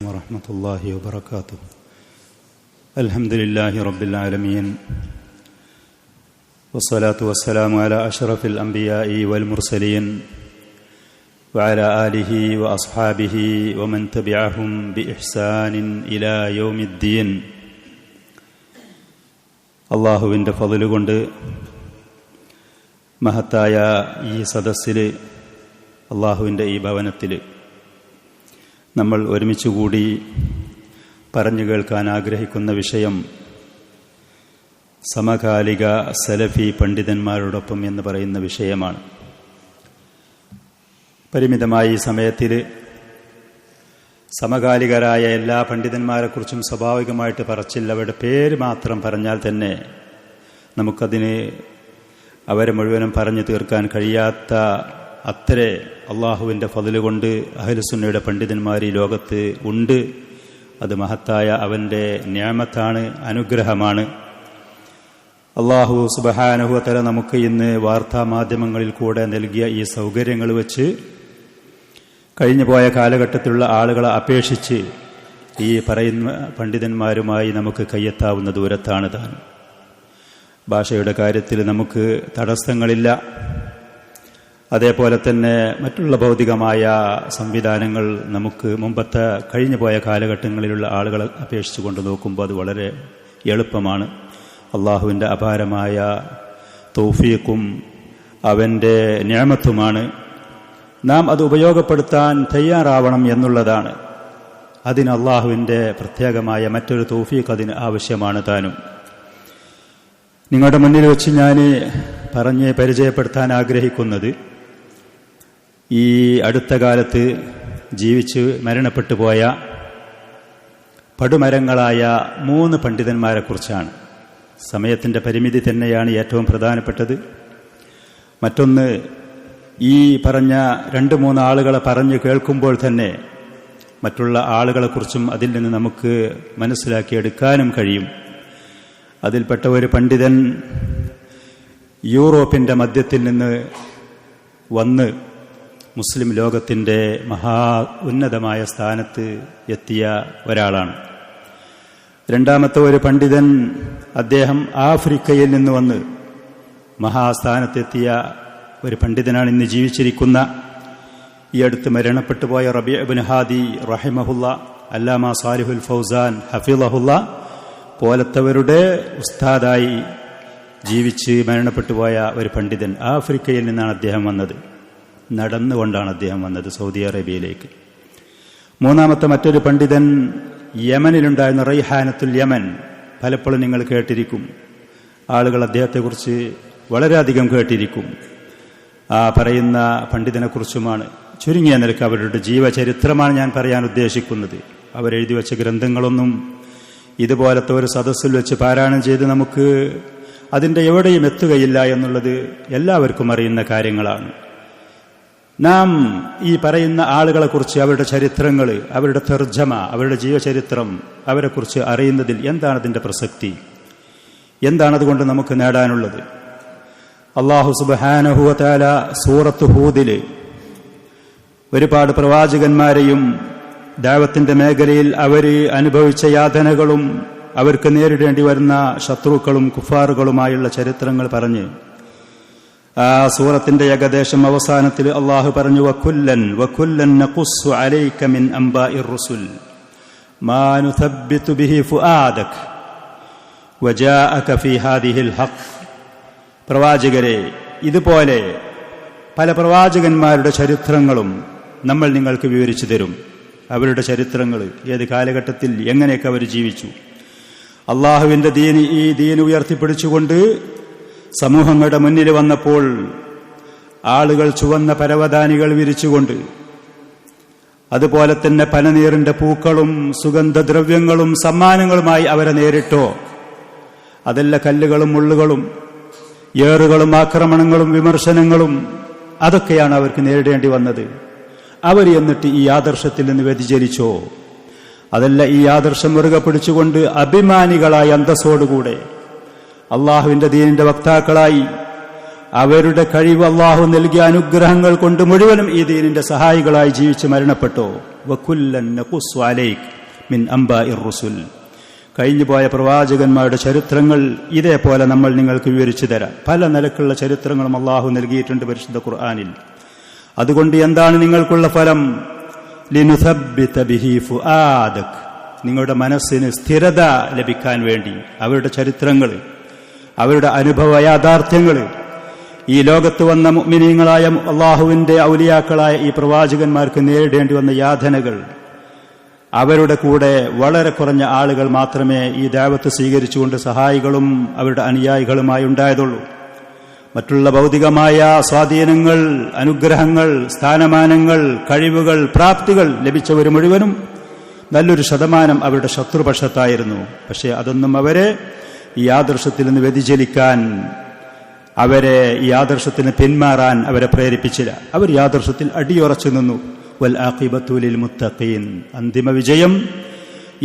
ورحمة الله وبركاته. الحمد لله رب العالمين والصلاة والسلام على أشرف الأنبياء والمرسلين وعلى آله وأصحابه ومن تبعهم بإحسان إلى يوم الدين. അള്ളാഹുവിൻ്റെ ഫളിൽ കൊണ്ട് മഹത്തായ ഈ സദസ്സിൽ, അള്ളാഹുവിൻ്റെ ഈ ഭവനത്തിൽ നമ്മൾ ഒരുമിച്ചുകൂടി പറഞ്ഞു കേൾക്കാൻ ആഗ്രഹിക്കുന്ന വിഷയം സമകാലിക സലഫി പണ്ഡിതന്മാരോടൊപ്പം എന്ന് പറയുന്ന വിഷയമാണ്. പരിമിതമായ ഈ സമയത്തിൽ സമകാലികരായ എല്ലാ പണ്ഡിതന്മാരെക്കുറിച്ചും സ്വാഭാവികമായിട്ട് പറച്ചില്ല. അവരുടെ പേര് മാത്രം പറഞ്ഞാൽ തന്നെ നമുക്കതിന് അവരെ മുഴുവനും പറഞ്ഞു തീർക്കാൻ കഴിയാത്ത അത്ര അള്ളാഹുവിൻ്റെ ഫളിൽ കൊണ്ട് അഹ്ലുസുന്നയുടെ പണ്ഡിതന്മാർ ഈ ലോകത്ത് ഉണ്ട്. അത് മഹത്തായ അവൻ്റെ നിഅമത്താണ്, അനുഗ്രഹമാണ്. അള്ളാഹു സുബ്ഹാനഹു വ തആല നമുക്ക് ഇന്ന് വാർത്താ മാധ്യമങ്ങളിൽ കൂടെ നൽകിയ ഈ സൗകര്യങ്ങൾ വെച്ച് കഴിഞ്ഞു പോയ കാലഘട്ടത്തിലുള്ള ആളുകളെ അപേക്ഷിച്ച് ഈ പറയുന്ന പണ്ഡിതന്മാരുമായി നമുക്ക് കയ്യെത്താവുന്ന ദൂരത്താണ് താൻ. ഭാഷയുടെ കാര്യത്തിൽ നമുക്ക് തടസ്സങ്ങളില്ല. അതേപോലെ തന്നെ മറ്റുള്ള ഭൗതികമായ സംവിധാനങ്ങൾ നമുക്ക് മുമ്പത്തെ കഴിഞ്ഞു പോയ കാലഘട്ടങ്ങളിലുള്ള ആളുകളെ അപേക്ഷിച്ച് കൊണ്ട് നോക്കുമ്പോൾ അത് വളരെ എളുപ്പമാണ്. അള്ളാഹുവിൻ്റെ അപാരമായ തൗഫീഖും അവൻ്റെ നിഅമത്തുമാണ്. നാം അത് ഉപയോഗപ്പെടുത്താൻ തയ്യാറാവണം എന്നുള്ളതാണ്. അതിന് അള്ളാഹുവിൻ്റെ പ്രത്യേകമായ മറ്റൊരു തൗഫീഖ് അതിന് ആവശ്യമാണ് താനും. നിങ്ങളുടെ മുന്നിൽ വെച്ച് ഞാൻ പറഞ്ഞ് പരിചയപ്പെടുത്താൻ ആഗ്രഹിക്കുന്നത് ഈ അടുത്ത കാലത്ത് ജീവിച്ച് മരണപ്പെട്ടു പോയ പടുമരങ്ങളായ 3 പണ്ഡിതന്മാരെക്കുറിച്ചാണ്. സമയത്തിൻ്റെ പരിമിതി തന്നെയാണ് ഏറ്റവും പ്രധാനപ്പെട്ടത്. മറ്റൊന്ന്, ഈ പറഞ്ഞ 2-3 ആളുകളെ പറഞ്ഞു കേൾക്കുമ്പോൾ തന്നെ മറ്റുള്ള ആളുകളെക്കുറിച്ചും അതിൽ നിന്ന് നമുക്ക് മനസ്സിലാക്കിയെടുക്കാനും കഴിയും. അതിൽപ്പെട്ട ഒരു പണ്ഡിതൻ യൂറോപ്പിൻ്റെ മധ്യത്തിൽ നിന്ന് വന്ന് മുസ്ലിം ലോകത്തിൻ്റെ മഹാ ഉന്നതമായ സ്ഥാനത്ത് എത്തിയ ഒരാളാണ്. രണ്ടാമത്തെ ഒരു പണ്ഡിതൻ, അദ്ദേഹം ആഫ്രിക്കയിൽ നിന്ന് വന്ന് മഹാസ്ഥാനത്തെത്തിയ ഒരു പണ്ഡിതനാണ്. ഇന്ന് ജീവിച്ചിരിക്കുന്ന ഈ അടുത്ത് മരണപ്പെട്ടു പോയ റബീഉ ഇബ്നു ഹാദി റഹിമഹുല്ല, അല്ലാമ സാലിഹുൽ ഫൗസാൻ ഹഫിളഹുല്ല പോലത്തവരുടെ ഉസ്താദായി ജീവിച്ച് മരണപ്പെട്ടു പോയ ഒരു പണ്ഡിതൻ. ആഫ്രിക്കയിൽ നിന്നാണ് അദ്ദേഹം വന്നത്. നടന്നുകൊണ്ടാണ് അദ്ദേഹം വന്നത് സൗദി അറേബ്യയിലേക്ക്. മൂന്നാമത്തെ മറ്റൊരു പണ്ഡിതൻ യമനിലുണ്ടായിരുന്ന റൈഹാനത്തുൽ യമൻ. പലപ്പോഴും നിങ്ങൾ കേട്ടിരിക്കും, ആളുകൾ അദ്ദേഹത്തെക്കുറിച്ച് വളരെയധികം കേട്ടിരിക്കും. ആ പറയുന്ന പണ്ഡിതനെക്കുറിച്ചുമാണ്. ചുരുങ്ങിയ നിലക്ക് അവരുടെ ജീവചരിത്രമാണ് ഞാൻ പറയാൻ ഉദ്ദേശിക്കുന്നത്. അവരെഴുതി വെച്ച ഗ്രന്ഥങ്ങളൊന്നും ഇതുപോലത്തെ ഒരു സദസ്സിൽ വെച്ച് പാരായണം ചെയ്ത് നമുക്ക് അതിൻ്റെ എവിടെയും എത്തുകയില്ല എന്നുള്ളത് എല്ലാവർക്കും അറിയുന്ന കാര്യങ്ങളാണ്. നാം ഈ പറയുന്ന ആളുകളെക്കുറിച്ച്, അവരുടെ ചരിത്രങ്ങൾ, അവരുടെ തർജ്ജമ, അവരുടെ ജീവചരിത്രം, അവരെക്കുറിച്ച് അറിയുന്നതിൽ എന്താണ് അതിൻ്റെ പ്രസക്തി? എന്താണതുകൊണ്ട് നമുക്ക് നേടാനുള്ളത്? അല്ലാഹു സുബ്ഹാനഹു വ തആല സൂറത്ത് ഹൂദിൽ ഒരുപാട് പ്രവാചകന്മാരെയും ദഅവത്തിന്റെ മേഖലയിൽ അവർ അനുഭവിച്ച യാതനകളും അവർക്ക് നേരിടേണ്ടി വരുന്ന ശത്രുക്കളും കുഫാറുകളുമായുള്ള ചരിത്രങ്ങൾ പറഞ്ഞ് ആ സൂറത്തിന്റെ ഏകദേശം അവസാനത്തിൽ അള്ളാഹു പറഞ്ഞു, വകുല്ലൻ നഖുസ്സു അലൈക മിൻ അംബാഇർ റുസുൽ മാ നുസബ്ബിതു ബിഹി ഫുആദക വജാഅക ഫീ ഹാദിഹിൽ ഹഖ്. പ്രവാചകരെ, ഇതുപോലെ പല പ്രവാചകന്മാരുടെ ചരിത്രങ്ങളും നമ്മൾ നിങ്ങൾക്ക് വിവരിച്ചു തരും. അവരുടെ ചരിത്രങ്ങൾ, ഏത് കാലഘട്ടത്തിൽ എങ്ങനെയൊക്കെ അവർ ജീവിച്ചു. അള്ളാഹുവിൻ്റെ ഈ ദീൻ ഉയർത്തിപ്പിടിച്ചുകൊണ്ട് സമൂഹങ്ങളുടെ മുന്നിൽ വന്നപ്പോൾ ആളുകൾ ചുവന്ന പരവതാനികൾ വിരിച്ചുകൊണ്ട്, അതുപോലെ തന്നെ പനനീറിന്റെ പൂക്കളും സുഗന്ധദ്രവ്യങ്ങളും സമ്മാനങ്ങളുമായി അവരെ നേരിട്ടോ? അതല്ല കല്ലുകളും മുള്ളുകളും ഏറുകളും ആക്രമണങ്ങളും വിമർശനങ്ങളും അതൊക്കെയാണ് അവർക്ക് നേരിടേണ്ടി വന്നത്. അവർ എന്നിട്ട് ഈ ആദർശത്തിൽ നിന്ന് വ്യതിചലിച്ചോ? അതല്ല, ഈ ആദർശം മുറുകെ പിടിച്ചുകൊണ്ട് അഭിമാനികളായ അന്തസ്സോടുകൂടെ അള്ളാഹുവിന്റെ ദീനിന്റെ വക്താക്കളായി അവരുടെ കഴിവ് അള്ളാഹു നൽകിയ അനുഗ്രഹങ്ങൾ കൊണ്ട് മുഴുവനും ഈ ദീനിന്റെ സഹായികളായി ജീവിച്ച് മരണപ്പെട്ടോ? വകുല്ലൻ നഖുസ്സു അലൈക, മിൻ അംബാഇർ റുസുൽ. കഴിഞ്ഞുപോയ പ്രവാചകന്മാരുടെ ചരിത്രങ്ങൾ ഇതേപോലെ നമ്മൾ നിങ്ങൾക്ക് വിവരിച്ചു തരാം. പല നിലക്കുള്ള ചരിത്രങ്ങളും അള്ളാഹു നൽകിയിട്ടുണ്ട് പരിശുദ്ധ ഖുർആനിൽ. അതുകൊണ്ട് എന്താണ് നിങ്ങൾക്കുള്ള ഫലം? ലിനുസബ്ബിത ബിഹി ഫുആദക്, നിങ്ങളുടെ മനസ്സിന് സ്ഥിരത ലഭിക്കാൻ വേണ്ടി അവരുടെ ചരിത്രങ്ങൾ, അവരുടെ അനുഭവ യാഥാർത്ഥ്യങ്ങൾ, ഈ ലോകത്ത് വന്ന മുഅ്മിനീങ്ങളായ അള്ളാഹുവിന്റെ ഔലിയാക്കളായ ഈ പ്രവാചകന്മാർക്ക് നേരിടേണ്ടി വന്ന യാതനകൾ, അവരുടെ കൂടെ വളരെ കുറഞ്ഞ ആളുകൾ മാത്രമേ ഈ ദഅവത്ത് സ്വീകരിച്ചുകൊണ്ട് സഹായികളും അവരുടെ അനുയായികളുമായി ഉണ്ടായതുള്ളൂ. മറ്റുള്ള ഭൗതികമായ സ്വാധീനങ്ങൾ, അനുഗ്രഹങ്ങൾ, സ്ഥാനമാനങ്ങൾ, കഴിവുകൾ, പ്രാപ്തികൾ ലഭിച്ചവർ മുഴുവനും നല്ലൊരു ശതമാനം അവരുടെ ശത്രുപക്ഷത്തായിരുന്നു. പക്ഷേ അതൊന്നും അവരെ ഈ ആദർശത്തിൽ നിന്ന് വ്യതിചലിക്കാൻ, അവരെ ഈ ആദർശത്തിന് പിന്മാറാൻ അവരെ പ്രേരിപ്പിച്ചില്ല. അവർ ഈ ആദർശത്തിൽ അടിയുറച്ചു നിന്നു. വൽ ആഖിബത്തു ലിൽ മുത്തഖീൻ, അന്തിമ വിജയം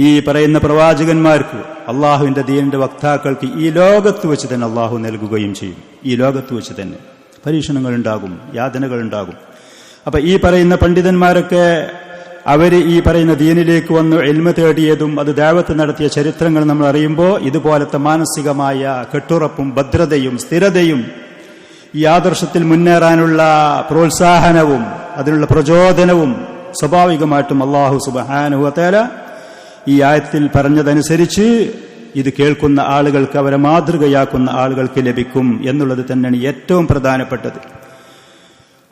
ഈ പറയുന്ന പ്രവാചകന്മാർക്ക്, അള്ളാഹുവിന്റെ ദീനിന്റെ വക്താക്കൾക്ക് ഈ ലോകത്ത് വെച്ച് തന്നെ അള്ളാഹു നൽകുകയും ചെയ്യും. ഈ ലോകത്ത് വെച്ച് തന്നെ പരീക്ഷണങ്ങൾ ഉണ്ടാകും, യാതനകൾ ഉണ്ടാകും. അപ്പൊ ഈ പറയുന്ന പണ്ഡിതന്മാരൊക്കെ അവര് ഈ പറയുന്ന ദീനിലേക്ക് വന്ന് ഇൽമ തേടിയതും അത് ദഅവത്ത് നടത്തിയ ചരിത്രങ്ങൾ നമ്മൾ അറിയുമ്പോൾ ഇതുപോലത്തെ മാനസികമായ കെട്ടുറപ്പും ഭദ്രതയും സ്ഥിരതയും ഈ ആദർശത്തിൽ മുന്നേറാനുള്ള പ്രോത്സാഹനവും അതിനുള്ള പ്രചോദനവും സ്വാഭാവികമായിട്ടും അല്ലാഹു സുബ്ഹാനഹു വ തആല ഈ ആയത്തിൽ പറഞ്ഞതനുസരിച്ച് ഇത് കേൾക്കുന്ന ആളുകൾക്ക്, അവരെ മാതൃകയാക്കുന്ന ആളുകൾക്ക് ലഭിക്കും എന്നുള്ളത് തന്നെയാണ് ഏറ്റവും പ്രധാനപ്പെട്ടത്.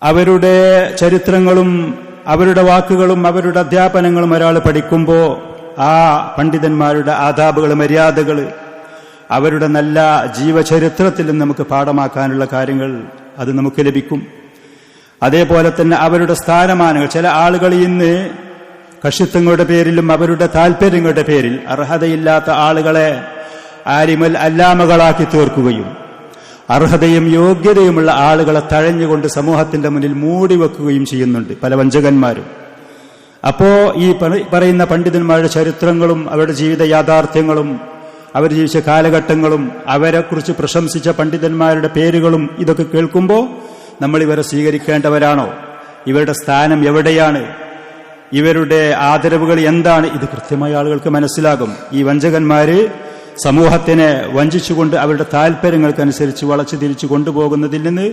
അവരുടെ ചരിത്രങ്ങളും അവരുടെ വാക്കുകളും അവരുടെ അധ്യാപനങ്ങളും ഒരാൾ പഠിക്കുമ്പോൾ ആ പണ്ഡിതന്മാരുടെ ആദാബുകൾ, മര്യാദകൾ, അവരുടെ നല്ല ജീവചരിത്രത്തിൽ നിന്ന് നമുക്ക് പാഠമാക്കാനുള്ള കാര്യങ്ങൾ അത് നമുക്ക് ലഭിക്കും. അതേപോലെ തന്നെ അവരുടെ സ്ഥാനമാനങ്ങൾ, ചില ആളുകൾ ഇന്ന് കക്ഷിത്വങ്ങളുടെ പേരിലും അവരുടെ താല്പര്യങ്ങളുടെ പേരിൽ അർഹതയില്ലാത്ത ആളുകളെ ആലിമൽ അല്ലാമകളാക്കി തീർക്കുകയും അർഹതയും യോഗ്യതയുമുള്ള ആളുകളെ തഴഞ്ഞുകൊണ്ട് സമൂഹത്തിന്റെ മുന്നിൽ മൂടിവെക്കുകയും ചെയ്യുന്നുണ്ട് പല വഞ്ചകന്മാരും. അപ്പോ ഈ പറയുന്ന പണ്ഡിതന്മാരുടെ ചരിത്രങ്ങളും അവരുടെ ജീവിത യാഥാർത്ഥ്യങ്ങളും അവർ ജീവിച്ച കാലഘട്ടങ്ങളും അവരെക്കുറിച്ച് പ്രശംസിച്ച പണ്ഡിതന്മാരുടെ പേരുകളും ഇതൊക്കെ കേൾക്കുമ്പോൾ നമ്മൾ ഇവരെ സ്വീകരിക്കേണ്ടവരാണോ? ഇവരുടെ സ്ഥാനം എവിടെയാണ്? ഇവരുടെ ആദരവുകൾ എന്താണ്? ഇത് കൃത്യമായ ആളുകൾക്ക് മനസ്സിലാകും. ഈ വഞ്ചകന്മാര് സമൂഹത്തിനെ വഞ്ചിച്ചുകൊണ്ട് അവരുടെ താല്പര്യങ്ങൾക്കനുസരിച്ച് വളച്ചു തിരിച്ചു കൊണ്ടുപോകുന്നതിൽ നിന്ന്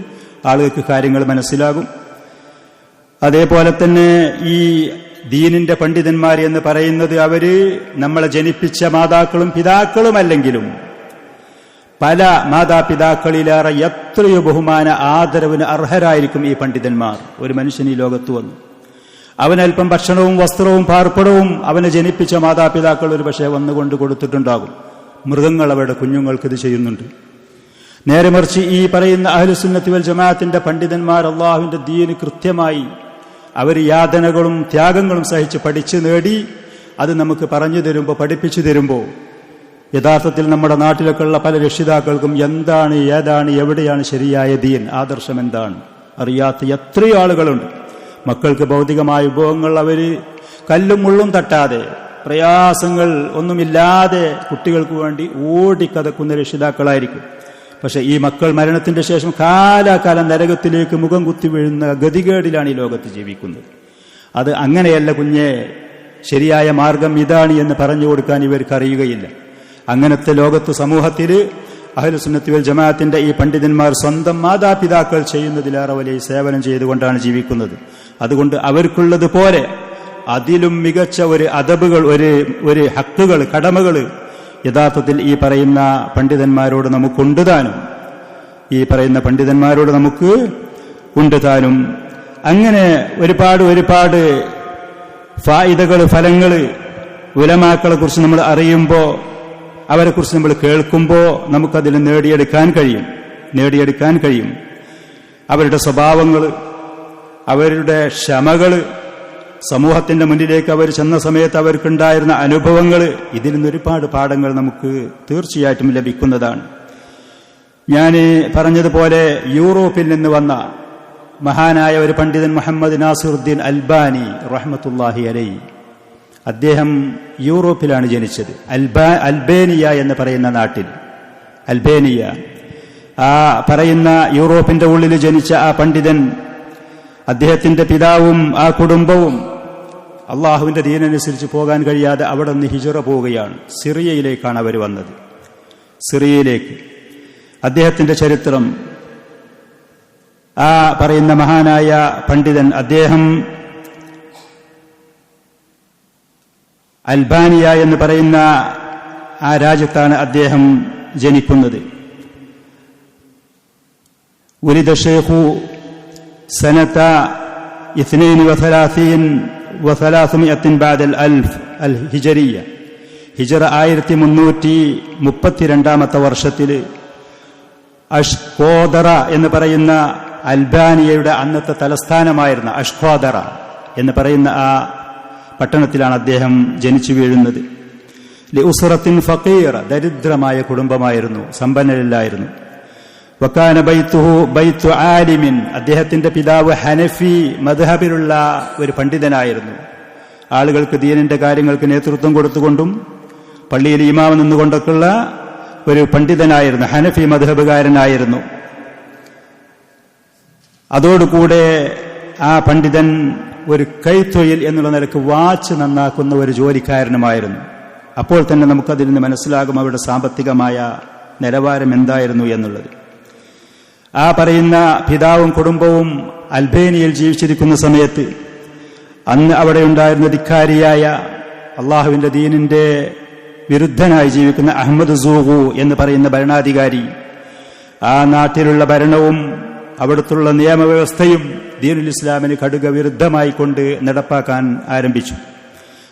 ആളുകൾക്ക് കാര്യങ്ങൾ മനസ്സിലാകും. അതേപോലെ തന്നെ ഈ ദീനിന്റെ പണ്ഡിതന്മാർ എന്ന് പറയുന്നത് അവര് നമ്മളെ ജനിപ്പിച്ച മാതാക്കളും പിതാക്കളുമല്ലെങ്കിലും പല മാതാപിതാക്കളിലേറെ എത്രയോ ബഹുമാന ആദരവിന് അർഹരായിരിക്കും ഈ പണ്ഡിതന്മാർ. ഒരു മനുഷ്യൻ ഈ ലോകത്ത് വന്നു, അവനൽപ്പം ഭക്ഷണവും വസ്ത്രവും പാർപ്പിടവും അവനെ ജനിപ്പിച്ച മാതാപിതാക്കൾ ഒരു പക്ഷേ വന്നുകൊണ്ട് കൊടുത്തിട്ടുണ്ടാകും. മൃഗങ്ങൾ അവരുടെ കുഞ്ഞുങ്ങൾക്ക് ഇത് ചെയ്യുന്നുണ്ട്. നേരെ മറിച്ച് ഈ പറയുന്ന അഹ്ലുസുന്നത്തി വൽ ജമാഅത്തിന്റെ പണ്ഡിതന്മാർ അള്ളാഹുവിന്റെ ദീന് കൃത്യമായി അവർ യാതനകളും ത്യാഗങ്ങളും സഹിച്ച് പഠിച്ചു നേടി അത് നമുക്ക് പറഞ്ഞു തരുമ്പോൾ, പഠിപ്പിച്ചു തരുമ്പോൾ യഥാർത്ഥത്തിൽ നമ്മുടെ നാട്ടിലൊക്കെയുള്ള പല രക്ഷിതാക്കൾക്കും എന്താണ്, ഏതാണ്, എവിടെയാണ് ശരിയായ ദീൻ, ആദർശം എന്താണ് അറിയാത്ത എത്രയോ ആളുകളുണ്ട്. മക്കൾക്ക് ഭൗതികമായ വിഭവങ്ങൾ അവർ കല്ലും മുള്ളും തട്ടാതെ, പ്രയാസങ്ങൾ ഒന്നുമില്ലാതെ കുട്ടികൾക്ക് വേണ്ടി ഓടിക്കതക്കുന്ന രക്ഷിതാക്കളായിരിക്കും. പക്ഷെ ഈ മക്കൾ മരണത്തിന്റെ ശേഷം കാലാകാലം നരകത്തിലേക്ക് മുഖം കുത്തി വീഴുന്ന ഗതികേടിലാണ് ഈ ലോകത്ത് ജീവിക്കുന്നത്. അത് അങ്ങനെയല്ല കുഞ്ഞെ, ശരിയായ മാർഗം ഇതാണ് എന്ന് പറഞ്ഞു കൊടുക്കാൻ ഇവർക്ക് അറിയുകയില്ല. അങ്ങനത്തെ ലോകത്ത് സമൂഹത്തിൽ അഹ്ലുസുന്നത്തി വൽ ജമാഅത്തിന്റെ ഈ പണ്ഡിതന്മാർ സ്വന്തം മാതാപിതാക്കൾ ചെയ്യുന്നതിലേറെ വലിയ സേവനം ചെയ്തുകൊണ്ടാണ് ജീവിക്കുന്നത്. അതുകൊണ്ട് അവർക്കുള്ളത് പോലെ അതിലും മികച്ച ഒരു അദബുകൾ, ഒരു ഹക്കുകൾ, കടമകൾ യഥാർത്ഥത്തിൽ ഈ പറയുന്ന പണ്ഡിതന്മാരോട് നമുക്കുണ്ട് താനും. ഈ പറയുന്ന പണ്ഡിതന്മാരോട് നമുക്ക് ഉണ്ട് താനും. അങ്ങനെ ഒരുപാട് ഫായിദകൾ, ഫലങ്ങൾ ഉലമാക്കളെ കുറിച്ച് നമ്മൾ അറിയുമ്പോൾ, അവരെക്കുറിച്ച് നമ്മൾ കേൾക്കുമ്പോൾ നമുക്കതിൽ നേടിയെടുക്കാൻ കഴിയും. അവരുടെ സ്വഭാവങ്ങൾ, അവരുടെ ക്ഷമകൾ, സമൂഹത്തിന്റെ മുന്നിലേക്ക് അവർ ചെന്ന സമയത്ത് അവർക്കുണ്ടായിരുന്ന അനുഭവങ്ങൾ, ഇതിൽ നിന്ന് ഒരുപാട് പാഠങ്ങൾ നമുക്ക് തീർച്ചയായിട്ടും ലഭിക്കുന്നതാണ്. ഞാൻ പറഞ്ഞതുപോലെ യൂറോപ്പിൽ നിന്ന് വന്ന മഹാനായ ഒരു പണ്ഡിതൻ മുഹമ്മദ് നാസിറുദ്ദീൻ അൽബാനി റഹ്മത്തുള്ളാഹി അലൈഹി, അദ്ദേഹം യൂറോപ്പിലാണ് ജനിച്ചത്. അൽബേനിയ എന്ന് പറയുന്ന നാട്ടിൽ, അൽബേനിയ, ആ പറയുന്ന യൂറോപ്പിന്റെ ഉള്ളിൽ ജനിച്ച ആ പണ്ഡിതൻ, അദ്ദേഹത്തിന്റെ പിതാവും ആ കുടുംബവും അള്ളാഹുവിൻ്റെ ദീനനുസരിച്ച് പോകാൻ കഴിയാതെ അവിടെ നിന്ന് ഹിജറ പോവുകയാണ്. സിറിയയിലേക്കാണ് അവർ വന്നത്. സിറിയയിലേക്ക് അദ്ദേഹത്തിൻ്റെ ചരിത്രം ആ പറയുന്ന മഹാനായ പണ്ഡിതൻ, അദ്ദേഹം അൽബാനിയ എന്ന് പറയുന്ന ആ രാജ്യത്താണ് അദ്ദേഹം ജനിക്കുന്നത്. ഉലിദ ഷെയ്ഖു സനത 32 بعد الألف الهجرية ഹിജറ 1332 വർഷത്തിൽ അഷ്കോദറ എന്ന് പറയുന്ന അൽബാനിയയുടെ അന്നത്തെ തലസ്ഥാനമായിരുന്ന അഷ്കോദറ എന്ന് പറയുന്ന ആ പട്ടണത്തിലാണ് അദ്ദേഹം ജനിച്ചു വീഴുന്നത്. ലിഉസ്റത്തിൻ ഫഖീറ, ദരിദ്രമായ കുടുംബമായിരുന്നു, സമ്പന്നരില്ലായിരുന്നു. വകാന ബൈത്തുഹു ബൈത്തു ആലിമിൻ, അദ്ദേഹത്തിന്റെ പിതാവ് ഹനഫി മദ്ഹബിലുള്ള ഒരു പണ്ഡിതനായിരുന്നു. ആളുകൾക്ക് ദീനിന്റെ കാര്യങ്ങൾക്ക് നേതൃത്വം കൊടുത്തുകൊണ്ടും പള്ളിയിൽ ഇമാം നിന്നുകൊണ്ടൊക്കെയുള്ള ഒരു പണ്ഡിതനായിരുന്നു, ഹനഫി മദ്ഹബുകാരനായിരുന്നു. അതോടുകൂടെ ആ പണ്ഡിതൻ ഒരു കൈത്തൊഴിൽ എന്നുള്ള നിലക്ക് വാച്ച് നന്നാക്കുന്ന ഒരു ജോലിക്കാരനുമായിരുന്നു. അപ്പോൾ തന്നെ നമുക്കതിൽ നിന്ന് മനസ്സിലാകും അവരുടെ സാമ്പത്തികമായ നിലവാരം എന്തായിരുന്നു എന്നുള്ളത്. ആ പറയുന്ന പിതാവും കുടുംബവും അൽബേനിയയിൽ ജീവിച്ചിരിക്കുന്ന സമയത്ത് അന്ന് അവിടെ ഉണ്ടായിരുന്ന ധിക്കാരിയായ അള്ളാഹുവിന്റെ ദീനിന്റെ വിരുദ്ധനായി ജീവിക്കുന്ന അഹമ്മദ് സൂഖു എന്ന് പറയുന്ന ഭരണാധികാരി ആ നാട്ടിലുള്ള ഭരണവും അവിടുത്തുള്ള നിയമവ്യവസ്ഥയും ദീനുൽ ഇസ്ലാമിന് കടുക വിരുദ്ധമായി കൊണ്ട് നടപ്പാക്കാൻ ആരംഭിച്ചു.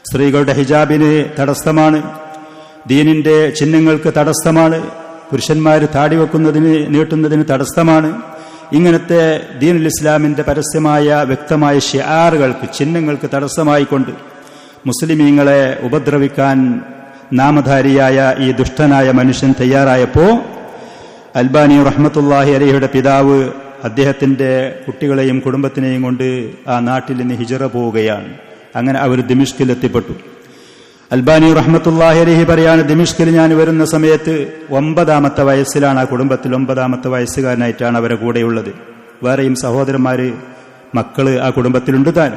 സ്ത്രീകളുടെ ഹിജാബിന് തടസ്സമാണ്, ദീനിന്റെ ചിഹ്നങ്ങൾക്ക് തടസ്സമാണ്, പുരുഷന്മാർ താടി വെക്കുന്നതിന് നീട്ടുന്നതിന് തടസ്സമാണ്. ഇങ്ങനത്തെ ദീനുൽ ഇസ്ലാമിന്റെ പരസ്യമായ വ്യക്തമായ ഷിആറുകൾക്ക്, ചിഹ്നങ്ങൾക്ക് തടസ്സമായിക്കൊണ്ട് മുസ്ലിമീങ്ങളെ ഉപദ്രവിക്കാൻ നാമധാരിയായ ഈ ദുഷ്ടനായ മനുഷ്യൻ തയ്യാറായപ്പോൾ അൽബാനി റഹ്മത്തുള്ളാഹി അലൈഹിയുടെ പിതാവ് അദ്ദേഹത്തിന്റെ കുട്ടികളെയും കുടുംബത്തിനെയും കൊണ്ട് ആ നാട്ടിൽ നിന്ന് ഹിജറ പോവുകയാണ്. അങ്ങനെ അവർ ദിമിഷ്കിൽ എത്തിപ്പെട്ടു. അൽബാനി റഹ്മത്തുള്ളാഹി അലൈഹി പറയാണ്, ദിമിഷ്കിൽ ഞാൻ വരുന്ന സമയത്ത് 9ാമത്തെ വയസ്സിലാണ്, ആ കുടുംബത്തിൽ 9ാമത്തെ വയസ്സുകാരനായിട്ടാണ് അവരെ കൂടെയുള്ളത്. വേറെയും സഹോദരന്മാര് മക്കള് ആ കുടുംബത്തിലുണ്ട് താൻ.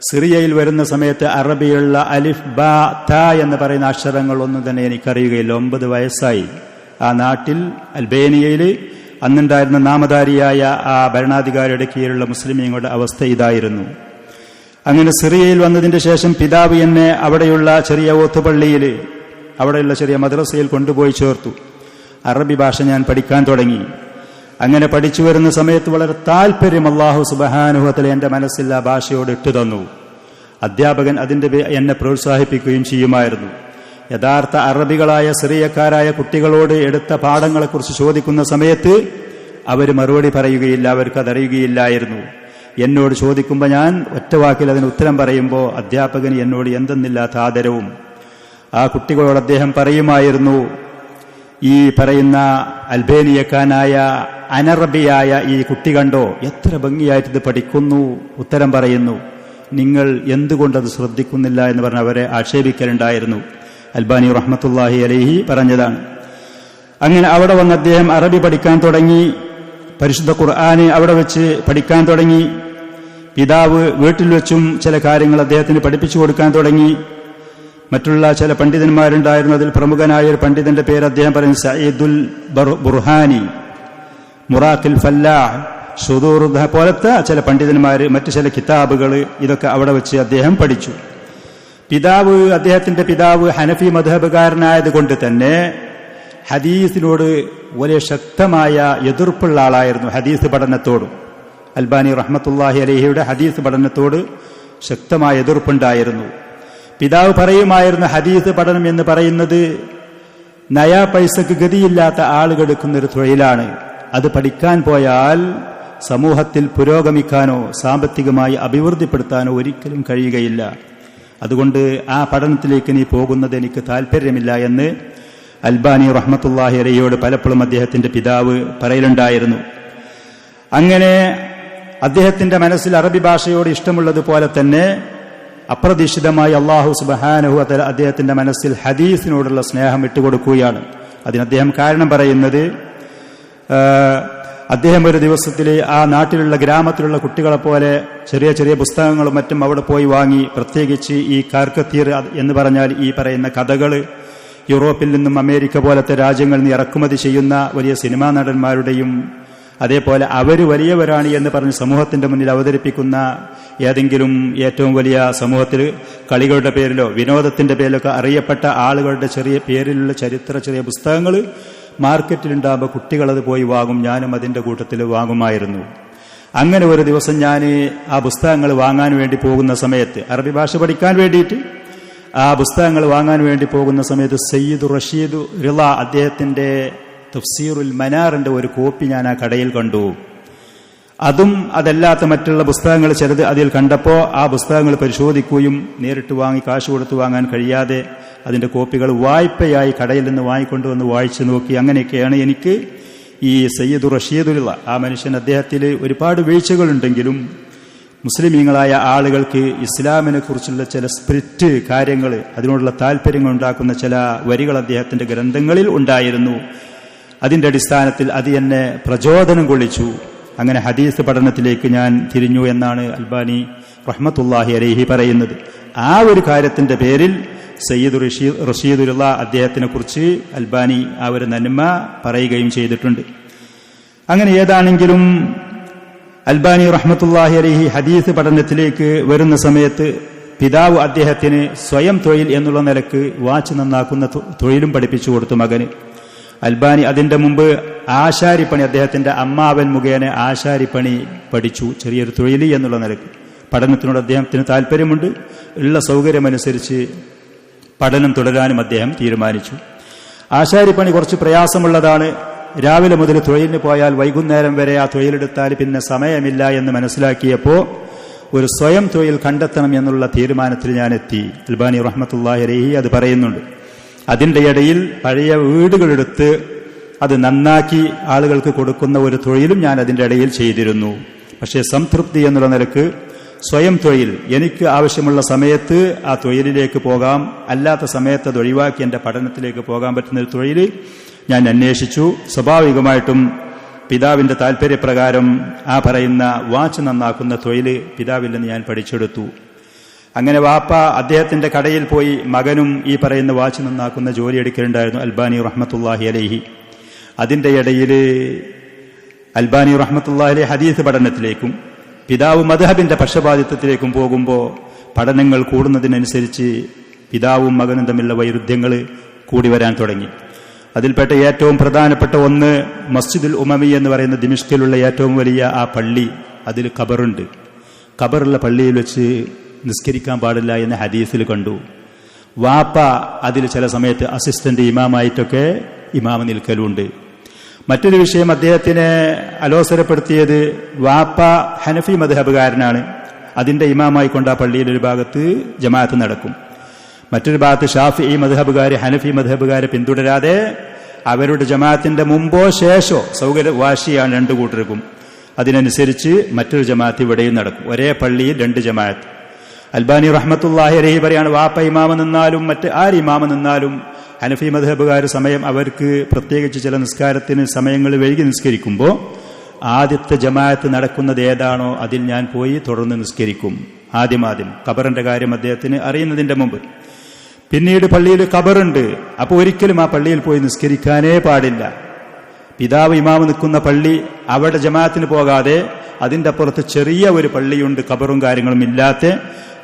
സിറിയയിൽ വരുന്ന സമയത്ത് അറബിയുള്ള അലിഫ് ബ ത എന്ന് പറയുന്ന അക്ഷരങ്ങൾ ഒന്നും തന്നെ എനിക്കറിയുകയില്ല. 9 വയസ്സായി. ആ നാട്ടിൽ അൽബേനിയയിൽ അന്നുണ്ടായിരുന്ന നാമധാരിയായ ആ ഭരണാധികാരിയുടെ കീഴിലുള്ള മുസ്ലിമീങ്ങളുടെ അവസ്ഥ ഇതായിരുന്നു. അങ്ങനെ സിറിയയിൽ വന്നതിന്റെ ശേഷം പിതാവ് എന്നെ അവിടെയുള്ള ചെറിയ ഓത്തുപള്ളിയിൽ, അവിടെയുള്ള ചെറിയ മദ്രസയിൽ കൊണ്ടുപോയി ചേർത്തു. അറബി ഭാഷ ഞാൻ പഠിക്കാൻ തുടങ്ങി. അങ്ങനെ പഠിച്ചു വരുന്ന സമയത്ത് വളരെ താല്പര്യം അല്ലാഹു സുബ്ഹാനഹു വ തആല എന്റെ മനസ്സിൽ ആ ഭാഷയോട് ഇട്ടു തന്നു. അധ്യാപകൻ അതിന്റെ എന്നെ പ്രോത്സാഹിപ്പിക്കുകയും ചെയ്യുമായിരുന്നു. യഥാർത്ഥ അറബികളായ സിറിയക്കാരായ കുട്ടികളോട് എടുത്ത പാഠങ്ങളെക്കുറിച്ച് ചോദിക്കുന്ന സമയത്ത് അവർ മറുപടി പറയുകയില്ല, അവർക്കതറിയുകയില്ലായിരുന്നു. എന്നോട് ചോദിക്കുമ്പോൾ ഞാൻ ഒറ്റവാക്കിൽ അതിന് ഉത്തരം പറയുമ്പോൾ അധ്യാപകന് എന്നോട് എന്തെന്നില്ലാത്ത ആദരവും. ആ കുട്ടികളോട് അദ്ദേഹം പറയുമായിരുന്നു, ഈ പറയുന്ന അൽബേനിയക്കാനായ അനറബിയായ ഈ കുട്ടി കണ്ടോ, എത്ര ഭംഗിയായിട്ട് ഇത് പഠിക്കുന്നു, ഉത്തരം പറയുന്നു, നിങ്ങൾ എന്തുകൊണ്ടത് ശ്രദ്ധിക്കുന്നില്ല എന്ന് പറഞ്ഞ് അവരെ ആക്ഷേപിക്കലുണ്ടായിരുന്നു. അൽബാനി റഹ്മത്തുള്ളാഹി അലൈഹി പറഞ്ഞതാണ്. അങ്ങനെ അവിടെ വന്ന് അദ്ദേഹം അറബി പഠിക്കാൻ തുടങ്ങി. പരിശുദ്ധ ഖുർആന് അവിടെ വെച്ച് പഠിക്കാൻ തുടങ്ങി. പിതാവ് വീട്ടിൽ വെച്ചും ചില കാര്യങ്ങൾ അദ്ദേഹത്തിന് പഠിപ്പിച്ചു കൊടുക്കാൻ തുടങ്ങി. മറ്റുള്ള ചില പണ്ഡിതന്മാരുണ്ടായിരുന്നു. അതിൽ പ്രമുഖനായ ഒരു പണ്ഡിതന്റെ പേര് അദ്ദേഹം പറയുന്നു സഈദുൽ ബുർഹാനി, മുറാഖിൽ ഫല്ലാഹ്, ഷുദൂർ പോലത്തെ ചില പണ്ഡിതന്മാർ, മറ്റു ചില കിതാബുകൾ, ഇതൊക്കെ അവിടെ വെച്ച് അദ്ദേഹം പഠിച്ചു. അദ്ദേഹത്തിന്റെ പിതാവ് ഹനഫി മദ്ഹബുകാരനായതുകൊണ്ട് തന്നെ ഹദീസിനോട് വലിയ ശക്തമായ എതിർപ്പുള്ള ആളായിരുന്നു. ഹദീസ് പഠനത്തോടും അൽബാനി റഹ്മത്തുള്ളാഹി അലൈഹിയുടെ ഹദീസ് പഠനത്തോട് ശക്തമായ എതിർപ്പുണ്ടായിരുന്നു. പിതാവ് പറയുമായിരുന്നു, ഹദീസ് പഠനം എന്ന് പറയുന്നത് നയാ പൈസക്ക് ഗതിയില്ലാത്ത ആളുകളെടുക്കുന്നൊരു തൊഴിലാണ്. അത് പഠിക്കാൻ പോയാൽ സമൂഹത്തിൽ പുരോഗമിക്കാനോ സാമ്പത്തികമായി അഭിവൃദ്ധിപ്പെടുത്താനോ ഒരിക്കലും കഴിയുകയില്ല. അതുകൊണ്ട് ആ പഠനത്തിലേക്ക് നീ പോകുന്നത് എനിക്ക് താല്പര്യമില്ല എന്ന് അൽബാനി റഹ്മത്തുള്ളാഹി അലൈഹിയോട് പലപ്പോഴും അദ്ദേഹത്തിന്റെ പിതാവ് പറയലുണ്ടായിരുന്നു. അങ്ങനെ അദ്ദേഹത്തിന്റെ മനസ്സിൽ അറബി ഭാഷയോട് ഇഷ്ടമുള്ളതുപോലെ തന്നെ അപ്രതീക്ഷിതമായി അല്ലാഹു സുബ്ഹാനഹു വ തആല അദ്ദേഹത്തിന്റെ മനസ്സിൽ ഹദീസിനോടുള്ള സ്നേഹം ഇട്ടുകൊടുക്കുകയാണ്. അതിന് അദ്ദേഹം കാരണം പറയുന്നത്, അദ്ദേഹം ഒരു ദിവസത്തിൽ ആ നാട്ടിലുള്ള ഗ്രാമത്തിലുള്ള കുട്ടികളെപ്പോലെ ചെറിയ ചെറിയ പുസ്തകങ്ങളും മറ്റും അവിടെ പോയി വാങ്ങി, പ്രത്യേകിച്ച് ഈ കാർക്കത്തീർ എന്ന് പറഞ്ഞാൽ ഈ പറയുന്ന കഥകൾ യൂറോപ്പിൽ നിന്നും അമേരിക്ക പോലത്തെ രാജ്യങ്ങളിൽ നിന്ന് ഇറക്കുമതി ചെയ്യുന്ന വലിയ സിനിമാ നടന്മാരുടെയും അതേപോലെ അവർ വലിയവരാണ് എന്ന് പറഞ്ഞ് സമൂഹത്തിന്റെ മുന്നിൽ അവതരിപ്പിക്കുന്ന ഏതെങ്കിലും ഏറ്റവും വലിയ സമൂഹത്തിൽ കളികളുടെ പേരിലോ വിനോദത്തിന്റെ പേരിലൊക്കെ അറിയപ്പെട്ട ആളുകളുടെ ചെറിയ പേരിലുള്ള ചെറിയ പുസ്തകങ്ങൾ മാർക്കറ്റിലുണ്ടാകുമ്പോൾ കുട്ടികളത് പോയി വാങ്ങും. ഞാനും അതിന്റെ കൂട്ടത്തിൽ വാങ്ങുമായിരുന്നു. അങ്ങനെ ഒരു ദിവസം ഞാൻ ആ പുസ്തകങ്ങൾ വാങ്ങാൻ വേണ്ടി പോകുന്ന സമയത്ത്, അറബി ഭാഷ പഠിക്കാൻ വേണ്ടിയിട്ട് ആ പുസ്തകങ്ങൾ വാങ്ങാൻ വേണ്ടി പോകുന്ന സമയത്ത് സയ്യിദ് റഷീദ് റിള അദ്ദേഹത്തിന്റെ തഫ്സീറുൽ മനാറിന്റെ ഒരു കോപ്പി ഞാൻ ആ കടയിൽ കണ്ടു. അതും അതല്ലാത്ത മറ്റുള്ള പുസ്തകങ്ങൾ ചിലത് അതിൽ കണ്ടപ്പോൾ ആ പുസ്തകങ്ങൾ പരിശോധിക്കുകയും നേരിട്ട് വാങ്ങി കാശ് കൊടുത്ത് വാങ്ങാൻ കഴിയാതെ അതിന്റെ കോപ്പികൾ വായ്പയായി കടയിൽ നിന്ന് വാങ്ങിക്കൊണ്ടുവന്ന് വായിച്ചു നോക്കി. അങ്ങനെയൊക്കെയാണ് എനിക്ക് ഈ സയ്യിദ് റഷീദുള്ള ആ മനുഷ്യൻ, അദ്ദേഹത്തിൽ ഒരുപാട് വീഴ്ചകളുണ്ടെങ്കിലും മുസ്ലിമീങ്ങളായ ആളുകൾക്ക് ഇസ്ലാമിനെ കുറിച്ചുള്ള ചില സ്പിരിറ്റ് കാര്യങ്ങൾ, അതിനോടുള്ള താല്പര്യങ്ങൾ ഉണ്ടാക്കുന്ന ചില വരികൾ അദ്ദേഹത്തിന്റെ ഗ്രന്ഥങ്ങളിൽ ഉണ്ടായിരുന്നു. അതിന്റെ അടിസ്ഥാനത്തിൽ അത് എന്നെ പ്രചോദനം കൊള്ളിച്ചു. അങ്ങനെ ഹദീസ് പഠനത്തിലേക്ക് ഞാൻ തിരിഞ്ഞു എന്നാണ് അൽബാനി റഹ്മത്തുള്ളാഹി അലൈഹി പറയുന്നത്. ആ ഒരു കാര്യത്തിന്റെ പേരിൽ സയ്യിദ് റഷീദുള്ള അദ്ദേഹത്തിനെ കുറിച്ച് അൽബാനി ആ ഒരു നന്മ പറയുകയും ചെയ്തിട്ടുണ്ട്. അങ്ങനെ ഏതാണെങ്കിലും അൽബാനി റഹ്മത്തുള്ളാഹി അലൈഹി ഹദീസ് പഠനത്തിലേക്ക് വരുന്ന സമയത്ത് പിതാവ് അദ്ദേഹത്തിന് സ്വയം തൊഴിൽ എന്നുള്ള നിലക്ക് വാച്ച് നന്നാക്കുന്ന തൊഴിലും പഠിപ്പിച്ചു കൊടുത്തു മകന്. അൽബാനി അതിന്റെ മുമ്പ് ആശാരിപ്പണി, അദ്ദേഹത്തിന്റെ അമ്മാവൻ മുഖേന ആശാരിപ്പണി പഠിച്ചു, ചെറിയൊരു തൊഴിൽ എന്നുള്ള നിലക്ക്. പഠനത്തിനോട് അദ്ദേഹത്തിന് താല്പര്യമുണ്ട്. ഉള്ള സൗകര്യമനുസരിച്ച് പഠനം തുടരാനും അദ്ദേഹം തീരുമാനിച്ചു. ആശാരിപ്പണി കുറച്ച് പ്രയാസമുള്ളതാണ്. രാവിലെ മുതൽ തൊഴിലിന് പോയാൽ വൈകുന്നേരം വരെ ആ തൊഴിലെടുത്താൽ പിന്നെ സമയമില്ല എന്ന് മനസ്സിലാക്കിയപ്പോൾ ഒരു സ്വയം തൊഴിൽ കണ്ടെത്തണം എന്നുള്ള തീരുമാനത്തിൽ ഞാൻ എത്തി. അൽബാനി റഹ്മത്തുള്ളാഹി അലൈഹി അത് പറയുന്നുണ്ട്. അതിന്റെ ഇടയിൽ പഴയ വീടുകളെടുത്ത് അത് നന്നാക്കി ആളുകൾക്ക് കൊടുക്കുന്ന ഒരു തൊഴിലും ഞാൻ അതിന്റെ ഇടയിൽ ചെയ്തിരുന്നു. പക്ഷേ സംതൃപ്തി എന്നുള്ള നിലക്ക് സ്വയം തൊഴിൽ, എനിക്ക് ആവശ്യമുള്ള സമയത്ത് ആ തൊഴിലിലേക്ക് പോകാം, അല്ലാത്ത സമയത്ത് അത് ഒഴിവാക്കി എൻ്റെ പഠനത്തിലേക്ക് പോകാൻ പറ്റുന്ന ഒരു തൊഴിൽ ഞാൻ അന്വേഷിച്ചു. സ്വാഭാവികമായിട്ടും പിതാവിന്റെ താല്പര്യപ്രകാരം ആ പറയുന്ന വാച്ച് നന്നാക്കുന്ന തൊഴിൽ പിതാവിൽ നിന്ന് ഞാൻ പഠിച്ചെടുത്തു. അങ്ങനെ വാപ്പ അദ്ദേഹത്തിന്റെ കടയിൽ പോയി മകനും ഈ പറയുന്ന വാച്ച് നന്നാക്കുന്ന ജോലി എടുക്കലുണ്ടായിരുന്നു അൽബാനി റഹ്മത്തുള്ളാഹി അലൈഹി. അതിന്റെ ഇടയിൽ അൽബാനി റഹ്മത്തുള്ളാഹി അലൈഹി ഹദീസ് പഠനത്തിലേക്കും പിതാവ് മദ്ഹബിന്റെ പക്ഷപാതിത്വത്തിലേക്കും പോകുമ്പോൾ പഠനങ്ങൾ കൂടുന്നതിനനുസരിച്ച് പിതാവും മകനും തമ്മിലുള്ള വൈരുദ്ധ്യങ്ങൾ കൂടി വരാൻ തുടങ്ങി. അതിൽപ്പെട്ട ഏറ്റവും പ്രധാനപ്പെട്ട ഒന്ന് മസ്ജിദുൽ ഉമമി എന്ന് പറയുന്ന ദിമിഷ്കിലുള്ള ഏറ്റവും വലിയ ആ പള്ളി, അതിൽ ഖബറുണ്ട്. ഖബറുള്ള പള്ളിയിൽ വെച്ച് നിസ്കരിക്കാൻ പാടില്ല എന്ന് ഹദീസിൽ കണ്ടു. വാപ്പ അതിൽ ചില സമയത്ത് അസിസ്റ്റന്റ് ഇമാമായിട്ടൊക്കെ ഇമാമ നിൽക്കലുണ്ട്. മറ്റൊരു വിഷയം അദ്ദേഹത്തിനെ അലോസരപ്പെടുത്തിയത്, വാപ്പ ഹനഫി മദ്ഹബുകാരനാണ്. അതിന്റെ ഇമാമായി കൊണ്ട് ആ പള്ളിയിൽ ഒരു ഭാഗത്ത് ജമാഅത്ത് നടക്കും, മറ്റൊരു ഭാഗത്ത് ഷാഫിഈ മദ്ഹബുകാർ ഹനഫി മദ്ഹബുകാരെ പിന്തുടരാതെ അവരുടെ ജമാഅത്തിന്റെ മുമ്പോ ശേഷോ സൗകര്യ വാശിയാണ് രണ്ടു കൂട്ടർക്കും. അതിനനുസരിച്ച് മറ്റൊരു ജമാഅത്ത് ഇവിടെയും നടക്കും. ഒരേ പള്ളിയിൽ രണ്ട് ജമാഅത്ത്. അൽബാനി റഹ്മത്തുള്ളാഹി അലൈഹി പറയാണ്, വാപ്പ ഇമാമ നിന്നാലും മറ്റ് ആര് ഇമാമ നിന്നാലും ഹനഫി മദ്ഹബുകാർ സമയം അവർക്ക് പ്രത്യേകിച്ച് ചില നിസ്കാരത്തിന് സമയങ്ങൾ വൈകി നിസ്കരിക്കുമ്പോൾ ആദ്യത്തെ ജമാഅത്ത് നടക്കുന്നത് ഏതാണോ അതിൽ ഞാൻ പോയി തുടർന്ന് നിസ്കരിക്കും. ആദ്യം ഖബറിന്റെ കാര്യം അദ്ദേഹത്തിന് അറിയുന്നതിന്റെ മുമ്പ്. പിന്നീട് പള്ളിയിൽ ഖബറുണ്ട്, അപ്പോൾ ഒരിക്കലും ആ പള്ളിയിൽ പോയി നിസ്കരിക്കാനേ പാടില്ല. പിതാവ് ഇമാമ് നിൽക്കുന്ന പള്ളി, അവിടെ ജമാഅത്തിന് പോകാതെ അതിന്റെ അപ്പുറത്ത് ചെറിയ ഒരു പള്ളിയുണ്ട്, ഖബറും കാര്യങ്ങളും ഇല്ലാത്ത,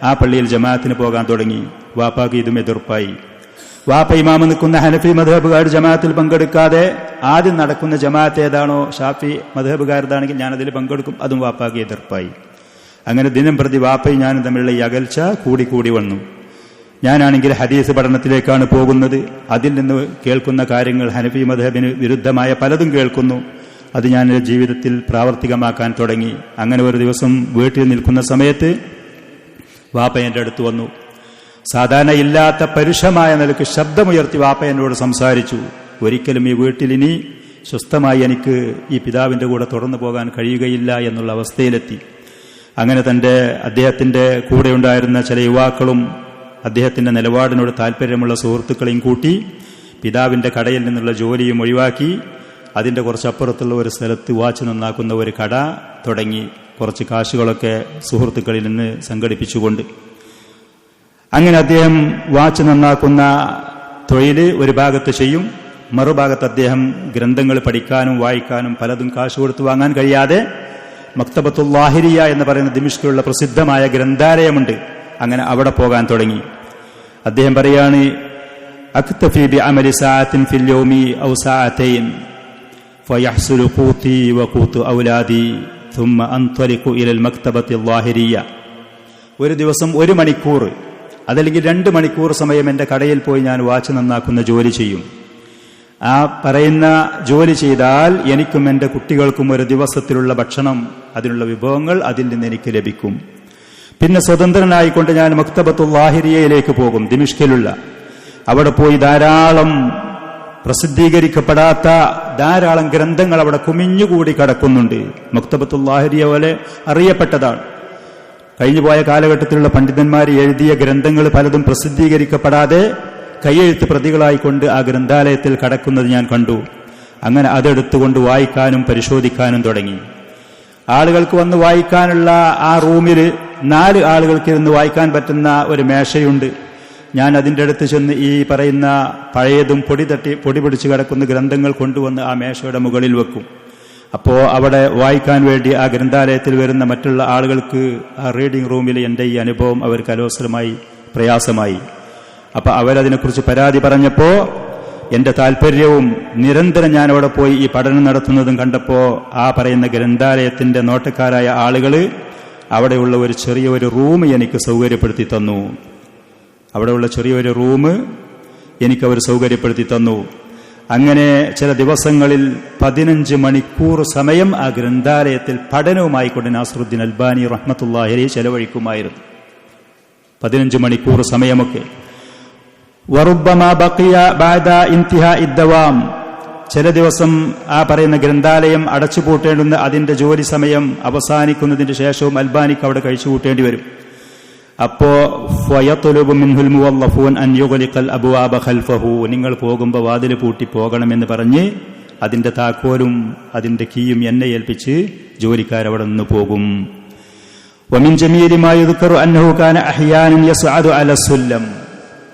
ആ പള്ളിയിൽ ജമാഅത്തിന് പോകാൻ തുടങ്ങി. വാപ്പാക്ക് ഇതും എതിർപ്പായി. വാപ്പ ഇമാമ് നിൽക്കുന്ന ഹനഫി മദ്ഹബുകാർ ജമാഅത്തിൽ പങ്കെടുക്കാതെ ആദ്യം നടക്കുന്ന ജമാഅത്ത് ഏതാണോ ഷാഫി മദ്ഹബുകാരതാണെങ്കിൽ ഞാനതിൽ പങ്കെടുക്കും, അതും വാപ്പാക്ക് എതിർപ്പായി. അങ്ങനെ ദിനം പ്രതി വാപ്പയും ഞാനും തമ്മിലുള്ള ഈ അകൽച്ച കൂടിക്കൂടി വന്നു. ഞാനാണെങ്കിൽ ഹദീസ് പഠനത്തിലേക്കാണ് പോകുന്നത്. അതിൽ നിന്ന് കേൾക്കുന്ന കാര്യങ്ങൾ ഹനഫി മദ്ഹബിന് വിരുദ്ധമായ പലതും കേൾക്കുന്നു. അത് ഞാൻ ജീവിതത്തിൽ പ്രാവർത്തികമാക്കാൻ തുടങ്ങി. അങ്ങനെ ഒരു ദിവസം വീട്ടിൽ നിൽക്കുന്ന സമയത്ത് വാപ്പ എൻ്റെ അടുത്ത് വന്നു. സാധാരണ ഇല്ലാത്ത പരുഷമായ നിലക്ക് ശബ്ദമുയർത്തി വാപ്പ എന്നോട് സംസാരിച്ചു. ഒരിക്കലും ഈ വീട്ടിലിനി സ്വസ്ഥമായി എനിക്ക് ഈ പിതാവിന്റെ കൂടെ തുടർന്നു പോകാൻ കഴിയുകയില്ല എന്നുള്ള അവസ്ഥയിലെത്തി. അങ്ങനെ അദ്ദേഹത്തിന്റെ കൂടെ ഉണ്ടായിരുന്ന ചില യുവാക്കളും അദ്ദേഹത്തിന്റെ നിലപാടിനോട് താല്പര്യമുള്ള സുഹൃത്തുക്കളെയും കൂട്ടി പിതാവിന്റെ കടയിൽ നിന്നുള്ള ജോലിയും ഒഴിവാക്കി അതിൻ്റെ കുറച്ചപ്പുറത്തുള്ള ഒരു സ്ഥലത്ത് വാച്ച് നന്നാക്കുന്ന ഒരു കട തുടങ്ങി. കുറച്ച് കാശുകളൊക്കെ സുഹൃത്തുക്കളിൽ നിന്ന് സംഘടിപ്പിച്ചുകൊണ്ട് അങ്ങനെ അദ്ദേഹം വാച്ച് നന്നാക്കുന്ന തൊഴിൽ ഒരു ഭാഗത്ത് ചെയ്യും. മറുഭാഗത്ത് അദ്ദേഹം ഗ്രന്ഥങ്ങൾ പഠിക്കാനും വായിക്കാനും പലതും കാശ് കൊടുത്ത് വാങ്ങാൻ കഴിയാതെ മക്തബത്തുൽ ലാഹിരിയ എന്ന് പറയുന്ന ദിമിഷ്കിലുള്ള പ്രസിദ്ധമായ ഗ്രന്ഥാലയമുണ്ട്, അങ്ങനെ അവിടെ പോകാൻ തുടങ്ങി. അദ്ദേഹം പറയാണ്, അക്തഫി ബിഅമലി സഅത്തിൻ ഫിൽ യൗമി ഔ സഅതൈൻ ഫയഹ്സുലു ഖൂതി വഖൂതു ഔലാദി ثم انطلق الى المكتبه الظاهريه. ഒരു ദിവസം 1 മണിക്കൂർ അതല്ലെങ്കിൽ 2 മണിക്കൂർ സമയം എൻ്റെ കടയിൽ പോയി ഞാൻ വാച്ച് നന്നാക്കുന്ന ജോലി ചെയ്യും. ആ പറയുന്ന ജോലി ചെയ്താൽ എനിക്കും എൻ്റെ കുട്ടികൾക്കും ഒരു ദിവസത്തിലുള്ള ഭക്ഷണം, അതിനുള്ള വിഭവങ്ങൾ അതിൽ നിന്ന് എനിക്ക് ലഭിക്കും. പിന്നെ സ്വതന്ത്രനായിക്കൊണ്ട് ഞാൻ മക്തബത്തുൽ ലാഹിരിയയിലേക്ക് പോകും, ദിമിഷ്കിലുള്ള. അവിടെ പോയി ധാരാളം പ്രസിദ്ധീകരിക്കപ്പെടാത്ത ധാരാളം ഗ്രന്ഥങ്ങൾ അവിടെ കുമിഞ്ഞുകൂടി കിടക്കുന്നുണ്ട്. മക്തബത്തുൽ ലാഹിരിയ പോലെ അറിയപ്പെട്ടതാണ്. കഴിഞ്ഞുപോയ കാലഘട്ടത്തിലുള്ള പണ്ഡിതന്മാർ എഴുതിയ ഗ്രന്ഥങ്ങൾ പലതും പ്രസിദ്ധീകരിക്കപ്പെടാതെ കയ്യെഴുത്ത് പ്രതികളായിക്കൊണ്ട് ആ ഗ്രന്ഥാലയത്തിൽ കടക്കുന്നത് ഞാൻ കണ്ടു. അങ്ങനെ അതെടുത്തുകൊണ്ട് വായിക്കാനും പരിശോധിക്കാനും തുടങ്ങി. ആളുകൾക്ക് വന്ന് വായിക്കാനുള്ള ആ റൂമിൽ 4 ആളുകൾക്ക് ഇരുന്ന് വായിക്കാൻ പറ്റുന്ന ഒരു മേശയുണ്ട്. ഞാൻ അതിൻ്റെ അടുത്ത് ചെന്ന് ഈ പറയുന്ന പഴയതും പൊടി പിടിച്ച് കിടക്കുന്ന ഗ്രന്ഥങ്ങൾ കൊണ്ടുവന്ന് ആ മേശയുടെ മുകളിൽ വെക്കും. അപ്പോൾ അവിടെ വായിക്കാൻ വേണ്ടി ആ ഗ്രന്ഥാലയത്തിൽ വരുന്ന മറ്റുള്ള ആളുകൾക്ക് ആ റീഡിംഗ് റൂമിൽ എൻ്റെ ഈ അനുഭവം അവർക്ക് അലോസരമായി, പ്രയാസമായി. അപ്പം അവരതിനെക്കുറിച്ച് പരാതി പറഞ്ഞപ്പോൾ എൻ്റെ താല്പര്യവും നിരന്തരം ഞാൻ അവിടെ പോയി ഈ പഠനം നടത്തുന്നതും കണ്ടപ്പോൾ ആ പറയുന്ന ഗ്രന്ഥാലയത്തിൻ്റെ നോട്ടക്കാരായ ആളുകൾ അവിടെയുള്ള ഒരു ചെറിയൊരു റൂം എനിക്ക് സൗകര്യപ്പെടുത്തി തന്നു. അവിടെയുള്ള ചെറിയൊരു റൂം എനിക്കവർ സൗകര്യപ്പെടുത്തി തന്നു. അങ്ങനെ ചില ദിവസങ്ങളിൽ 15 മണിക്കൂർ സമയം ആ ഗ്രന്ഥാലയത്തിൽ പഠനവുമായിക്കൊണ്ട് നാസറുദ്ദീൻ അൽബാനി റഹ്മത്തുള്ളാഹി അലൈഹി ചെലവഴിക്കുമായിരുന്നു. 15 മണിക്കൂർ സമയമൊക്കെ. വറുബ്ബമാ ബഖിയ ബഅദ ഇന്തിഹാഇ ദവാം, ചില ദിവസം ആ പറയുന്ന ഗ്രന്ഥാലയം അടച്ചുപൂട്ടേണ്ടുന്ന അതിന്റെ ജോലി സമയം അവസാനിക്കുന്നതിന് ശേഷവും അൽബാനിക്ക് അവിടെ കഴിച്ചു കൂട്ടേണ്ടി വരും. അപ്പോ ഫയത്ലുബു മിൻഹുൽ മുവല്ലഫൂൻ അൻ യുഗ്ലിഖൽ അബ്വാബ ഖൽഫഹു, നിങ്ങൾ പോകുമ്പോൾ വാതിൽ പൂട്ടി പോകണമെന്ന് പറഞ്ഞ് അതിന്റെ താക്കോലും അതിന്റെ കീയും എന്നെ ഏൽപ്പിച്ച് ജോലിക്കാരവിടെ നിന്ന് പോകും. വമിൻ ജമീലി മാ യുദ്കറു അന്നഹു കാന അഹ്യാനൻ യസ്അദു അല സുല്ലം.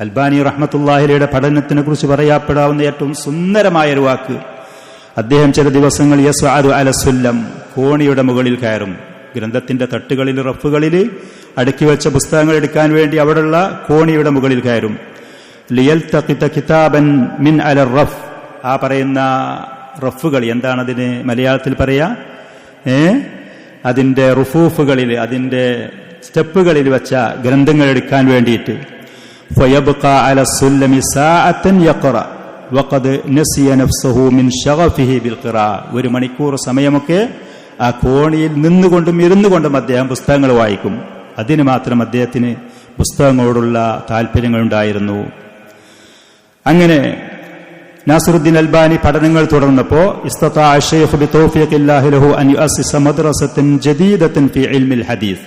അൽബാനി റഹ്മത്തുള്ളാഹി അലൈഹിയുടെ പഠനത്തിനെ കുറിച്ച് പറയപ്പെടാവുന്ന ഏറ്റവും സുന്ദരമായ ഒരു വാക്ക്, അദ്ദേഹം ചില ദിവസങ്ങൾ യസ്അദു അല സുല്ലം, കോണിയുടെ മുകളിൽ കയറും. ഗ്രന്ഥത്തിന്റെ തട്ടുകളിൽ റഫുകളിൽ അടുക്കി വെച്ച പുസ്തകങ്ങൾ എടുക്കാൻ വേണ്ടി അവിടെയുള്ള കോണിയുടെ മുകളിൽ കയറും. ലിയൽതഖിത കിതാബൻ മിൻ അല റഫ്, ആ പറയുന്ന റഫുകൾ എന്താണതിന് മലയാളത്തിൽ പറയാ, അതിന്റെ റുഫൂഫുകളിൽ അതിന്റെ സ്റ്റെപ്പുകളിൽ വെച്ച ഗ്രന്ഥങ്ങൾ എടുക്കാൻ വേണ്ടിയിട്ട്. ഫയബ്ഖ അല സുല്ലമി സാഅതൻ യഖറ വഖദ് നസിയ നഫ്സഹു മിൻ ശഗഫിഹി ബിൽ ഖിറാ. 1 മണിക്കൂർ സമയമൊക്കെ ആ കോണിയിൽ നിന്നുകൊണ്ടും ഇരുന്നുകൊണ്ടും അദ്ദേഹം പുസ്തകങ്ങൾ വായിക്കും. അതിന് മാത്രം അദ്ദേഹത്തിന് പുസ്തകങ്ങളോടുള്ള താല്പര്യങ്ങളുണ്ടായിരുന്നു. അങ്ങനെ നാസറുദ്ദീൻ അൽബാനി പഠനങ്ങൾ തുടർന്നപ്പോൾ ഇസ്തതാഅ അശ്ശൈഖ് ബിതൗഫീഖില്ലാഹി ലഹു അൻ യുഅസ്സിസ മദ്റസതൻ ജദീദതൻ ഫീ ഇൽമിൽ ഹദീസ്.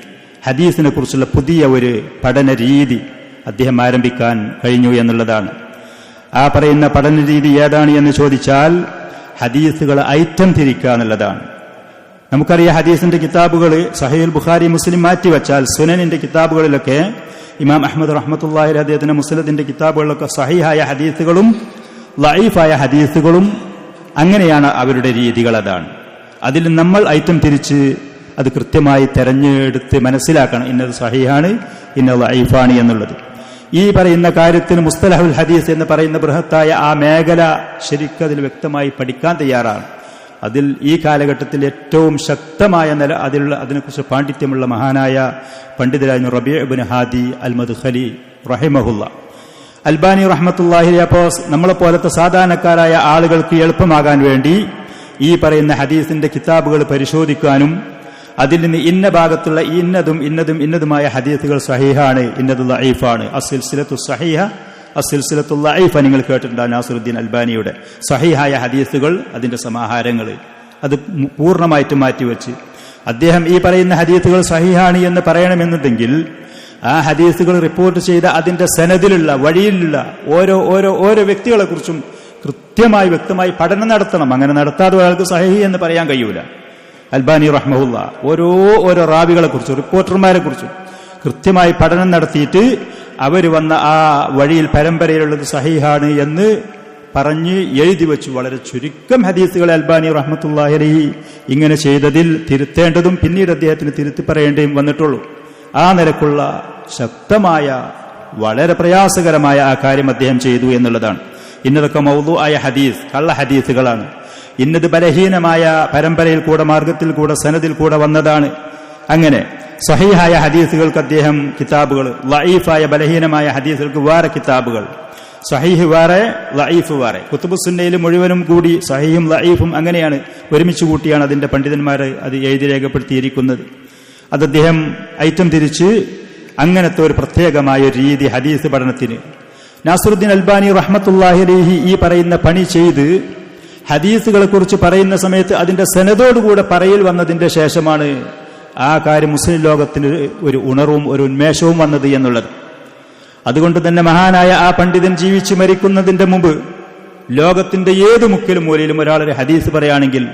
ഹദീസിനെ കുറിച്ചുള്ള പുതിയ ഒരു പഠന രീതി അദ്ദേഹം ആരംഭിക്കാൻ കഴിഞ്ഞു എന്നുള്ളതാണ്. ആ പറയുന്ന പഠന രീതി ഏതാണ് എന്ന് ചോദിച്ചാൽ ഹദീസുകൾ ഐറ്റം തിരിക്കുക എന്നുള്ളതാണ്. നമുക്കറിയാം ഹദീസിന്റെ കിതാബുകൾ സഹീഹുൽ ബുഖാരി മുസ്ലിം മാറ്റിവെച്ചാൽ സുനനിന്റെ കിതാബുകളിലൊക്കെ ഇമാം അഹ്മദ് റഹ്മത്തുള്ളാഹി അലൈഹി അദ്ദേഹത്തിന്റെ മുസ്നദിന്റെ കിതാബുകളിലൊക്കെ സഹീഹായ ഹദീസുകളും ലഈഫായ ഹദീസുകളും അങ്ങനെയാണ് അവരുടെ രീതികൾ. അതാണ് അതിൽ നമ്മൾ ഐറ്റം തിരിച്ച് അത് കൃത്യമായി തെരഞ്ഞെടുത്ത് മനസ്സിലാക്കണം, ഇന്നത് സഹീഹാണ് ഇന്നത് ലഈഫാണ് എന്നുള്ളത്. ഈ പറയുന്ന കാര്യത്തിന് മുസ്തലഹുൽ ഹദീസ് എന്ന് പറയുന്ന ബൃഹത്തായ ആ മേഖല ശരിക്കതിൽ വ്യക്തമായി പഠിക്കാൻ തയ്യാറാണ്. അതിൽ ഈ കാലഘട്ടത്തിൽ ഏറ്റവും ശക്തമായ നില അതിനെക്കുറിച്ച് പാണ്ഡിത്യമുള്ള മഹാനായ പണ്ഡിതരായിരുന്നു റബീഉ ഇബ്നു ഹാദി അൽ മദ്ഖലി റഹിമഹുല്ല. അൽബാനി റഹ്മത്തുള്ളാഹി അലൈഹി അപ്പോൾ നമ്മളെപ്പോലത്തെ സാധാരണക്കാരായ ആളുകൾക്ക് എളുപ്പമാകാൻ വേണ്ടി ഈ പറയുന്ന ഹദീസിന്റെ കിതാബുകൾ പരിശോധിക്കാനും അതിൽ നിന്ന് ഇന്ന ഭാഗത്തുള്ള ഇന്നതുമായ ഹദീസുകൾ സഹീഹാണ്, ഇന്നത് ലഈഫാണ്, അസ്സിൽസിലത്തു സഹീഹ അസ്സിൽസിലത്തു ലഈഫ നിങ്ങൾ കേട്ടിട്ടുണ്ടാകും നാസറുദ്ദീൻ അൽബാനിയുടെ സഹീഹായ ഹദീസുകൾ, അതിന്റെ സമാഹാരങ്ങൾ അത് പൂർണ്ണമായിട്ടും മാറ്റിവെച്ച് അദ്ദേഹം ഈ പറയുന്ന ഹദീസുകൾ സഹീഹാണ് എന്ന് പറയണമെന്നുണ്ടെങ്കിൽ ആ ഹദീസുകൾ റിപ്പോർട്ട് ചെയ്ത അതിന്റെ സനദിലുള്ള വഴിയിലുള്ള ഓരോ വ്യക്തികളെ കുറിച്ചും കൃത്യമായി വ്യക്തമായി പഠനം നടത്തണം. അങ്ങനെ നടത്താതെ ഒരാൾക്ക് സഹീഹ് എന്ന് പറയാൻ കഴിയൂല. അൽബാനി റഹ്മഹുല്ല ഓരോ റാവികളെ കുറിച്ചും റിപ്പോർട്ടർമാരെ കുറിച്ചും കൃത്യമായി പഠനം നടത്തിയിട്ട് അവർ വന്ന ആ വഴിയിൽ പരമ്പരയിലുള്ളത് സഹീഹാണ് എന്ന് പറഞ്ഞ് എഴുതി വെച്ചു. വളരെ ചുരുക്കം ഹദീസുകൾ അൽബാനി റഹ്മത്തുള്ളാഹി അലൈഹി ഇങ്ങനെ ചെയ്തതിൽ തിരുത്തേണ്ടതും പിന്നീട് അദ്ദേഹത്തിന് തിരുത്തി പറയേണ്ടതും വന്നിട്ടുള്ളൂ. ആ നിലക്കുള്ള ശക്തമായ വളരെ പ്രയാസകരമായ ആ കാര്യം അദ്ദേഹം ചെയ്തു എന്നുള്ളതാണ്. ഇന്നതൊക്കെ മൗദൂആയ ഹദീസ്, കള്ള ഹദീസുകളാണ്. ഇന്നത് ബലഹീനമായ പരമ്പരയിൽ കൂടെ, മാർഗത്തിൽ കൂടെ, സനദിൽ കൂടെ വന്നതാണ്. അങ്ങനെ സഹീഹായ ഹദീസുകൾക്ക് അദ്ദേഹം കിതാബുകൾ, ലഈഫായ ബലഹീനമായ ഹദീസുകൾക്ക് വേറെ കിതാബുകൾ, സഹീഹ് വേറെ ലഈഫ് വേറെ. കുത്തുബുസുന്നയിൽ മുഴുവനും കൂടി സഹീഹും ലഈഫും അങ്ങനെയാണ് ഒരുമിച്ച് കൂട്ടിയാണ് അതിന്റെ പണ്ഡിതന്മാർ അത് എഴുതി രേഖപ്പെടുത്തിയിരിക്കുന്നത്. അത് അദ്ദേഹം ഐറ്റം തിരിച്ച് അങ്ങനത്തെ ഒരു പ്രത്യേകമായ ഒരു രീതി ഹദീസ് പഠനത്തിന്. നാസറുദ്ദീൻ അൽബാനി റഹ്മത്തുള്ളാഹി അലൈഹി ഈ പറയുന്ന പണി ചെയ്ത് ഹദീസുകളെ കുറിച്ച് പറയുന്ന സമയത്ത് അതിന്റെ സനദോടുകൂടെ പറയൽ വന്നതിന്റെ ശേഷമാണ് ആ കാര്യം മുസ്ലിം ലോകത്തിന് ഒരു ഉണർവും ഒരു ഉന്മേഷവും വന്നത് എന്നുള്ളത്. അതുകൊണ്ട് തന്നെ മഹാനായ ആ പണ്ഡിതൻ ജീവിച്ചു മരിക്കുന്നതിന്റെ മുമ്പ് ലോകത്തിന്റെ ഏത് മുക്കിലും മൂലയിലും ഒരാളൊരു ഹദീസ് പറയുകയാണെങ്കിൽ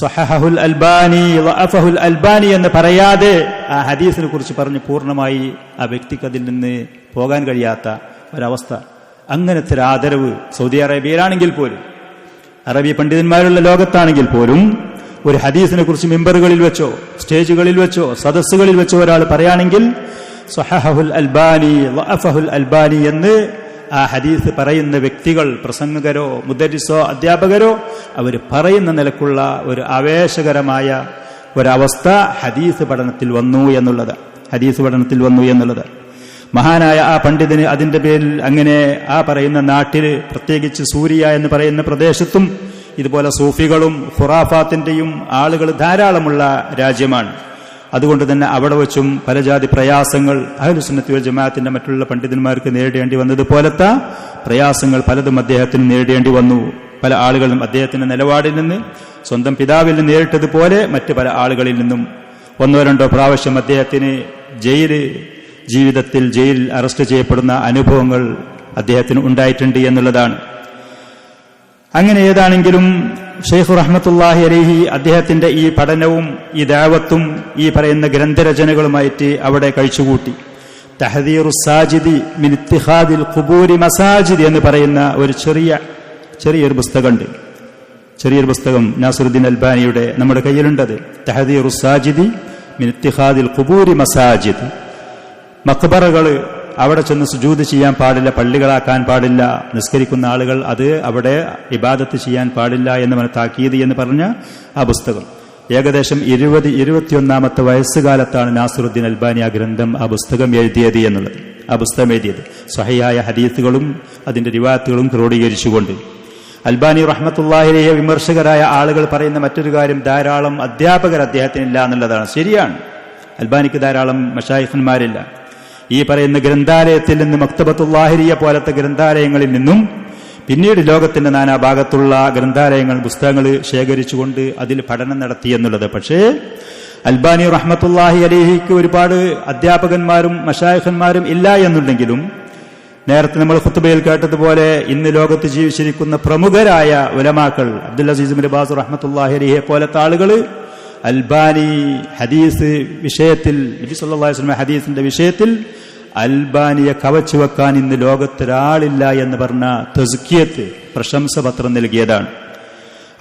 സഹഹുൽ അൽബാനി വഅഫഹുൽ അൽബാനി എന്ന് പറയാതെ ആ ഹദീസിനെ കുറിച്ച് പറഞ്ഞ് പൂർണ്ണമായി ആ വ്യക്തിക്ക് അതിൽ നിന്ന് പോകാൻ കഴിയാത്ത ഒരവസ്ഥ. അങ്ങനത്തെ ഒരു ആദരവ് സൗദി അറേബ്യയിലാണെങ്കിൽ പോലും, അറബി പണ്ഡിതന്മാരുള്ള ലോകത്താണെങ്കിൽ പോലും ഒരു ഹദീസിനെ കുറിച്ച് മിമ്പറുകളിൽ വെച്ചോ സ്റ്റേജുകളിൽ വെച്ചോ സദസ്സുകളിൽ വെച്ചോ ഒരാൾ പറയുകയാണെങ്കിൽ സഹഹുൽ അൽബാനി വഅഫഹുൽ അൽബാനി എന്ന് ആ ഹദീസ് പറയുന്ന വ്യക്തികൾ, പ്രസംഗകരോ മുദരിസോ അധ്യാപകരോ, അവർ പറയുന്ന നിലക്കുള്ള ഒരു ആവേശകരമായ ഒരവസ്ഥ ഹദീസ് പഠനത്തിൽ വന്നു എന്നുള്ളത്. മഹാനായ ആ പണ്ഡിതന് അതിന്റെ പേരിൽ അങ്ങനെ ആ പറയുന്ന നാട്ടിൽ, പ്രത്യേകിച്ച് സൂരിയ എന്ന് പറയുന്ന പ്രദേശത്തും ഇതുപോലെ സൂഫികളും ഖുറാഫാത്തിന്റെയും ആളുകൾ ധാരാളമുള്ള രാജ്യമാണ്. അതുകൊണ്ട് തന്നെ അവിടെ വെച്ചും പല ജാതി പ്രയാസങ്ങൾ അഹ്ലുസുന്നത്തി വൽ ജമാഅത്തിന്റെ മറ്റുള്ള പണ്ഡിതന്മാർക്ക് നേരിടേണ്ടി വന്നതുപോലത്തെ പ്രയാസങ്ങൾ പലതും അദ്ദേഹത്തിന് നേരിടേണ്ടി വന്നു. പല ആളുകളും അദ്ദേഹത്തിന്റെ നിലപാടിൽ നിന്ന്, സ്വന്തം പിതാവിൽ നിന്ന് നേരിട്ടതുപോലെ മറ്റ് പല ആളുകളിൽ നിന്നും 1-2 പ്രാവശ്യം അദ്ദേഹത്തിന് ജീവിതത്തിൽ ജയിലിൽ അറസ്റ്റ് ചെയ്യപ്പെടുന്ന അനുഭവങ്ങൾ അദ്ദേഹത്തിന് ഉണ്ടായിട്ടുണ്ട് എന്നുള്ളതാണ്. അങ്ങനെ ഏതാണെങ്കിലും ഷെയ്ഖ് റഹ്മത്തുള്ളാഹി അലൈഹി അദ്ദേഹത്തിന്റെ ഈ പഠനവും ഈ ദഅവത്തും ഈ പറയുന്ന ഗ്രന്ഥരചനകളുമായിട്ട് അവിടെ കഴിച്ചുകൂട്ടി. തഹ്ദീറുസ് സാജിദി മിൻ ഇത്തിഖാദിൽ ഖുബൂരി മസാജിദ് എന്ന് പറയുന്ന ഒരു ചെറിയൊരു പുസ്തകമുണ്ട്. ചെറിയൊരു പുസ്തകം നാസറുദ്ദീൻ അൽബാനിയുടെ നമ്മുടെ കയ്യിലുണ്ടത്. തഹ്ദീറുസ് സാജിദി മിൻ ഇത്തിഖാദിൽ ഖുബൂരി മസാജിദ്. മഖ്ബറകൾ അവിടെ ചെന്ന് സുജൂദ് ചെയ്യാൻ പാടില്ല, പള്ളികളാക്കാൻ പാടില്ല, നിസ്കരിക്കുന്ന ആളുകൾ അത് അവിടെ ഇബാദത്ത് ചെയ്യാൻ പാടില്ല എന്ന് താക്കീത് എന്ന് പറഞ്ഞ ആ പുസ്തകം ഏകദേശം 20-21 വയസ്സുകാലത്താണ് നാസറുദ്ദീൻ അൽബാനി ആ ഗ്രന്ഥം, ആ പുസ്തകം എഴുതിയത് എന്നുള്ളത്. ആ പുസ്തകം എഴുതിയത് സ്വഹീഹായ ഹദീസുകളും അതിന്റെ റിവായത്തുകളും ക്രോഡീകരിച്ചുകൊണ്ട്. അൽബാനി റഹ്മത്തുള്ളാഹി അലൈഹി വിമർശകരായ ആളുകൾ പറയുന്ന മറ്റൊരു കാര്യം, ധാരാളം അധ്യാപകർ അദ്ദേഹത്തിനില്ല എന്നുള്ളതാണ്. ശരിയാണ്, അൽബാനിക്ക് ധാരാളം മശായിഖന്മാരില്ല. ഈ പറയുന്ന ഗ്രന്ഥാലയത്തിൽ നിന്ന്, മക്തബത്തുൽ ലാഹിരിയ പോലത്തെ ഗ്രന്ഥാലയങ്ങളിൽ നിന്നും പിന്നീട് ലോകത്തിന്റെ നാനാഭാഗത്തുള്ള ഗ്രന്ഥാലയങ്ങൾ, പുസ്തകങ്ങൾ ശേഖരിച്ചുകൊണ്ട് അതിൽ പഠനം നടത്തി എന്നുള്ളത്. പക്ഷേ അൽബാനി റഹ്മത്തുള്ളാഹി അലൈഹിക്ക് ഒരുപാട് അധ്യാപകന്മാരും മശായിഖന്മാരും ഇല്ല എന്നുണ്ടെങ്കിലും, നേരത്തെ നമ്മൾ ഖുത്ബയിൽ കേട്ടതുപോലെ ഇന്ന് ലോകത്ത് ജീവിച്ചിരിക്കുന്ന പ്രമുഖരായ ഉലമാക്കൾ, അബ്ദുൽ അസീസ് ഇബ്നു ബാസ് റഹ്മത്തുള്ളാഹി അലൈഹിയെ പോലത്തെ ആളുകൾ അൽബാനി ഹദീസ് വിഷയത്തിൽ, നബി സല്ലല്ലാഹു അലൈഹി വസല്ലം ഹദീസിന്റെ വിഷയത്തിൽ അൽബാനിയെ കവച്ചു വെക്കാൻ ഇന്ന് ലോകത്തൊരാളില്ല എന്ന് പറഞ്ഞ തസ്കിയത്ത്, പ്രശംസ പത്രം നൽകിയതാണ്.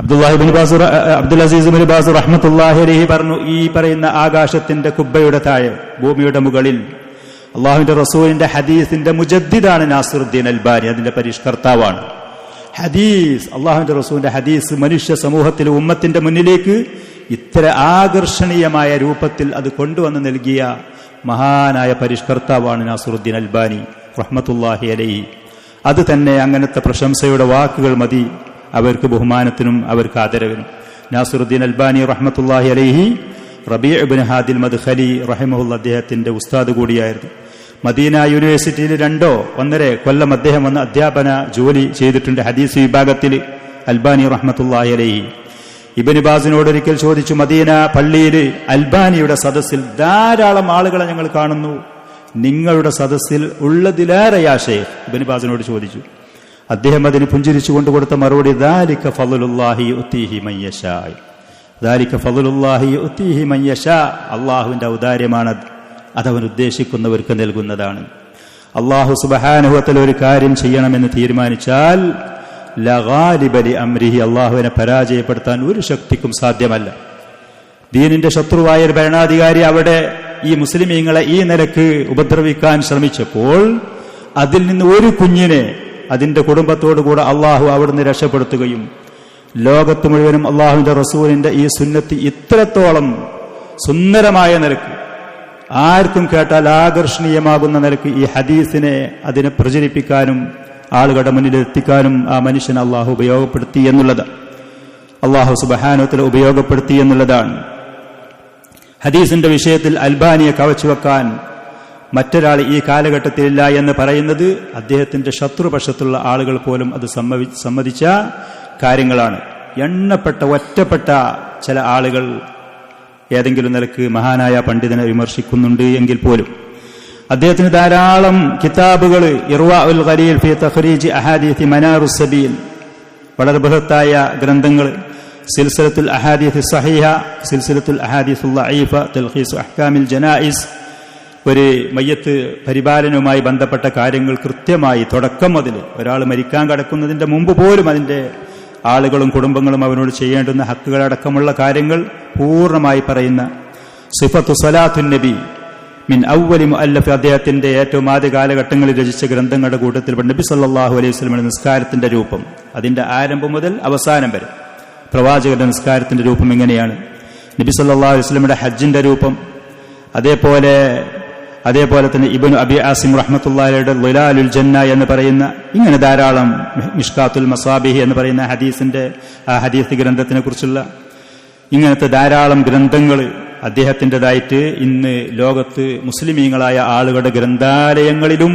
അബ്ദുൽ അസീസ് ഇബ്നു ബാസ് റഹ്മത്തുള്ളാഹി അലൈഹി പറഞ്ഞു, ഈ പറയുന്ന ആകാശത്തിന്റെ കുബ്ബയുടെ താഴെ, ഭൂമിയുടെ മുകളിൽ അള്ളാഹുവിന്റെ റസൂലിന്റെ ഹദീസിന്റെ മുജദ്ദിദാണ് നാസറുദ്ദീൻ അൽബാനി, അതിന്റെ പരിഷ്കർത്താവാണ്. ഹദീസ്, അള്ളാഹുവിന്റെ റസൂലിന്റെ ഹദീസ് മനുഷ്യ സമൂഹത്തിലെ ഉമ്മത്തിന്റെ മുന്നിലേക്ക് ഇത്ര ആകർഷണീയമായ രൂപത്തിൽ അത് കൊണ്ടുവന്ന് നൽകിയ മഹാനായ പരിഷ്കർത്താവാണ് നാസറുദ്ദീൻ അൽബാനി റഹ്മത്തുള്ളാഹി അലൈഹി. അത് തന്നെ അങ്ങനത്തെ പ്രശംസയുടെ വാക്കുകൾ മതി അവർക്ക് ബഹുമാനത്തിനും അവർക്ക് ആദരവിനും. നാസറുദ്ദീൻ അൽബാനി റഹ്മത്തുള്ളാഹി അലൈഹി റബീഉ ഇബ്നു ഹാദിൽ മദ്ഖലി റഹിമഹുള്ള അദ്ദേഹത്തിന്റെ ഉസ്താദ് കൂടിയായിരുന്നു. മദീന യൂണിവേഴ്സിറ്റിയിൽ 2-1.5 കൊല്ലം അദ്ദേഹം വന്ന് അധ്യാപന ജോലി ചെയ്തിട്ടുണ്ട് ഹദീസ് വിഭാഗത്തിൽ. അൽബാനി റഹ്മത്തുള്ളാഹി അലൈഹി ഇബ്നു ബാസിനോട് ഒരിക്കൽ ചോദിച്ചു, മദീന പള്ളിയിൽ അൽബാനിയുടെ സദസ്സിൽ ധാരാളം ആളുകളെ ഞങ്ങൾ കാണുന്നു, നിങ്ങളുടെ സദസ്സിൽ ഉള്ളതിലേറെ യാ ഷൈഖ്, ഇബ്നു ബാസിനോട് ചോദിച്ചു. അദ്ദേഹം അതിന് പുഞ്ചിരിച്ചുകൊണ്ട് കൊടുത്ത മറുപടി ദാലിക ഫളലുല്ലാഹി യുതീഹി മൻ യശാ, ദാലിക ഫളലുല്ലാഹി യുതീഹി മൻ യശാ, അള്ളാഹുവിന്റെ ഔദാര്യമാണ്, അതവൻ ഉദ്ദേശിക്കുന്നവർക്ക് നൽകുന്നതാണ്. അള്ളാഹു സുബ്ഹാനഹു വ തആല ഒരു കാര്യം ചെയ്യണമെന്ന് തീരുമാനിച്ചാൽ ലഗാലിബ ലി അംരിഹി, അള്ളാഹുവിനെ പരാജയപ്പെടുത്താൻ ഒരു ശക്തിക്കും സാധ്യമല്ല. ദീനിന്റെ ശത്രുവായ ഒരു ഭരണാധികാരി അവിടെ ഈ മുസ്ലിമീങ്ങളെ ഈ നിലക്ക് ഉപദ്രവിക്കാൻ ശ്രമിച്ചപ്പോൾ അതിൽ നിന്ന് ഒരു കുഞ്ഞിനെ അതിന്റെ കുടുംബത്തോടുകൂടെ അള്ളാഹു അവിടുന്ന് രക്ഷപ്പെടുത്തുകയും ലോകത്ത് മുഴുവനും അള്ളാഹുവിന്റെ റസൂലിന്റെ ഈ സുന്നത്ത് ഇത്രത്തോളം സുന്ദരമായ നിലക്ക് ആർക്കും കേട്ടാൽ ആകർഷണീയമാകുന്ന നിലക്ക് ഈ ഹദീസിനെ അതിനെ പ്രചരിപ്പിക്കാനും ആളുകളുടെ മുന്നിൽ എത്തിക്കാനും ആ മനുഷ്യനെ അള്ളാഹു ഉപയോഗപ്പെടുത്തി എന്നുള്ളത്, അള്ളാഹു സുബ്ഹാനഹു വ തആല ഉപയോഗപ്പെടുത്തി എന്നുള്ളതാണ്. ഹദീസിന്റെ വിഷയത്തിൽ അൽബാനിയെ കവച്ചുവെക്കാൻ മറ്റൊരാൾ ഈ കാലഘട്ടത്തിലില്ല എന്ന് പറയുന്നത് അദ്ദേഹത്തിന്റെ ശത്രുപക്ഷത്തുള്ള ആളുകൾ പോലും അത് സമ്മതിച്ച കാര്യങ്ങളാണ്. എണ്ണപ്പെട്ട ഒറ്റപ്പെട്ട ചില ആളുകൾ ഏതെങ്കിലും നിലക്ക് മഹാനായ പണ്ഡിതനെ വിമർശിക്കുന്നുണ്ട് എങ്കിൽ പോലും അദ്ദേഹത്തിന് ധാരാളം കിതാബുകൾ, ഇർവാഉൽ ഖലീൽ ഫീ തഖ്രീജ് അഹാദീസ് മനാറുസ് സബീൽ, വളരെ ബൃഹത്തായ ഗ്രന്ഥങ്ങൾ, സിൽസിലത്തുൽ അഹാദീസ് സഹീഹ, സിൽസിലത്തുൽ അഹാദീസുൽ ദഈഫ, തൽഖീസ് അഹ്കാമിൽ ജനായിസ്, ഒരു മയ്യത്ത് പരിപാലനവുമായി ബന്ധപ്പെട്ട കാര്യങ്ങൾ കൃത്യമായി തുടക്കം മുതൽ ഒരാൾ മരിക്കാൻ കിടക്കുന്നതിന്റെ മുമ്പ് പോലും അതിന്റെ ആളുകളും കുടുംബങ്ങളും അവനോട് ചെയ്യേണ്ടുന്ന ഹക്കുകളടക്കമുള്ള കാര്യങ്ങൾ പൂർണ്ണമായി പറയുന്ന സിഫത്തു സ്വലാത്തുൻ നബി മിൻ അവ്വലി മുഅല്ലഫ്, അദ്ദേഹത്തിന്റെ ഏറ്റവും ആദ്യ കാലഘട്ടങ്ങളിൽ രചിച്ച ഗ്രന്ഥങ്ങളുടെ കൂട്ടത്തിൽ നബി സല്ലല്ലാഹു അലൈഹി വസല്ലമയുടെ നിസ്കാരത്തിന്റെ രൂപം, അതിന്റെ ആരംഭം മുതൽ അവസാനം വരെ പ്രവാചകന്റെ നിസ്കാരത്തിന്റെ രൂപം എങ്ങനെയാണ്, നബി സല്ലല്ലാഹു അലൈഹി വസല്ലമയുടെ ഹജ്ജിന്റെ രൂപം, അതേപോലെ തന്നെ ഇബ്നു അബി ആസിം റഹ്മത്തുള്ളാഹിയുടെ ളിലാലുൽ ജന്ന എന്ന് പറയുന്ന ഇങ്ങനെ ധാരാളം, മിഷ്കാത്തുൽ മസാബിഹ് എന്ന് പറയുന്ന ഹദീസ് ഗ്രന്ഥത്തിനെ കുറിച്ചുള്ള ഇങ്ങനത്തെ ധാരാളം ഗ്രന്ഥങ്ങൾ അദ്ദേഹത്തിൻ്റെതായിട്ട് ഇന്ന് ലോകത്ത് മുസ്ലിമീങ്ങളായ ആളുകളുടെ ഗ്രന്ഥാലയങ്ങളിലും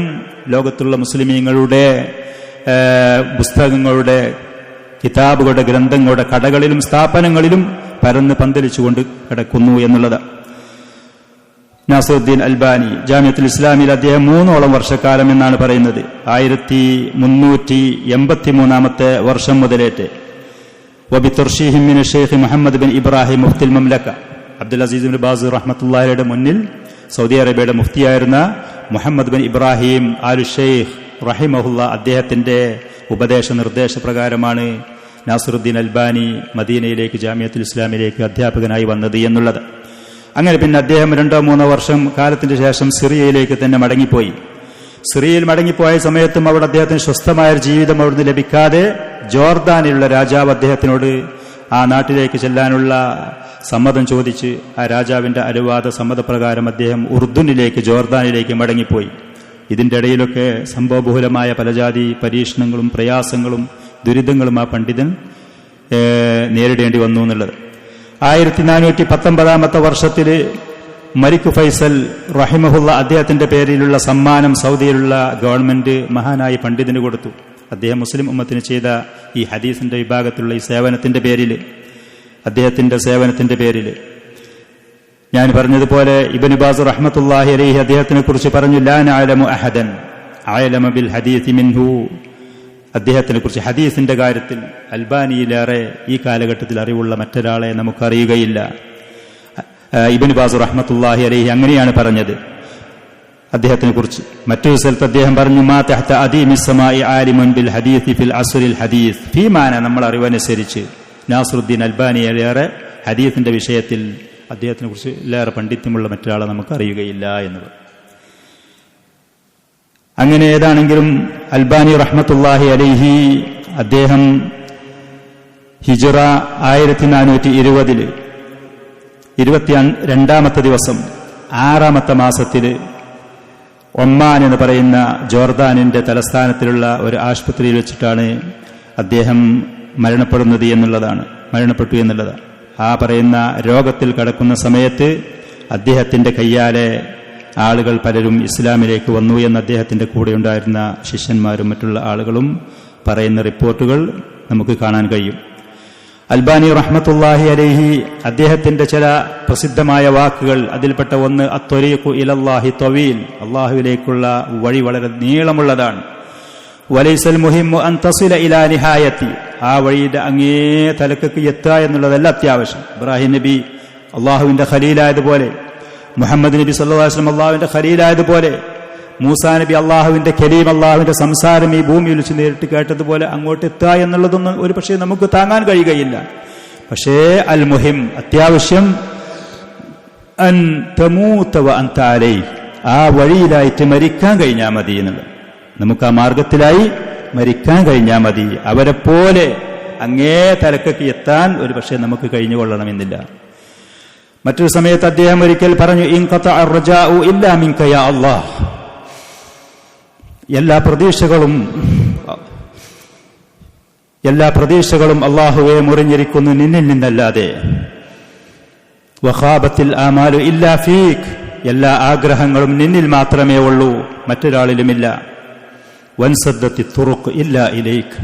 ലോകത്തുള്ള മുസ്ലിമീങ്ങളുടെ പുസ്തകങ്ങളുടെ കിതാബുകളുടെ ഗ്രന്ഥങ്ങളുടെ കടകളിലും സ്ഥാപനങ്ങളിലും പരന്ന് പന്തലിച്ചുകൊണ്ട് കിടക്കുന്നു എന്നുള്ളത്. നാസിറുദ്ദീൻ അൽബാനി ജാമിഅത്തുൽ ഇസ്ലാമിൽ അദ്ദേഹം 3 വർഷക്കാലം എന്നാണ് പറയുന്നത്, 1383 വർഷം മുതലേറ്റ് വബിതർശീഹി മിന ഷെയ്ഖ് മുഹമ്മദ് ബിൻ ഇബ്രാഹിം മുഫ്തിൽ മംലക്ക, അബ്ദുൽ അസീസ് ബിൻ ബാസ് റഹ്മത്തുള്ളാഹിയുടെ മുന്നിൽ സൗദി അറേബ്യയുടെ മുഫ്തിയായിരുന്ന മുഹമ്മദ് ബിൻ ഇബ്രാഹിം ആലു ഷെയ്ഖ് റഹിമഹുല്ല, അദ്ദേഹത്തിന്റെ ഉപദേശ നിർദ്ദേശ പ്രകാരമാണ് നാസിറുദ്ദീൻ അൽബാനി മദീനയിലേക്ക് ജാമിഅത്തുൽ ഇസ്ലാമിലേക്ക് അധ്യാപകനായി വന്നത് എന്നുള്ളത്. അങ്ങനെ പിന്നെ അദ്ദേഹം 2-3 വർഷം കാലത്തിന് ശേഷം സിറിയയിലേക്ക് തന്നെ മടങ്ങിപ്പോയി. സിറിയയിൽ മടങ്ങിപ്പോയ സമയത്തും അവിടെ അദ്ദേഹത്തിന് സ്വസ്ഥമായ ജീവിതം അവിടുന്ന് ലഭിക്കാതെ ജോർദാനിലുള്ള രാജാവ് അദ്ദേഹത്തിനോട് ആ നാട്ടിലേക്ക് ചെല്ലാനുള്ള സമ്മതം ചോദിച്ച് ആ രാജാവിന്റെ അനുവാദ സമ്മതപ്രകാരം അദ്ദേഹം ഉർദുനിലേക്ക്, ജോർദാനിലേക്ക് മടങ്ങിപ്പോയി. ഇതിന്റെ ഇടയിലൊക്കെ സംഭവബഹുലമായ പലജാതി പരീക്ഷണങ്ങളും പ്രയാസങ്ങളും ദുരിതങ്ങളും ആ പണ്ഡിതൻ നേരിടേണ്ടി വന്നു എന്നുള്ളത്. 1419 വർഷത്തിൽ മലിക് ഫൈസൽ റഹിമഹുല്ല അദ്ദേഹത്തിന്റെ പേരിലുള്ള സമ്മാനം സൗദിയിലുള്ള ഗവൺമെന്റ് മഹാനായ പണ്ഡിതന് കൊടുത്തു. അദ്ദേഹം മുസ്ലിം ഉമ്മത്തിന് ചെയ്ത ഈ ഹദീസിന്റെ വിഭാഗത്തിലുള്ള ഈ സേവനത്തിന്റെ പേരിൽ, അദ്ദേഹത്തിന്റെ സേവനത്തിന്റെ പേരിൽ ഞാൻ പറഞ്ഞതുപോലെ ഇബ്നു ബാസ് റഹ്മത്തുള്ളാഹി അലൈഹി അദ്ദേഹത്തിനെ കുറിച്ച് പറഞ്ഞു, ലാ നഅലമു അഹദൻ അഅലമ ബിൽ ഹദീസ് മിൻഹു, അദ്ദേഹത്തിനെ കുറിച്ച് ഹദീസിന്റെ കാര്യത്തിൽ അൽബാനിയിലേറെ ഈ കാലഘട്ടത്തിൽ അറിവുള്ള മറ്റൊരാളെ നമുക്കറിയുകയില്ല. ഇബ്നു ബാസ് റഹ്മത്തുള്ളാഹി അലൈഹി അങ്ങനെയാണ് പറഞ്ഞത് അദ്ദേഹത്തിനെ കുറിച്ച്. മറ്റൊരു സ്ഥലത്ത് അദ്ദേഹം പറഞ്ഞു, മാ തഹ്ത അദീമിസ് സമാഇ ആലിമുൻ ബിൽ ഹദീസ് ഫിൽ അസ്റിൽ ഹദീസ് ഫീമാന, നമ്മൾ അറിവനുസരിച്ച് നാസിറുദ്ദീൻ അൽബാനിയിലേറെ ഹദീസിന്റെ വിഷയത്തിൽ അദ്ദേഹത്തിനെ കുറിച്ച് ഏറെ പണ്ഡിത്യമുള്ള മറ്റൊരാളെ നമുക്ക് അറിയുകയില്ല എന്നത്. അങ്ങനെ ഏതാണെങ്കിലും അൽബാനി റഹ്മത്തുള്ളാഹി അലൈഹി അദ്ദേഹം ഹിജ്റ 1420 22 ദിവസം 6 മാസത്തിൽ ഒമാൻ എന്ന് പറയുന്ന ജോർദാനിന്റെ തലസ്ഥാനത്തിലുള്ള ഒരു ആശുപത്രിയിൽ വെച്ചിട്ടാണ് അദ്ദേഹം മരണപ്പെട്ടു എന്നുള്ളതാണ്. ആ പറയുന്ന രോഗത്തിൽ കിടക്കുന്ന സമയത്ത് അദ്ദേഹത്തിന്റെ കയ്യാലെ ആളുകൾ പലരും ഇസ്ലാമിലേക്ക് വന്നു എന്ന് അദ്ദേഹത്തിന്റെ കൂടെ ഉണ്ടായിരുന്ന ശിഷ്യന്മാരും മറ്റുള്ള ആളുകളും പറയുന്ന റിപ്പോർട്ടുകൾ നമുക്ക് കാണാൻ കഴിയും. അൽബാനി റഹ്മത്തുള്ളാഹി അലൈഹി അദ്ദേഹത്തിന്റെ ചില പ്രസിദ്ധമായ വാക്കുകൾ, അതിൽപ്പെട്ട ഒന്ന് അത്വരീഖു ഇലല്ലാഹി ത്വവീൽ, അള്ളാഹുവിലേക്കുള്ള വഴി വളരെ നീളമുള്ളതാണ്. വലൈസൽ മുഹിമ്മു അൻ തസില ഇലാ നിഹായത്തി, ആ വഴിയുടെ അങ്ങേ തലക്ക് എത്തുക എന്നുള്ളതല്ല അത്യാവശ്യം. ഇബ്രാഹിം നബി അള്ളാഹുവിന്റെ ഖലീലായതുപോലെ, മുഹമ്മദ് നബി സല്ലല്ലാഹു അലൈഹി വസല്ലം അള്ളാഹുവിന്റെ ഖലീലായതുപോലെ, മൂസാ നബി അള്ളാഹുവിന്റെ കലീം, അള്ളാഹുവിന്റെ സംസാരം ഈ ഭൂമിയിൽ വെച്ച് നേരിട്ട് കേട്ടതുപോലെ അങ്ങോട്ട് എത്തുക എന്നുള്ളതൊന്നും ഒരു പക്ഷേ നമുക്ക് താങ്ങാൻ കഴിയുകയില്ല. പക്ഷേ അൽ മുഹിം, അത്യാവശ്യം, അൻ തമൂത വ അൻത അലൈഹി, ആ വഴിയിലായിട്ട് മരിക്കാൻ കഴിഞ്ഞാൽ മതി എന്നുള്ളത്. നമുക്ക് ആ മാർഗത്തിലായി മരിക്കാൻ കഴിഞ്ഞാൽ മതി. അവരെ പോലെ അങ്ങേ തലക്കൊക്കെ എത്താൻ ഒരു പക്ഷേ നമുക്ക് കഴിഞ്ഞുകൊള്ളണമെന്നില്ല. മറ്റൊരു സമയത്ത് അദ്ദേഹം ഒരിക്കൽ പറഞ്ഞു, ഇൻഖതഅ അർജാഉ ഇല്ലാ മിൻക യാ അല്ലാഹ്, എല്ലാ പ്രതീക്ഷകളും അല്ലാഹുവേ മുറിഞ്ഞിരിക്കുന്നു നിന്നിൽ നിന്നല്ലാതെ. വഖാബത്തിൽ ആമാലു ഇല്ലാ ഫീക്, എല്ലാ ആഗ്രഹങ്ങളും നിന്നിൽ മാത്രമേ ഉള്ളൂ, മറ്റൊരാളിലുമില്ല. വൻസദ്ദത്തി തുറുഖ് ഇല്ലാ ഇലൈക്,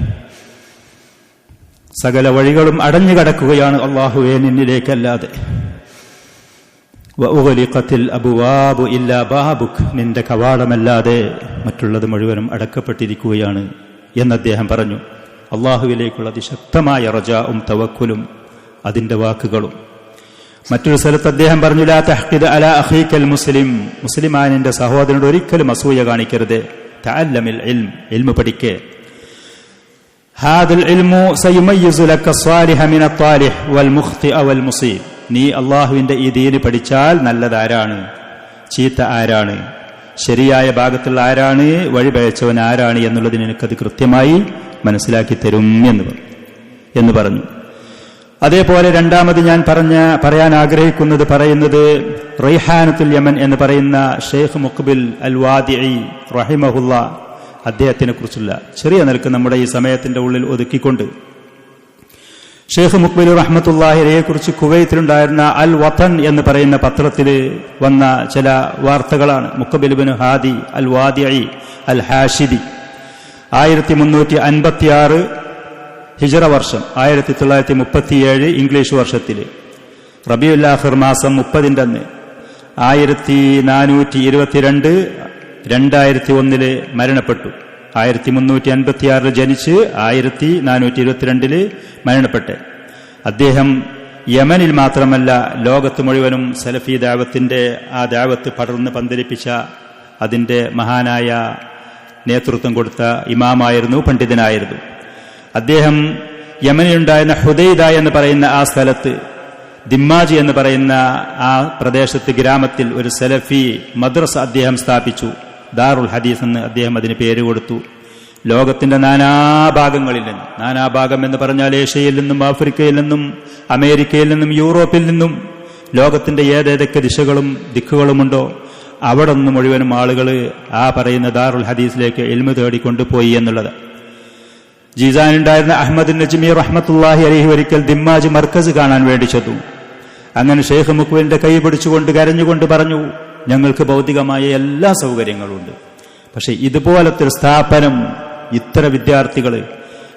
സകല വഴികളും അടഞ്ഞു കിടക്കുകയാണ് അല്ലാഹുവേ നിന്നിലേക്കല്ലാതെ. വഉഗ്ലിഖത്തിൽ അബ്വാബു ഇല്ലാ ബാബുക്, നിന്റെ കവാടമല്ലാതെ മറ്റുള്ളത് മുഴുവനും അടക്കപ്പെട്ടിരിക്കുകയാണ് എന്ന് അദ്ദേഹം പറഞ്ഞു. അല്ലാഹുവിലേക്കുള്ള അതിശക്തമായ റജാഉം തവക്കുലും അതിന്റെ വാക്കുകളും. മറ്റൊരു സ്ഥലത്ത് അദ്ദേഹം പറഞ്ഞു, ലാ തഹ്ഖിദ് അലാ അഖീകൽ മുസ്ലിം, മുസ്ലിമായ നിന്റെ സഹോദരനോട് ഒരിക്കലും അസൂയ കാണിക്കരുത്. തഅല്ലമിൽ ഇൽം, ഇൽമു പഠിക്കേ. ഹാദൽ ഇൽമു സയുമയ്യിസു ലക സ്വാലിഹ മിന ത്വാലിഹ് വൽ മുഖ്തിഅ വൽ മുസീബ്, നീ അള്ളാഹുവിന്റെ ഈ ദീന് പഠിച്ചാൽ നല്ലതാരാണ്, ചീത്ത ആരാണ്, ശരിയായ ഭാഗത്തുള്ള ആരാണ്, വഴിപഴച്ചവൻ ആരാണ് എന്നുള്ളതിന് എനിക്കത് കൃത്യമായി മനസ്സിലാക്കി തരും എന്ന് പറഞ്ഞു. അതേപോലെ രണ്ടാമത് ഞാൻ പറയാൻ ആഗ്രഹിക്കുന്നത് റൈഹാനത്തുൽ യമൻ എന്ന് പറയുന്ന ഷെയ്ഖ് മുഖ്ബിൽ അൽ വാദിഇ റഹിമഹുല്ല, അദ്ദേഹത്തിനെ കുറിച്ചുള്ള ചെറിയ നിലക്ക് നമ്മുടെ ഈ സമയത്തിന്റെ ഉള്ളിൽ ഒതുക്കിക്കൊണ്ട് ഷെയ്ഖ് മുഖ്ബിൽ റഹ്മത്തുള്ളാഹിയെ കുറിച്ച് കുവൈത്തിലുണ്ടായിരുന്ന അൽ വതൻ എന്ന് പറയുന്ന പത്രത്തിൽ വന്ന ചില വാർത്തകളാണ്. മുഖ്ബിൽ ഇബ്നു ഹാദി അൽ വാദിഇ അൽ ഹാഷിദി 1356 ഹിജ്റ വർഷം, 1937 ഇംഗ്ലീഷ് വർഷത്തിൽ റബീഉൽ ആഖിർ മാസം 30 അന്ന് 1422 2001 മരണപ്പെട്ടു. 1356 ജനിച്ച് 1422 മരണപ്പെട്ട്. അദ്ദേഹം യമനിൽ മാത്രമല്ല ലോകത്ത് മുഴുവനും സലഫി ദഅവത്തിന്റെ ആ ദഅവത്ത് പടർന്ന് പന്തലിപ്പിച്ച അതിന്റെ മഹാനായ നേതൃത്വം കൊടുത്ത ഇമാമായിരുന്നു, പണ്ഡിതനായിരുന്നു. അദ്ദേഹം യമനിലുണ്ടായിരുന്ന ഹുദൈദ എന്ന് പറയുന്ന ആ സ്ഥലത്ത്, ദിമ്മാജി എന്ന് പറയുന്ന ആ പ്രദേശത്ത്, ഗ്രാമത്തിൽ ഒരു സലഫി മദ്രസ അദ്ദേഹം സ്ഥാപിച്ചു. ദാറുൽ ഹദീസ് എന്ന് അദ്ദേഹം അതിന് പേര് കൊടുത്തു. ലോകത്തിന്റെ നാനാഭാഗങ്ങളിൽ നിന്ന്, നാനാഭാഗം എന്ന് പറഞ്ഞാൽ ഏഷ്യയിൽ നിന്നും ആഫ്രിക്കയിൽ നിന്നും അമേരിക്കയിൽ നിന്നും യൂറോപ്പിൽ നിന്നും ലോകത്തിന്റെ ഏതേതൊക്കെ ദിക്കുകളുമുണ്ടോ അവിടെ നിന്ന് മുഴുവനും ആളുകൾ ആ പറയുന്ന ദാറുൽ ഹദീസിലേക്ക് ഇൽമു തേടിക്കൊണ്ടുപോയി എന്നുള്ളത്. ജീസാനുണ്ടായിരുന്ന അഹ്മദ് നജ്മി റഹ്മത്തുള്ളാഹി അലൈഹി ഒരിക്കൽ ദിമ്മാജ് മർക്കസ് കാണാൻ വേണ്ടി ചെന്നു. അങ്ങനെ ഷെയ്ഖ് മുഖ്ബിലിന്റെ കൈ പിടിച്ചുകൊണ്ട് കരഞ്ഞുകൊണ്ട് പറഞ്ഞു, ഞങ്ങൾക്ക് ഭൗതികമായ എല്ലാ സൗകര്യങ്ങളും ഉണ്ട്, പക്ഷെ ഇതുപോലത്തെ ഒരു സ്ഥാപനം, ഇത്ര വിദ്യാർത്ഥികൾ,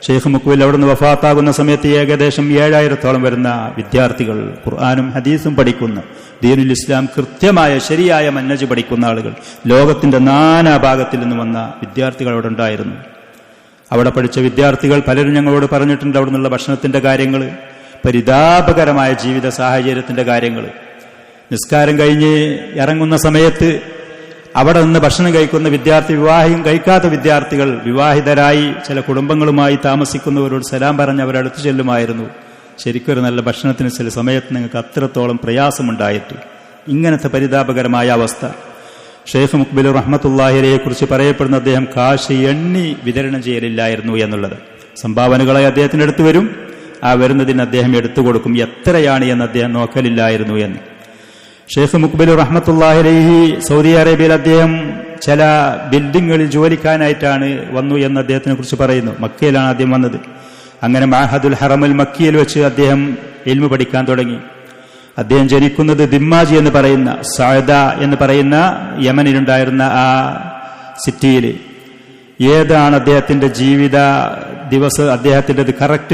ഷെയ്ഖ് മുഖ്ബിൽ അവിടുന്ന് വഫാത്താകുന്ന സമയത്ത് ഏകദേശം 7000-ഓളം വരുന്ന വിദ്യാർത്ഥികൾ, ഖുർആനും ഹദീസും പഠിക്കുന്ന, ദീനുൽ ഇസ്ലാം കൃത്യമായ ശരിയായ മന്നജ് പഠിക്കുന്ന ആളുകൾ, ലോകത്തിന്റെ നാനാഭാഗത്തിൽ നിന്ന് വന്ന വിദ്യാർത്ഥികൾ അവിടെ ഉണ്ടായിരുന്നു. അവിടെ പഠിച്ച വിദ്യാർത്ഥികൾ പലരും ഞങ്ങളോട് പറഞ്ഞിട്ടുണ്ട് അവിടെ നിന്നുള്ള ഭക്ഷണത്തിന്റെ കാര്യങ്ങൾ, പരിതാപകരമായ ജീവിത സാഹചര്യത്തിന്റെ കാര്യങ്ങൾ. നിസ്കാരം കഴിഞ്ഞ് ഇറങ്ങുന്ന സമയത്ത് അവിടെ നിന്ന് ഭക്ഷണം കഴിക്കുന്ന വിദ്യാർത്ഥി, വിവാഹം കഴിക്കാത്ത വിദ്യാർത്ഥികൾ, വിവാഹിതരായി ചില കുടുംബങ്ങളുമായി താമസിക്കുന്നവരോട് സലാം പറഞ്ഞ് അവരടുത്ത് ചെല്ലുമായിരുന്നു. ശരിക്കൊരു നല്ല ഭക്ഷണത്തിന് ചില സമയത്ത് നിങ്ങൾക്ക് അത്രത്തോളം പ്രയാസമുണ്ടായിട്ട്. ഇങ്ങനത്തെ പരിതാപകരമായ അവസ്ഥ. ഷെയ്ഖ് മുഖ്ബിൽ റഹ്മത്തുള്ളാഹിയെ കുറിച്ച് പറയപ്പെടുന്ന അദ്ദേഹം കാശ് എണ്ണി വിതരണം ചെയ്യലില്ലായിരുന്നു എന്നുള്ളത്. സംഭാവനകളായി അദ്ദേഹത്തിന് എടുത്തു വരും, ആ വരുന്നതിന് അദ്ദേഹം എടുത്തു കൊടുക്കും, എത്രയാണ് എന്ന് അദ്ദേഹം നോക്കലില്ലായിരുന്നു എന്ന്. ഷെയ്ഖ് മുഖ്ബിൽ റഹ്മത്തുള്ളാഹി സൗദി അറേബ്യയിൽ അദ്ദേഹം ചില ബിൽഡിങ്ങുകളിൽ ജോലിക്കാനായിട്ടാണ് വന്നു എന്ന് അദ്ദേഹത്തിനെ കുറിച്ച് പറയുന്നു. മക്കയിലാണ് ആദ്യം വന്നത്. അങ്ങനെ മഅഹദുൽ ഹറമുൽ മക്കിയിൽ വെച്ച് അദ്ദേഹം ഇൽമു പഠിക്കാൻ തുടങ്ങി. അദ്ദേഹം ജനിക്കുന്നത് ദിമ്മാജി എന്ന് പറയുന്ന, സഅദ എന്ന് പറയുന്ന യമനിലുണ്ടായിരുന്ന ആ സിറ്റിയിൽ. ഏതാണ് അദ്ദേഹത്തിന്റെ ജീവിത ദിവസം, അദ്ദേഹത്തിന്റെ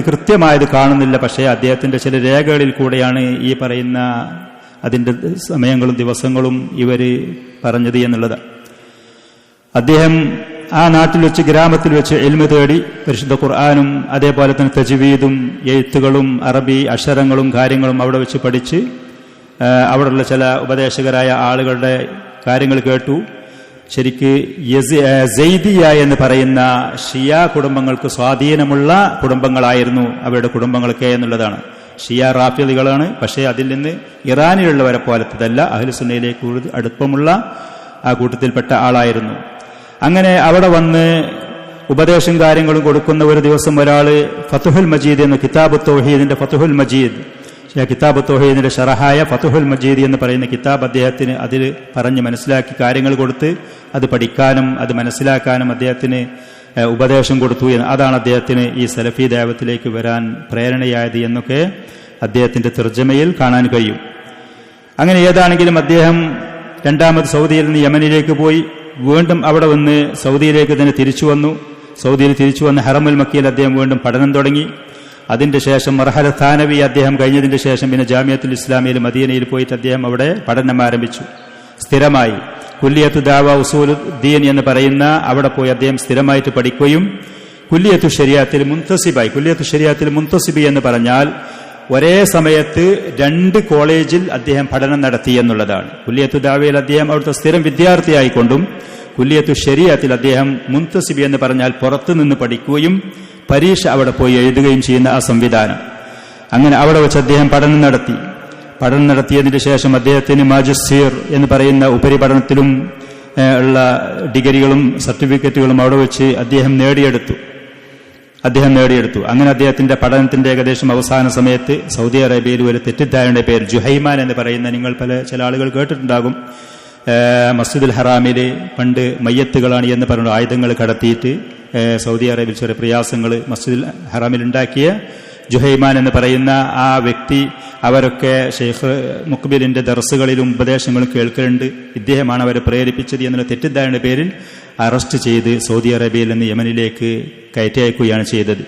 കൃത്യമായത് കാണുന്നില്ല, പക്ഷേ അദ്ദേഹത്തിന്റെ ചില രേഖകളിൽ കൂടെയാണ് ഈ പറയുന്ന അതിന്റെ സമയങ്ങളും ദിവസങ്ങളും ഇവര് പറഞ്ഞത് എന്നുള്ളത്. അദ്ദേഹം ആ നാട്ടിൽ വെച്ച്, ഗ്രാമത്തിൽ വെച്ച് ഇൽമ് തേടി പരിശുദ്ധ ഖുർആനും അതേപോലെ തന്നെ തജ്വീദും എഴുത്തുകളും അറബി അക്ഷരങ്ങളും കാര്യങ്ങളും അവിടെ വെച്ച് പഠിച്ച് അവിടെയുള്ള ചില ഉപദേശകരായ ആളുകളുടെ കാര്യങ്ങൾ കേട്ടു. ശരിക്ക് സെയ്ദിയ എന്ന് പറയുന്ന ഷിയ കുടുംബങ്ങൾക്ക് സ്വാധീനമുള്ള കുടുംബങ്ങളായിരുന്നു അവരുടെ കുടുംബങ്ങളൊക്കെ എന്നുള്ളതാണ്. ഷിയ റാഫിദികളാണ്, പക്ഷേ അതിൽ നിന്ന് ഇറാനിലുള്ളവരെ പോലത്തതല്ല, അഹ്ലുസുന്നയിലേക്ക് കൂടുതൽ അടുപ്പമുള്ള ആ കൂട്ടത്തിൽപ്പെട്ട ആളായിരുന്നു. അങ്ങനെ അവിടെ വന്ന് ഉപദേശം കാര്യങ്ങളും കൊടുക്കുന്ന ഒരു ദിവസം ഒരാൾ ഫതുഹുൽ മജീദ് എന്ന കിതാബ് തൗഹീദിന്റെ ഫതുഹുൽ മജീദ്, കിതാബ് തൗഹീദിന്റെ ഷറഹായ ഫതുഹുൽ മജീദ് എന്ന് പറയുന്ന കിതാബ് അദ്ദേഹത്തിന് അതിൽ പറഞ്ഞ് മനസ്സിലാക്കി കാര്യങ്ങൾ കൊടുത്ത് അത് പഠിക്കാനും അത് മനസ്സിലാക്കാനും അദ്ദേഹത്തിന് ഉപദേശം കൊടുത്തു. അതാണ് അദ്ദേഹത്തിന് ഈ സലഫി ദഅവത്തിലേക്ക് വരാൻ പ്രേരണയായത് എന്നൊക്കെ അദ്ദേഹത്തിന്റെ തർജ്ജമയിൽ കാണാൻ കഴിയും. അങ്ങനെ ഏതാണെങ്കിലും അദ്ദേഹം രണ്ടാമത് സൗദിയിൽ നിന്ന് യമനിലേക്ക് പോയി, വീണ്ടും അവിടെ വന്ന് സൗദിയിലേക്ക് തന്നെ തിരിച്ചു വന്നു. സൗദിയിൽ തിരിച്ചു വന്ന് ഹറമുൽ മക്കയിൽ അദ്ദേഹം വീണ്ടും പഠനം തുടങ്ങി. അതിന്റെ ശേഷം മർഹല താനവി അദ്ദേഹം കഴിഞ്ഞതിന്റെ ശേഷം പിന്നെ ജാമിയത്തുൽ ഇസ്ലാമിയിൽ മദീനയിൽ പോയിട്ട് അദ്ദേഹം അവിടെ പഠനം ആരംഭിച്ചു. സ്ഥിരമായി കുല്ലിയത്തു ദഅവ ഉസൂലുദ്ദീൻ എന്ന് പറയുന്ന അവിടെ പോയി അദ്ദേഹം സ്ഥിരമായിട്ട് പഠിക്കുകയും കുല്ലിയത്തു ശരിയാത്തിൽ മുൻതസിബായി, കുല്ലിയത്തു ശരിയാത്തിൽ മുൻതസിബി എന്ന് പറഞ്ഞാൽ ഒരേ സമയത്ത് 2 കോളേജിൽ അദ്ദേഹം പഠനം നടത്തി എന്നുള്ളതാണ്. കുല്ലിയത്തു ദഅവയിൽ അദ്ദേഹം അവിടുത്തെ സ്ഥിരം വിദ്യാർത്ഥിയായിക്കൊണ്ടും കുല്ലിയത്തു ശരിയാത്തിൽ അദ്ദേഹം മുൻതസിബി എന്ന് പറഞ്ഞാൽ പുറത്തുനിന്ന് പഠിക്കുകയും പരീക്ഷ അവിടെ പോയി എഴുതുകയും ചെയ്യുന്ന ആ സംവിധാനം. അങ്ങനെ അവിടെ വെച്ച് അദ്ദേഹം പഠനം നടത്തിയതിന് ശേഷം അദ്ദേഹത്തിന് മാജിസ്റ്റീർ എന്ന് പറയുന്ന ഉപരിപഠനത്തിലും ഉള്ള ഡിഗ്രികളും സർട്ടിഫിക്കറ്റുകളും അവിടെ വെച്ച് അദ്ദേഹം നേടിയെടുത്തു. അങ്ങനെ അദ്ദേഹത്തിന്റെ പഠനത്തിന്റെ ഏകദേശം അവസാന സമയത്ത് സൗദി അറേബ്യയിൽ ഒരു തെറ്റിദ്ധാരണയുടെ പേര് ജുഹൈമാൻ എന്ന് പറയുന്ന, നിങ്ങൾ ചില ആളുകൾ കേട്ടിട്ടുണ്ടാകും, മസ്ജിദുൽ ഹറാമിൽ പണ്ട് മയ്യത്തുകളാണ് എന്ന് പറഞ്ഞ ആയുധങ്ങൾ കടത്തിയിട്ട് സൗദി അറേബ്യയിൽ ചെറിയ പ്രയാസങ്ങൾ മസ്ജിദുൽ ഹറാമിൽ ഉണ്ടാക്കിയ ജുഹൈമാൻ എന്ന് പറയുന്ന ആ വ്യക്തി, അവരൊക്കെ ഷെയ്ഖ് മുഖ്ബിലിന്റെ ദർസുകളിലും ഉപദേശങ്ങളും കേൾക്കലുണ്ട്. ഇദ്ദേഹമാണ് അവരെ പ്രേരിപ്പിച്ചത് എന്നുള്ള തെറ്റിദ്ധാരണയുടെ പേരിൽ അറസ്റ്റ് ചെയ്ത് സൗദി അറേബ്യയിൽ നിന്ന് യമനിലേക്ക് കയറ്റി അയക്കുകയാണ് ചെയ്തത്.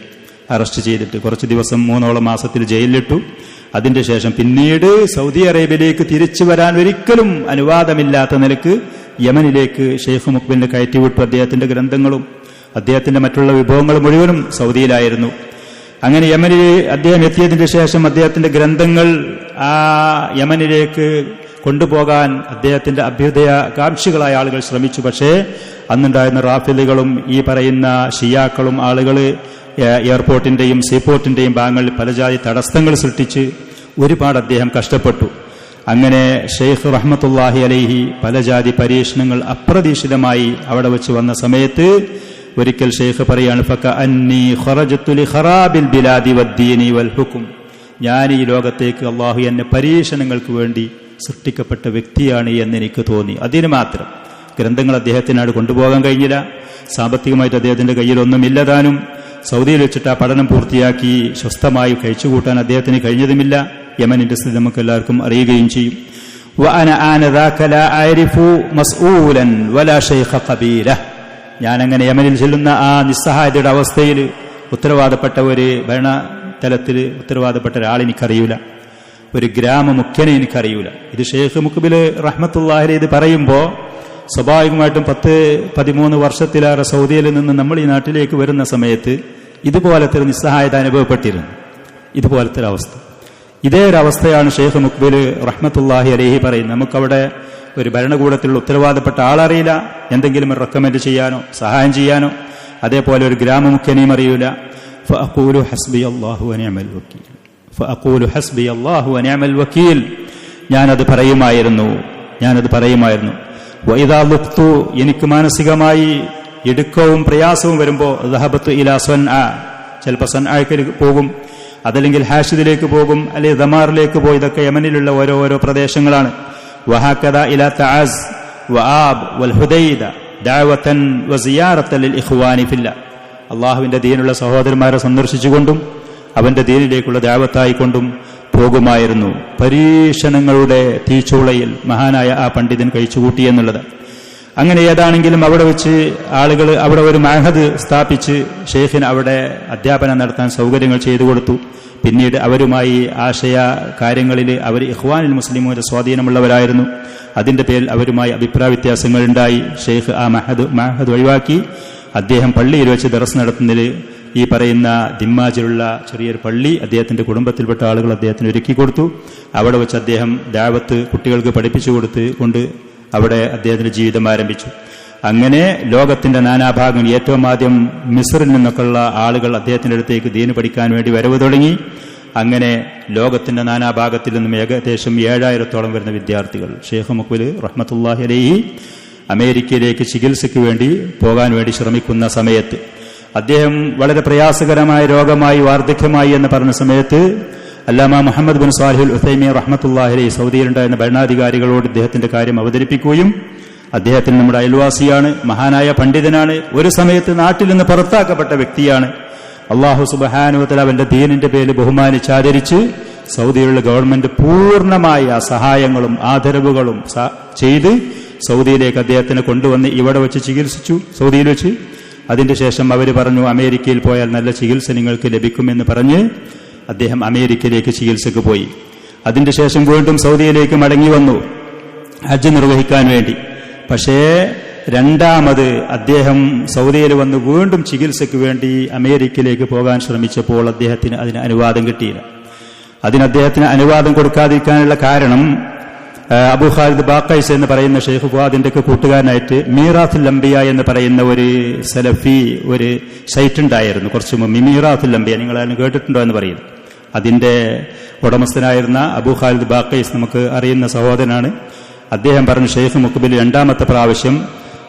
അറസ്റ്റ് ചെയ്തിട്ട് കുറച്ച് ദിവസം 3 മാസത്തിൽ ജയിലിലിട്ടു. അതിന്റെ ശേഷം പിന്നീട് സൗദി അറേബ്യയിലേക്ക് തിരിച്ചു വരാൻ ഒരിക്കലും അനുവാദമില്ലാത്ത നിലക്ക് യമനിലേക്ക് ഷെയ്ഖ് മുഖ്ബിലിനെ കയറ്റിവിട്ടു. അദ്ദേഹത്തിന്റെ ഗ്രന്ഥങ്ങളും അദ്ദേഹത്തിന്റെ മറ്റുള്ള വിഭവങ്ങൾ മുഴുവനും സൗദിയിലായിരുന്നു. അങ്ങനെ യമനിൽ അദ്ദേഹം എത്തിയതിന്റെ ശേഷം അദ്ദേഹത്തിന്റെ ഗ്രന്ഥങ്ങൾ ആ യമനിലേക്ക് കൊണ്ടുപോകാൻ അദ്ദേഹത്തിന്റെ അഭ്യുദയകാംക്ഷികളായ ആളുകൾ ശ്രമിച്ചു. പക്ഷേ അന്നുണ്ടായിരുന്ന റാഫിദികളും ഈ പറയുന്ന ഷിയാക്കളും ആളുകൾ എയർപോർട്ടിന്റെയും സീപോർട്ടിന്റെയും ഭാഗങ്ങളിൽ പല ജാതി തടസ്സങ്ങൾ സൃഷ്ടിച്ച് ഒരുപാട് അദ്ദേഹം കഷ്ടപ്പെട്ടു. അങ്ങനെ ഷെയ്ഖ് റഹ്മത്തുള്ളാഹി അലൈഹി പല ജാതി പരീക്ഷണങ്ങൾ അപ്രതീക്ഷിതമായി അവിടെ വെച്ച് വന്ന സമയത്ത് ഒരിക്കൽ ഷെയ്ഖ് പറയാണ്, ഫകഅന്നി ഖറജതു ലിഖറാബിൽ ബിലാദി വദ്ദീനി വൽ ഹുക്ം, ഞാൻ ഈ ലോകത്തേക്ക് അല്ലാഹു എന്നെ പരീക്ഷണങ്ങൾക്ക് വേണ്ടി സൃഷ്ടിക്കപ്പെട്ട വ്യക്തിയാണ് എന്ന് എനിക്ക് തോന്നി. അതിന് മാത്രം ഗ്രന്ഥങ്ങൾ അദ്ദേഹത്തിനാട് കൊണ്ടുപോകാൻ കഴിഞ്ഞില്ല. സാമ്പത്തികമായിട്ട് അദ്ദേഹത്തിന്റെ കയ്യിലൊന്നുമില്ലതാനും. സൗദിയിൽ വെച്ചിട്ട് ആ പഠനം പൂർത്തിയാക്കി സ്വസ്ഥമായി കഴിച്ചുകൂട്ടാൻ അദ്ദേഹത്തിന് കഴിഞ്ഞതുമില്ല. യമനിന്റെ സ്ഥിതി നമുക്ക് എല്ലാവർക്കും അറിയുകയും ചെയ്യും. ഞാനങ്ങനെ യമനിൽ ചെല്ലുന്ന ആ നിസ്സഹായതയുടെ അവസ്ഥയിൽ ഉത്തരവാദപ്പെട്ട ഒരു ഭരണതലത്തിൽ ഉത്തരവാദപ്പെട്ട ഒരാളെനിക്കറിയൂല, ഒരു ഗ്രാമമുഖ്യനെ എനിക്കറിയൂല. ഇത് ഷെയ്ഖ് മുഖ്ബിൽ റഹ്മത്തുള്ളാഹി അലൈഹി ഇത് പറയുമ്പോൾ സ്വാഭാവികമായിട്ടും 10-13 വർഷത്തിലേറെ സൗദിയിൽ നിന്ന് നമ്മൾ ഈ നാട്ടിലേക്ക് വരുന്ന സമയത്ത് ഇതുപോലത്തെ ഒരു നിസ്സഹായത അനുഭവപ്പെട്ടിരുന്നു. ഇതുപോലത്തെ ഒരവസ്ഥ, ഇതേ ഒരവസ്ഥയാണ് ഷെയ്ഖ് മുഖ്ബിൽ റഹ്മത്തുള്ളാഹി അലൈഹി പറയുന്നത്. നമുക്കവിടെ ഒരു ഭരണകൂടത്തിലുള്ള ഉത്തരവാദപ്പെട്ട ആളറിയില്ല, എന്തെങ്കിലും റെക്കമെൻഡ് ചെയ്യാനോ സഹായം ചെയ്യാനോ, അതേപോലെ ഒരു ഗ്രാമമുഖ്യനെയും അറിയൂല. ഫഅഖൂലു ഹസ്ബിയല്ലാഹു വനിഅമൽ വക്കീൽ, ഫഅഖൂലു ഹസ്ബിയല്ലാഹു വനിഅമൽ വക്കീൽ, ഞാനത് പറയുമായിരുന്നു. വഇദാ ലുഖ്തു, എനിക്ക് മാനസികമായി ഇടുക്കവും പ്രയാസവും വരുമ്പോൾ ദഹബത്തു ഇലാ സൻഅ, ചിലപ്പോൾ സൻഅയിലേക്ക് പോകും, അതല്ലെങ്കിൽ ഹാഷിദിലേക്ക് പോകും, അല്ലെങ്കിൽ ദമാറിലേക്ക് പോയി. ഇതൊക്കെ യമനിലുള്ള ഓരോ പ്രദേശങ്ങളാണ്. വഹകദ ഇലാ തഅസ് വആബ് വൽഹുദൈദ ദഅവതൻ വസിയാറത്തൻ ലിൽ ഇഖ്വാനി ഫില്ലാ, അല്ലാഹുവിന്റെ ദീനുള്ള സഹോദരന്മാരെ സന്ദർശിച്ചുകൊണ്ടും അവന്റെ ദീനിലേക്കുള്ള ദഅവത്തായിക്കൊണ്ടും പോകുമായിരുന്നു. പരീക്ഷണങ്ങളുടെ തീച്ചൂളയിൽ മഹാനായ ആ പണ്ഡിതൻ കഴിച്ചുകൂട്ടി എന്നുള്ളത്. അങ്ങനെ ഏതാണെങ്കിലും അവിടെ വെച്ച് ആളുകൾ അവിടെ ഒരു മഅഹദ് സ്ഥാപിച്ച് ഷെയ്ഖിന് അവിടെ അധ്യാപനം നടത്താൻ സൗകര്യങ്ങൾ ചെയ്തു കൊടുത്തു. പിന്നീട് അവരുമായി ആശയ കാര്യങ്ങളിൽ അവർ ഇഖ്വാനുൽ മുസ്ലിമീന്റെ സ്വാധീനമുള്ളവരായിരുന്നു. അതിന്റെ പേരിൽ അവരുമായി അഭിപ്രായ വ്യത്യാസങ്ങൾ ഉണ്ടായി. ഷെയ്ഖ് ആ മഅഹദ് ഒഴിവാക്കി അദ്ദേഹം പള്ളിയിൽ വെച്ച് ദർസ് നടത്തുന്നതിൽ ഈ പറയുന്ന ദിമ്മാജിലുള്ള ചെറിയൊരു പള്ളി അദ്ദേഹത്തിന്റെ കുടുംബത്തിൽപ്പെട്ട ആളുകൾ അദ്ദേഹത്തിന് ഒരുക്കി കൊടുത്തു. അവിടെ വെച്ച് അദ്ദേഹം ദഅവത്ത് കുട്ടികൾക്ക് പഠിപ്പിച്ചു കൊണ്ട് അവിടെ അദ്ദേഹത്തിന്റെ ജീവിതം ആരംഭിച്ചു. അങ്ങനെ ലോകത്തിന്റെ നാനാഭാഗങ്ങൾ ഏറ്റവും ആദ്യം മിസ്റിൽ നിന്നൊക്കെയുള്ള ആളുകൾ അദ്ദേഹത്തിന്റെ അടുത്തേക്ക് ദീന് പഠിക്കാൻ വേണ്ടി വരവ് തുടങ്ങി. അങ്ങനെ ലോകത്തിന്റെ നാനാഭാഗത്തിൽ നിന്നും ഏകദേശം 7000-ഓളം വരുന്ന വിദ്യാർത്ഥികൾ ഷെയ്ഖ് മുഖ്ബിൽ റഹ്മത്തുള്ളാഹി അലൈഹി അമേരിക്കയിലേക്ക് ചികിത്സയ്ക്ക് വേണ്ടി പോകാൻ വേണ്ടി ശ്രമിക്കുന്ന സമയത്ത് അദ്ദേഹം വളരെ പ്രയാസകരമായ രോഗമായി വാർദ്ധക്യമായി എന്ന് പറഞ്ഞ സമയത്ത് അല്ലാമ മുഹമ്മദ് ബിൻ സാലിഹുൽ ഉസൈമീൻ റഹ്മത്തുള്ളാഹി അലൈഹി സൗദിയിലുണ്ടായിരുന്ന ഭരണാധികാരികളോട് ഇദ്ദേഹത്തിന്റെ കാര്യം അവതരിപ്പിക്കുകയും അദ്ദേഹത്തിന് നമ്മുടെ അയൽവാസിയാണ്, മഹാനായ പണ്ഡിതനാണ്, ഒരു സമയത്ത് നാട്ടിൽ നിന്ന് പുറത്താക്കപ്പെട്ട വ്യക്തിയാണ്. അല്ലാഹു സുബ്ഹാനഹു വ തആല അവന്റെ ദീനിന്റെ പേരിൽ ബഹുമാനിച്ചാദരിച്ച് സൗദിയിലുള്ള ഗവൺമെന്റ് പൂർണ്ണമായ സഹായങ്ങളും ആദരവുകളും ചെയ്ത് സൗദിയിലേക്ക് അദ്ദേഹത്തിനെ കൊണ്ടുവന്ന് ഇവിടെ വെച്ച് ചികിത്സിച്ചു, സൗദിയിൽ വെച്ച്. അതിന്റെ ശേഷം അവർ പറഞ്ഞു അമേരിക്കയിൽ പോയാൽ നല്ല ചികിത്സ നിങ്ങൾക്ക് ലഭിക്കുമെന്ന് പറഞ്ഞ് അദ്ദേഹം അമേരിക്കയിലേക്ക് ചികിത്സക്ക് പോയി. അതിന്റെ ശേഷം വീണ്ടും സൗദിയിലേക്ക് മടങ്ങി വന്നു ഹജ്ജ് നിർവഹിക്കാൻ വേണ്ടി. പക്ഷേ രണ്ടാമത് അദ്ദേഹം സൗദിയിൽ വന്ന് വീണ്ടും ചികിത്സയ്ക്ക് വേണ്ടി അമേരിക്കയിലേക്ക് പോകാൻ ശ്രമിച്ചപ്പോൾ അദ്ദേഹത്തിന് അതിന് അനുവാദം കിട്ടിയില്ല. അദ്ദേഹത്തിന് അനുവാദം കൊടുക്കാതിരിക്കാനുള്ള കാരണം അബൂ ഖാലിദ് ബാഖൈസ് എന്ന് പറയുന്ന ഷെയ്ഖ് ഫുആദിന്റെ ഒക്കെ കൂട്ടുകാരനായിട്ട് മീറാത്തുൽ അംബിയ എന്ന് പറയുന്ന ഒരു സലഫി ഒരു സൈറ്റ് ഉണ്ടായിരുന്നു കുറച്ചു മുമ്പ്. മീറാത്തുൽ അംബിയ നിങ്ങളാരും കേട്ടിട്ടുണ്ടോ എന്ന് പറയുന്നു. അതിന്റെ ഉടമസ്ഥനായിരുന്ന അബൂ ഖാലിദ് ബാഖൈസ് നമുക്ക് അറിയുന്ന സഹോദരനാണ്. അദ്ദേഹം പറഞ്ഞു ഷെയ്ഖ് മുഖ്ബിൽ രണ്ടാമത്തെ പ്രാവശ്യം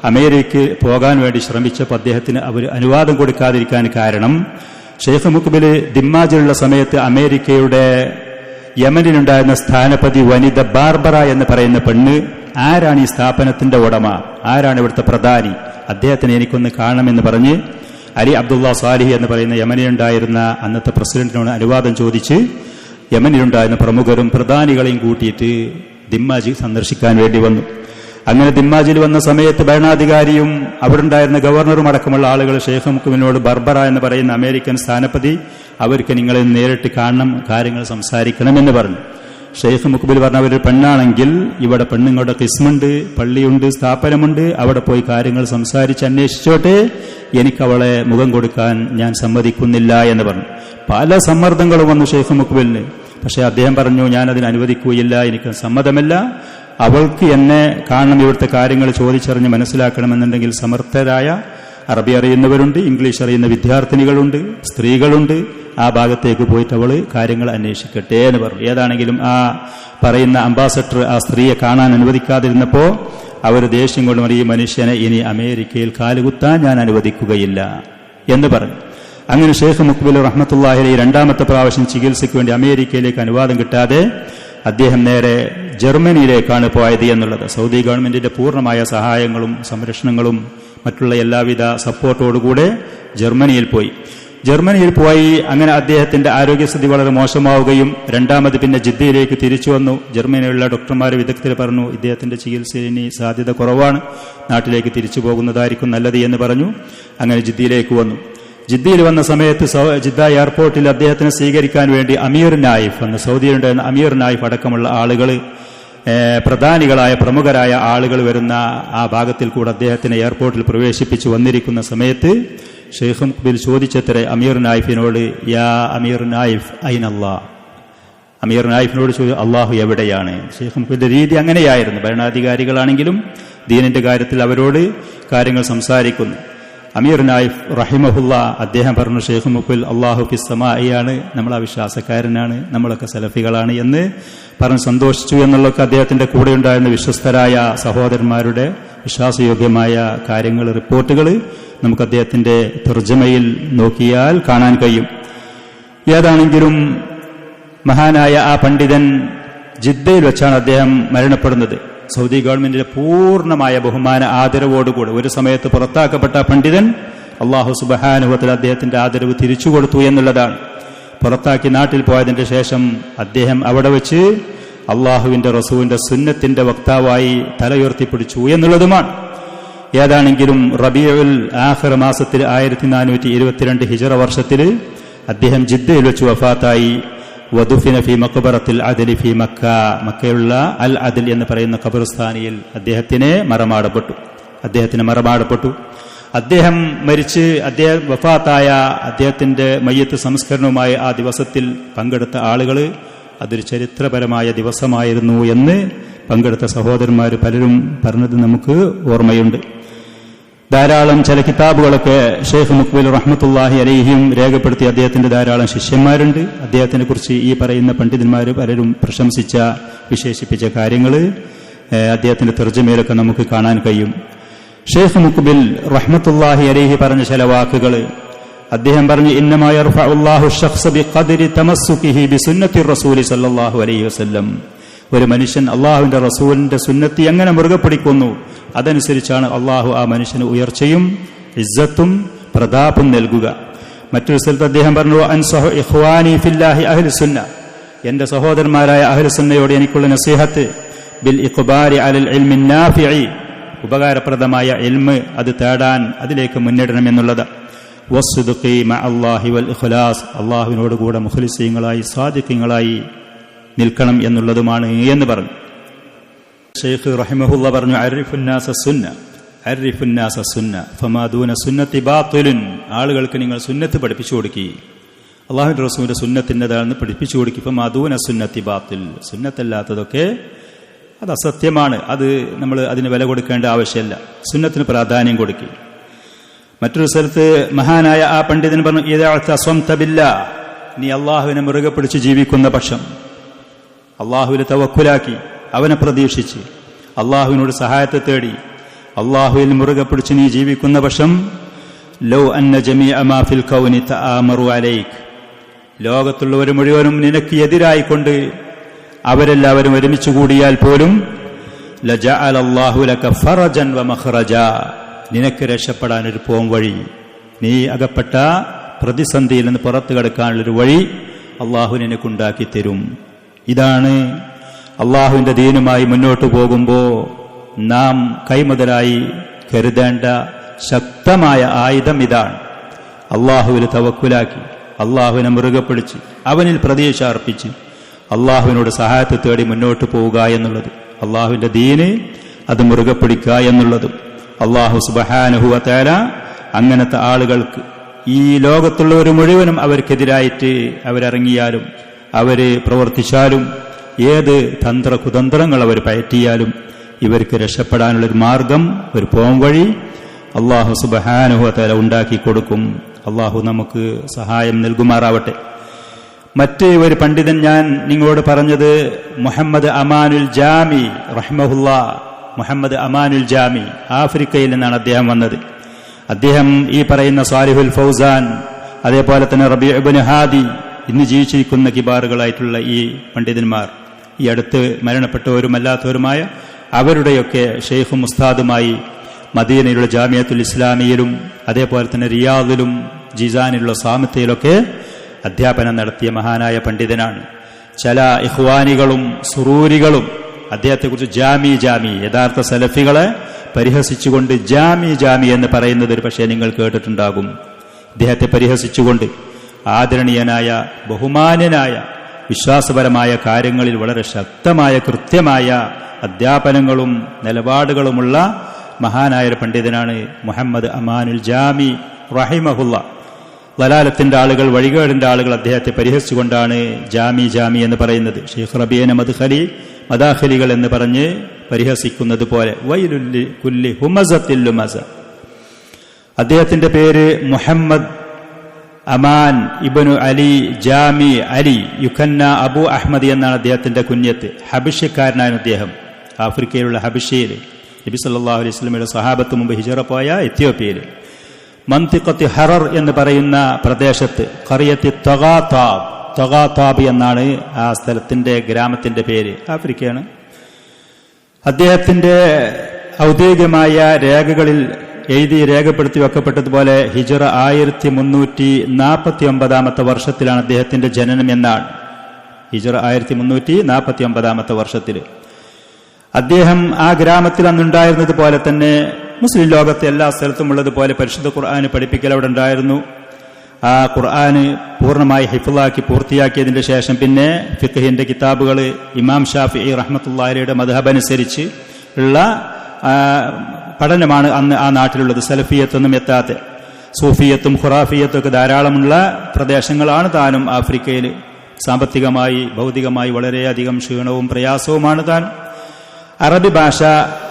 അമേരിക്കയിൽ പോകാൻ വേണ്ടി ശ്രമിച്ചപ്പോൾ അദ്ദേഹത്തിന് അവർ അനുവാദം കൊടുക്കാതിരിക്കാൻ കാരണം ഷെയ്ഖ് മുഖ്ബിൽ ദിമ്മാജിലുള്ള സമയത്ത് അമേരിക്കയുടെ യമനിലുണ്ടായിരുന്ന സ്ഥാനപതി വനിത ബാർബറ എന്ന് പറയുന്ന പെണ്ണ് ആരാണ് ഈ സ്ഥാപനത്തിന്റെ ഉടമ, ആരാണ് ഇവിടുത്തെ പ്രധാനി, അദ്ദേഹത്തിന് എനിക്കൊന്ന് കാണണമെന്ന് പറഞ്ഞ് അലി അബ്ദുള്ള സാലിഹി എന്ന് പറയുന്ന യമനിലുണ്ടായിരുന്ന അന്നത്തെ പ്രസിഡന്റിനോട് അനുവാദം ചോദിച്ച് യമനിലുണ്ടായിരുന്ന പ്രമുഖരും പ്രധാനികളെയും കൂട്ടിയിട്ട് ദിമ്മാജി സന്ദർശിക്കാൻ വേണ്ടി വന്നു. അങ്ങനെ ദിമ്മാജിൽ വന്ന സമയത്ത് ഭരണാധികാരിയും അവിടെ ഉണ്ടായിരുന്ന ഗവർണറും അടക്കമുള്ള ആളുകൾ ഷെയ്ഖ് മുഖ്ബിലിനോട് ബർബറ എന്ന് പറയുന്ന അമേരിക്കൻ സ്ഥാനപതി അവർക്ക് നിങ്ങളെ നേരിട്ട് കാണണം, കാര്യങ്ങൾ സംസാരിക്കണമെന്ന് പറഞ്ഞു. ഷെയ്ഖ് മുഖ്ബിൽ പറഞ്ഞ അവരൊരു പെണ്ണാണെങ്കിൽ ഇവിടെ പെണ്ണുങ്ങളുടെ കിസ്മുണ്ട്, പള്ളിയുണ്ട്, സ്ഥാപനമുണ്ട്, അവിടെ പോയി കാര്യങ്ങൾ സംസാരിച്ച് അന്വേഷിച്ചോട്ടെ, എനിക്കവളെ മുഖം കൊടുക്കാൻ ഞാൻ സമ്മതിക്കുന്നില്ല എന്ന് പറഞ്ഞു. പല സമ്മർദ്ദങ്ങളും വന്നു ഷെയ്ഖ് മുഖ്ബിലിന്. പക്ഷെ അദ്ദേഹം പറഞ്ഞു ഞാനതിന് അനുവദിക്കുകയില്ല, എനിക്ക് സമ്മതമല്ല, അവൾക്ക് എന്നെ കാണണം, ഇവിടുത്തെ കാര്യങ്ങൾ ചോദിച്ചറിഞ്ഞ് മനസ്സിലാക്കണമെന്നുണ്ടെങ്കിൽ സമർത്ഥരായ അറബി അറിയുന്നവരുണ്ട്, ഇംഗ്ലീഷ് അറിയുന്ന വിദ്യാർത്ഥിനികളുണ്ട്, സ്ത്രീകളുണ്ട്, ആ ഭാഗത്തേക്ക് പോയിട്ട് അവൾ കാര്യങ്ങൾ അന്വേഷിക്കട്ടെ എന്ന് പറഞ്ഞു. ഏതാണെങ്കിലും ആ പറയുന്ന അംബാസഡർ ആ സ്ത്രീയെ കാണാൻ അനുവദിക്കാതിരുന്നപ്പോൾ അവർ ദേഷ്യം കൊണ്ട് ഈ മനുഷ്യനെ ഇനി അമേരിക്കയിൽ കാലുകുത്താൻ ഞാൻ അനുവദിക്കുകയില്ല എന്ന് പറഞ്ഞു. അങ്ങനെ ഷെയ്ഖ് മുഖ്ബിൽ റഹ്മത്തുള്ളാഹി അലൈഹി രണ്ടാമത്തെ പ്രാവശ്യം ചികിത്സയ്ക്ക് വേണ്ടി അമേരിക്കയിലേക്ക് അനുവാദം കിട്ടാതെ അദ്ദേഹം നേരെ ജർമ്മനിയിലേക്കാണ് പോയത് എന്നുള്ളത്. സൗദി ഗവൺമെന്റിന്റെ പൂർണ്ണമായ സഹായങ്ങളും സംരക്ഷണങ്ങളും മറ്റുള്ള എല്ലാവിധ സപ്പോർട്ടോടുകൂടെ ജർമ്മനിയിൽ പോയി. അങ്ങനെ അദ്ദേഹത്തിന്റെ ആരോഗ്യസ്ഥിതി വളരെ മോശമാവുകയും രണ്ടാമത് പിന്നെ ജിദ്ദയിലേക്ക് തിരിച്ചു വന്നു. ജർമ്മനിയിലുള്ള ഡോക്ടർമാർ വിദഗ്ധർ പറഞ്ഞു ഇദ്ദേഹത്തിന്റെ ചികിത്സയിന് സാധ്യത കുറവാണ്, നാട്ടിലേക്ക് തിരിച്ചു പോകുന്നതായിരിക്കും നല്ലത് എന്ന് പറഞ്ഞു. അങ്ങനെ ജിദ്ദയിലേക്ക് വന്നു. ജിദ്ദയിൽ വന്ന സമയത്ത് ജിദ്ദ എയർപോർട്ടിൽ അദ്ദേഹത്തിനെ സ്വീകരിക്കാൻ വേണ്ടി അമീർ നായിഫ് എന്ന് സൗദിയിലുണ്ടായിരുന്ന അമീർ നായിഫ് അടക്കമുള്ള ആളുകൾ, പ്രധാനികളായ പ്രമുഖരായ ആളുകൾ വരുന്ന ആ ഭാഗത്തിൽ കൂടെ അദ്ദേഹത്തിനെ എയർപോർട്ടിൽ പ്രവേശിപ്പിച്ചു വന്നിരിക്കുന്ന സമയത്ത് ഷെയ്ഖ് മുഖ്ബിൽ ചോദിച്ചത്രേ അമീർ നായിഫിനോട്, യാ അമീർ നായിഫ് ഐനല്ലാ, അമീർ നായിഫിനോട് ചോദിച്ചു അള്ളാഹു എവിടെയാണ്? ഷെയ്ഖ് മുഖ്ബിന്റെ രീതി അങ്ങനെയായിരുന്നു. ഭരണാധികാരികളാണെങ്കിലും ദീനിന്റെ കാര്യത്തിൽ അവരോട് കാര്യങ്ങൾ സംസാരിക്കുന്നു. അമീർ നായിഫ് റഹിമഹുല്ല അദ്ദേഹം പറഞ്ഞു ഷെയ്ഖ് മുഖ്ബിൽ അള്ളാഹു ഫിസ് സമാഇയാണ്, നമ്മൾ അവിശ്വാസക്കാരനാണ്, നമ്മളൊക്കെ സലഫികളാണ് എന്ന് പറഞ്ഞ് സന്തോഷിച്ചു എന്നുള്ളതൊക്കെ അദ്ദേഹത്തിന്റെ കൂടെ ഉണ്ടായിരുന്ന വിശ്വസ്തരായ സഹോദരന്മാരുടെ വിശ്വാസയോഗ്യമായ കാര്യങ്ങൾ, റിപ്പോർട്ടുകൾ നമുക്ക് അദ്ദേഹത്തിന്റെ തർജമയിൽ നോക്കിയാൽ കാണാൻ കഴിയും. ഏതാണെങ്കിലും മഹാനായ ആ പണ്ഡിതൻ ജിദ്ദയിൽ വെച്ചാണ് അദ്ദേഹം മരണപ്പെടുന്നത്. സൗദി ഗവൺമെന്റിന്റെ പൂർണ്ണമായ ബഹുമാന ആദരവോടുകൂടി ഒരു സമയത്ത് പുറത്താക്കപ്പെട്ട പണ്ഡിതൻ അല്ലാഹു സുബ്ഹാനഹു വ തആല അദ്ദേഹത്തിന്റെ ആദരവ് തിരിച്ചു കൊടുത്തു എന്നുള്ളതാണ്. പുറത്താക്കി നാട്ടിൽ പോയതിന്റെ ശേഷം അദ്ദേഹം അവിടെ വെച്ച് അള്ളാഹുവിന്റെ റസൂലിന്റെ സുന്നത്തിന്റെ വക്താവായി തലയുയർത്തിപ്പിടിച്ചു എന്നുള്ളതുമാണ്. ഏതാണെങ്കിലും റബീഉൽ ആഖിർ മാസത്തിൽ 1422 ഹിജറ വർഷത്തിൽ അദ്ദേഹം ജിദ്ദയിൽ വെച്ച് വഫാത്തായി. വദുഫിന ഫി മഖ്ബറത്തിൽ അദ്ലി ഫി മക്ക, മക്കയിലുള്ള അൽ അദ്ൽ എന്ന് പറയുന്ന ഖബർസ്ഥാനിയിൽ അദ്ദേഹത്തിന് മറമാടപ്പെട്ടു. അദ്ദേഹം മരിച്ച് അദ്ദേഹം വഫാത്തായ അദ്ദേഹത്തിന്റെ മയ്യത്ത് സംസ്കരണവുമായി ആ ദിവസത്തിൽ പങ്കെടുത്ത ആളുകൾ അതൊരു ചരിത്രപരമായ ദിവസമായിരുന്നു എന്ന് പങ്കെടുത്ത സഹോദരന്മാർ പലരും പറഞ്ഞത് നമുക്ക് ഓർമ്മയുണ്ട്. ധാരാളം ചില കിതാബുകളൊക്കെ ഷെയ്ഖ് മുഖ്ബിൽ റഹ്മത്തുള്ളാഹി അലൈഹിയും രേഖപ്പെടുത്തി. അദ്ദേഹത്തിന്റെ ധാരാളം ശിഷ്യന്മാരുണ്ട്. അദ്ദേഹത്തിനെ കുറിച്ച് ഈ പറയുന്ന പണ്ഡിതന്മാർ പലരും പ്രശംസിച്ച വിശേഷിപ്പിച്ച കാര്യങ്ങൾ അദ്ദേഹത്തിന്റെ തർജ്ജമയിലൊക്കെ നമുക്ക് കാണാൻ കഴിയും. ഷെയ്ഖ് മുഖ്ബിൽ റഹ്മത്തുള്ളാഹി അലൈഹി പറഞ്ഞ ചില വാക്കുകൾ അദ്ദേഹം പറഞ്ഞു, ഇന്നമാ യർഫഉല്ലാഹു ശഖ്സ ബിഖദ്രി തമസ്സുകിഹി ബിസുന്നത്തി റസൂലി സല്ലല്ലാഹു അലൈഹി വസല്ലം. ഒരു മനുഷ്യൻ അള്ളാഹുവിന്റെ റസൂലിന്റെ സുന്നത്തി എങ്ങനെ മുറുകെ പിടിക്കുന്നു അതനുസരിച്ചാണ് അള്ളാഹു ആ മനുഷ്യന് ഉയർച്ചയും ഇസ്സത്തും പ്രതാപം നൽകുക. മറ്റൊരു സ്ഥലത്ത് അദ്ദേഹം പറഞ്ഞു, അൻസഹു ഇഖ്വാനി ഫില്ലാഹി അഹ്ലു സുന്ന, എന്റെ സഹോദരന്മാരായ അഹ്ലു സുന്നയോട് എനിക്കുള്ള നസീഹത്ത് ബിൽ ഇഖ്ബാരി അലൽ ഇൽമി നാഫിഇ, ഉപകാരപ്രദമായ ഇൽമ് അത് തേടാൻ അതിലേക്ക് മുന്നിടണം എന്നുള്ളത്. വസ്സുദ്ഖി മഅല്ലാഹി വൽ ഇഖ്ലാസ്, അള്ളാഹുവിനോട് കൂടെ മുഖ്ലിസീങ്ങളായി സാദിഖീങ്ങളായി നിൽക്കണം എന്നുള്ളതുമാണ് എന്ന് പറഞ്ഞു. ഷെയ്ഖ് റഹിമഹുള്ള പറഞ്ഞു, അരിഫുന്നാസ സുന്ന ഫമാ ദൂന സുന്നത്തി ബാത്തിലുൻ, ആളുകൾക്ക് നിങ്ങൾ സുന്നത്ത് പഠിപ്പിച്ചു കൊടുക്കുക, അള്ളാഹുവിന്റെ റസൂലിന്റെ സുന്നത്തിൻ്റെതാണെന്ന് പഠിപ്പിച്ചു കൊടുക്കുക. ഫമാ ദൂന സുന്നത്തി ബാത്തിൽ, സുന്നത്തല്ലാത്തതൊക്കെ അത് അസത്യമാണ്, അത് നമ്മൾ അതിന് വില കൊടുക്കേണ്ട ആവശ്യമില്ല, സുന്നത്തിന് പ്രാധാന്യം കൊടുക്കുക. മറ്റൊരു സ്ഥലത്ത് മഹാനായ ആ പണ്ഡിതൻ പറഞ്ഞു, ഇദാ തസ്വംത ബില്ലാഹ്, നീ അള്ളാഹുവിനെ മുറുകെ പിടിച്ച് ജീവിക്കുന്ന പക്ഷം, അള്ളാഹുവിനെ തവക്കുലാക്കി അവനെ പ്രതീക്ഷിച്ച് അള്ളാഹുവിനോട് സഹായത്തെ തേടി അള്ളാഹുവിൽ മുറുകെ പിടിച്ച് നീ ജീവിക്കുന്ന പക്ഷം, ലൗ അന്ന ജമീഅ മാ ഫിൽ കൗനി തആമറു അലൈക്, ലോകത്തുള്ളവർ മുഴുവനും നിനക്ക് എതിരായിക്കൊണ്ട് അവരെല്ലാവരും ഒരുമിച്ച് കൂടിയാൽ പോലും ലജഅലല്ലാഹു ലക ഫറജൻ വ മഖ്റജാ, നിനക്ക് രക്ഷപ്പെടാൻ ഒരു പോം വഴി, നീ അകപ്പെട്ട പ്രതിസന്ധിയിൽ നിന്ന് പുറത്തു കടക്കാനുള്ളൊരു വഴി അള്ളാഹു നിനക്കുണ്ടാക്കി തരും. ഇതാണ് അള്ളാഹുവിന്റെ ദീനുമായി മുന്നോട്ട് പോകുമ്പോൾ നാം കൈമുതലായി കരുതേണ്ട ശക്തമായ ആയുധം ഇതാണ്. അള്ളാഹുവിൽ തവക്കുലാക്കി അള്ളാഹുവിനെ മുറുകെ പിടിച്ച് അവനിൽ പ്രതീക്ഷ അർപ്പിച്ച് അള്ളാഹുവിനോട് സഹായത്തെ തേടി മുന്നോട്ട് പോവുക എന്നുള്ളത്, അള്ളാഹുവിന്റെ ദീന് അത് മുറുകെ പിടിക്കുക എന്നുള്ളതും. അള്ളാഹു സുബ്ഹാനഹു വ തആല അങ്ങനത്തെ ആളുകൾക്ക് ഈ ലോകത്തുള്ളവർ മുഴുവനും അവർക്കെതിരായിട്ട് അവരിറങ്ങിയാലും അവര് പ്രവർത്തിച്ചാലും ഏത് കുതന്ത്രങ്ങൾ അവർ പയറ്റിയാലും ഇവർക്ക് രക്ഷപ്പെടാനുള്ളൊരു മാർഗം, ഒരു പോംവഴി അള്ളാഹു സുബ്ഹാനഹു വ തആല ഉണ്ടാക്കി കൊടുക്കും. അള്ളാഹു നമുക്ക് സഹായം നൽകുമാറാവട്ടെ. മറ്റ് ഒരു പണ്ഡിതൻ ഞാൻ നിങ്ങളോട് പറഞ്ഞത് മുഹമ്മദ് അമാനുൽ ജാമി റഹ്മഹുല്ലാ, മുഹമ്മദ് അമാനുൽ ജാമി ആഫ്രിക്കയിൽ നിന്നാണ് അദ്ദേഹം വന്നത്. അദ്ദേഹം ഈ പറയുന്ന സാലിഹുൽ ഫൗസാൻ, അതേപോലെ തന്നെ റബീഉ ഇബ്നു ഹാദി, ഇന്ന് ജീവിച്ചിരിക്കുന്ന കിബാറുകളായിട്ടുള്ള ഈ പണ്ഡിതന്മാർ, ഈ അടുത്ത് മരണപ്പെട്ടവരുമല്ലാത്തവരുമായ അവരുടെയൊക്കെ ഷെയ്ഖും ഉസ്താദുമായി മദീനയിലുള്ള ജാമിയത്തുൽ ഇസ്ലാമിയിലും അതേപോലെ തന്നെ റിയാദിലും ജിസാനിലുള്ള സാമത്തയിലൊക്കെ അധ്യാപനം നടത്തിയ മഹാനായ പണ്ഡിതനാണ്. ചില ഇഖ്വാനികളും സുറൂരികളും അദ്ദേഹത്തെക്കുറിച്ച് ജാമി യഥാർത്ഥ സലഫികളെ പരിഹസിച്ചുകൊണ്ട് ജാമി എന്ന് പറയുന്നത് ഒരു പക്ഷേ നിങ്ങൾ കേട്ടിട്ടുണ്ടാകും. ഇദ്ദേഹത്തെ പരിഹസിച്ചുകൊണ്ട് ആദരണീയനായ ബഹുമാന്യനായ വിശ്വാസപരമായ കാര്യങ്ങളിൽ വളരെ ശക്തമായ കൃത്യമായ അധ്യാപനങ്ങളും നിലപാടുകളുമുള്ള മഹാനായ പണ്ഡിതനാണ് മുഹമ്മദ് അമാനുൽ ജാമി റഹിമഹുല്ല. ലലാലത്തിന്റെ ആളുകൾ, വഴികേടിന്റെ ആളുകൾ അദ്ദേഹത്തെ പരിഹസിച്ചുകൊണ്ടാണ് ജാമി എന്ന് പറയുന്നത്. ഷെയ്ഖ് റബീഅനെ മദാഖലികൾ എന്ന് പറഞ്ഞ് പരിഹസിക്കുന്നത് പോലെ വൈലുല്ലി കുല്ലി ഹുമസത്തിൽ ലുമസ. അദ്ദേഹത്തിന്റെ പേര് മുഹമ്മദ് അമാൻ ഇബ്നു അലി ജാമി അലി യുഖന്ന അബു അഹ്മദ് എന്നാണ് അദ്ദേഹത്തിന്റെ കുഞ്ഞത്ത്. ഹബിഷ്യക്കാരനാണ് അദ്ദേഹം. ആഫ്രിക്കയിലുള്ള ഹബിഷ്യയിൽ നബി സല്ലല്ലാഹു അലൈഹി വസല്ലമയുടെ സഹാബത്ത് മുമ്പ് ഹിജറ പോയ എത്യോപ്യയിൽ മന്തിഖത്തി ഹറർ എന്ന് പറയുന്ന പ്രദേശത്ത് ഖറിയത്തി തഗാതാബ് എന്നാണ് ആ സ്ഥലത്തിന്റെ ഗ്രാമത്തിന്റെ പേര്. ആഫ്രിക്കയാണ്. അദ്ദേഹത്തിന്റെ ഔദ്യോഗികമായ രേഖകളിൽ എഴുതി രേഖപ്പെടുത്തി വെക്കപ്പെട്ടതുപോലെ ഹിജറ 1349 വർഷത്തിലാണ് അദ്ദേഹത്തിന്റെ ജനനം എന്നാണ്. ഹിജറ 1349 വർഷത്തിൽ അദ്ദേഹം ആ ഗ്രാമത്തിൽ അന്നുണ്ടായിരുന്നത് പോലെ തന്നെ മുസ്ലിം ലോകത്തെ എല്ലാ സ്ഥലത്തും ഉള്ളതുപോലെ പരിശുദ്ധ ഖുർആന് പഠിപ്പിക്കൽ അവിടെ ഉണ്ടായിരുന്നു. ആ ഖുർആന് പൂർണ്ണമായി ഹിഫ്ളാക്കി പൂർത്തിയാക്കിയതിന്റെ ശേഷം പിന്നെ ഫിഖ്ഹിന്റെ കിതാബുകൾ ഇമാം ഷാഫിഈ റഹ്മത്തുള്ളാഹിയുടെ മദ്ഹബ് അനുസരിച്ച് ഉള്ള പഠനമാണ് അന്ന് ആ നാട്ടിലുള്ളത്. സലഫിയത്തൊന്നും എത്താത്ത സൂഫിയത്തും ഖുറാഫിയത്തും ഒക്കെ ധാരാളമുള്ള പ്രദേശങ്ങളാണ് താനും ആഫ്രിക്കയിൽ. സാമ്പത്തികമായി ഭൗതികമായി വളരെയധികം ക്ഷീണവും പ്രയാസവുമാണ് താനും. അറബി ഭാഷ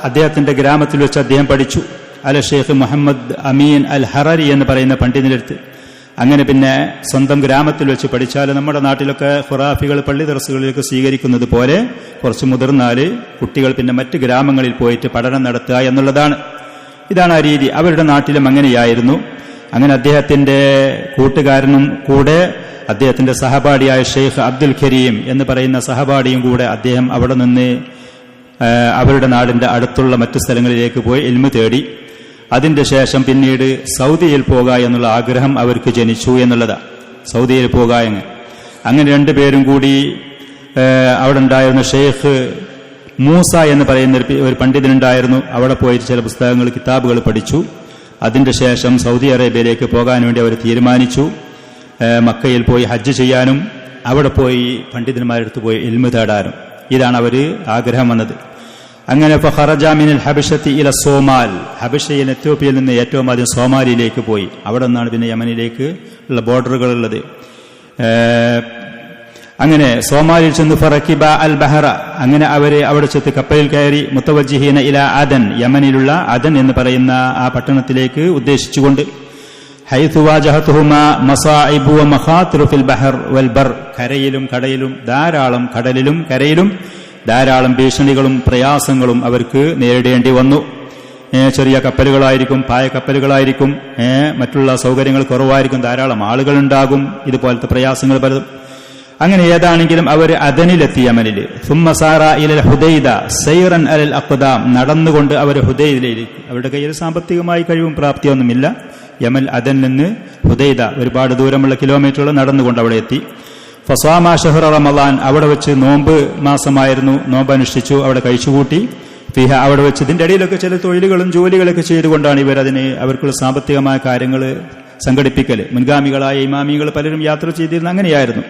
അദ്ദേഹത്തിന്റെ ഗ്രാമത്തിൽ വെച്ച് അദ്ദേഹം പഠിച്ചു. അൽ ഷെയ്ഖ് മുഹമ്മദ് അമീൻ അൽ ഹറരി എന്ന് പറയുന്ന പണ്ഡിതനെടുത്ത്. അങ്ങനെ പിന്നെ സ്വന്തം ഗ്രാമത്തിൽ വെച്ച് പഠിച്ചാൽ നമ്മുടെ നാട്ടിലൊക്കെ ഖുറാഫികൾ പള്ളി ദർസുകളിലേക്ക് സ്വീകരിക്കുന്നത് പോലെ കുറച്ച് മുതിർന്നാൽ കുട്ടികൾ പിന്നെ മറ്റ് ഗ്രാമങ്ങളിൽ പോയിട്ട് പഠനം നടത്തുക എന്നുള്ളതാണ്. ഇതാണ് ആ രീതി. അവരുടെ നാട്ടിലും അങ്ങനെയായിരുന്നു. അങ്ങനെ അദ്ദേഹത്തിന്റെ കൂട്ടുകാരനും കൂടെ അദ്ദേഹത്തിന്റെ സഹപാഠിയായ ഷെയ്ഖ് അബ്ദുൽ കരീം എന്ന് പറയുന്ന സഹപാഠിയും കൂടെ അദ്ദേഹം അവിടെ നിന്ന് അവരുടെ നാടിന്റെ അടുത്തുള്ള മറ്റു സ്ഥലങ്ങളിലേക്ക് പോയി ഇൽമു തേടി. അതിന്റെ ശേഷം പിന്നീട് സൗദിയിൽ പോകുക എന്നുള്ള ആഗ്രഹം അവർക്ക് ജനിച്ചു എന്നുള്ളതാണ്. സൗദിയിൽ പോകുക അങ്ങനെ രണ്ടുപേരും കൂടി അവിടെ ഉണ്ടായിരുന്ന ഷെയ്ഖ് മൂസ എന്ന് പറയുന്ന ഒരു പണ്ഡിതനുണ്ടായിരുന്നു. അവിടെ പോയിട്ട് ചില പുസ്തകങ്ങൾ കിതാബുകൾ പഠിച്ചു. അതിന്റെ ശേഷം സൗദി അറേബ്യയിലേക്ക് പോകാൻ വേണ്ടി അവർ തീരുമാനിച്ചു. മക്കയിൽ പോയി ഹജ്ജ് ചെയ്യാനും അവിടെ പോയി പണ്ഡിതന്മാരെടുത്ത് പോയി ഇൽമു തേടാനും. ഇതാണ് അവർ ആഗ്രഹം വന്നത്. അങ്ങനെ ഫഖറജ മിനൽ ഹബശത്തി ഇല സോമാൽ, ഹബശയിൽ എത്യോപ്യയിൽ നിന്ന് ഏറ്റവും ആദ്യം സോമാലിയിലേക്ക് പോയി. അവിടെ നിന്നാണ് പിന്നെ യമനിലേക്ക് ഉള്ള ബോർഡറുകൾ ഉള്ളത്. അങ്ങനെ സോമാലിൽ ചെന്ന് ഫറക്കിബ അൽ ബഹറ, അങ്ങനെ അവര് അവിടെ ചെന്ന് കപ്പലിൽ കയറി മുത്തവജ്ജിഹീന ഇല അദൻ, യമനിലുള്ള അദൻ എന്ന് പറയുന്ന ആ പട്ടണത്തിലേക്ക് ഉദ്ദേശിച്ചുകൊണ്ട് ഹൈതു വാജഹതുഹുമാ മസാഇബു വ മഖാതിറു ഫിൽ ബഹർ വൽ ബർ, കരയിലും കടലിലും ധാരാളം ഭീഷണികളും പ്രയാസങ്ങളും അവർക്ക് നേരിടേണ്ടി വന്നു. ചെറിയ കപ്പലുകളായിരിക്കും, പായക്കപ്പലുകളായിരിക്കും, മറ്റുള്ള സൗകര്യങ്ങൾ കുറവായിരിക്കും, ധാരാളം ആളുകളുണ്ടാകും, ഇതുപോലത്തെ പ്രയാസങ്ങൾ പലതും. അങ്ങനെ ഏതാണെങ്കിലും അവർ അദനിലെത്തി യമനിൽ. സുമ്മ സാറ ഇലൽ ഹുദൈദ സൈറൻ അലൽ അഖ്ദാം, നടന്നുകൊണ്ട് അവർ ഹുദൈദയിലേക്ക്. അവരുടെ കയ്യിൽ സാമ്പത്തികമായി കഴിവും പ്രാപ്തിയൊന്നുമില്ല. യമൻ അദനിൽ നിന്ന് ഹുദൈദ ഒരുപാട് ദൂരമുള്ള കിലോമീറ്ററുകൾ നടന്നുകൊണ്ട് അവിടെ എത്തി. ഫസാമ ഷഹ്റ റമളാൻ, അവിടെ വെച്ച് നോമ്പ് മാസമായിരുന്നു, നോമ്പ് അനുഷ്ഠിച്ചു, അവിടെ കഴിച്ചുകൂട്ടി. ഫിഹ, അവിടെ വെച്ച് ഇതിന്റെ ഇടയിലൊക്കെ ചില തൊഴിലുകളും ജോലികളൊക്കെ ചെയ്തുകൊണ്ടാണ് ഇവർ അവർക്കുള്ള സാമ്പത്തികമായ കാര്യങ്ങൾ സംഘടിപ്പിക്കൽ. മുൻഗാമികളായ ഇമാമികൾ പലരും യാത്ര ചെയ്തിരുന്ന അങ്ങനെയായിരുന്നു.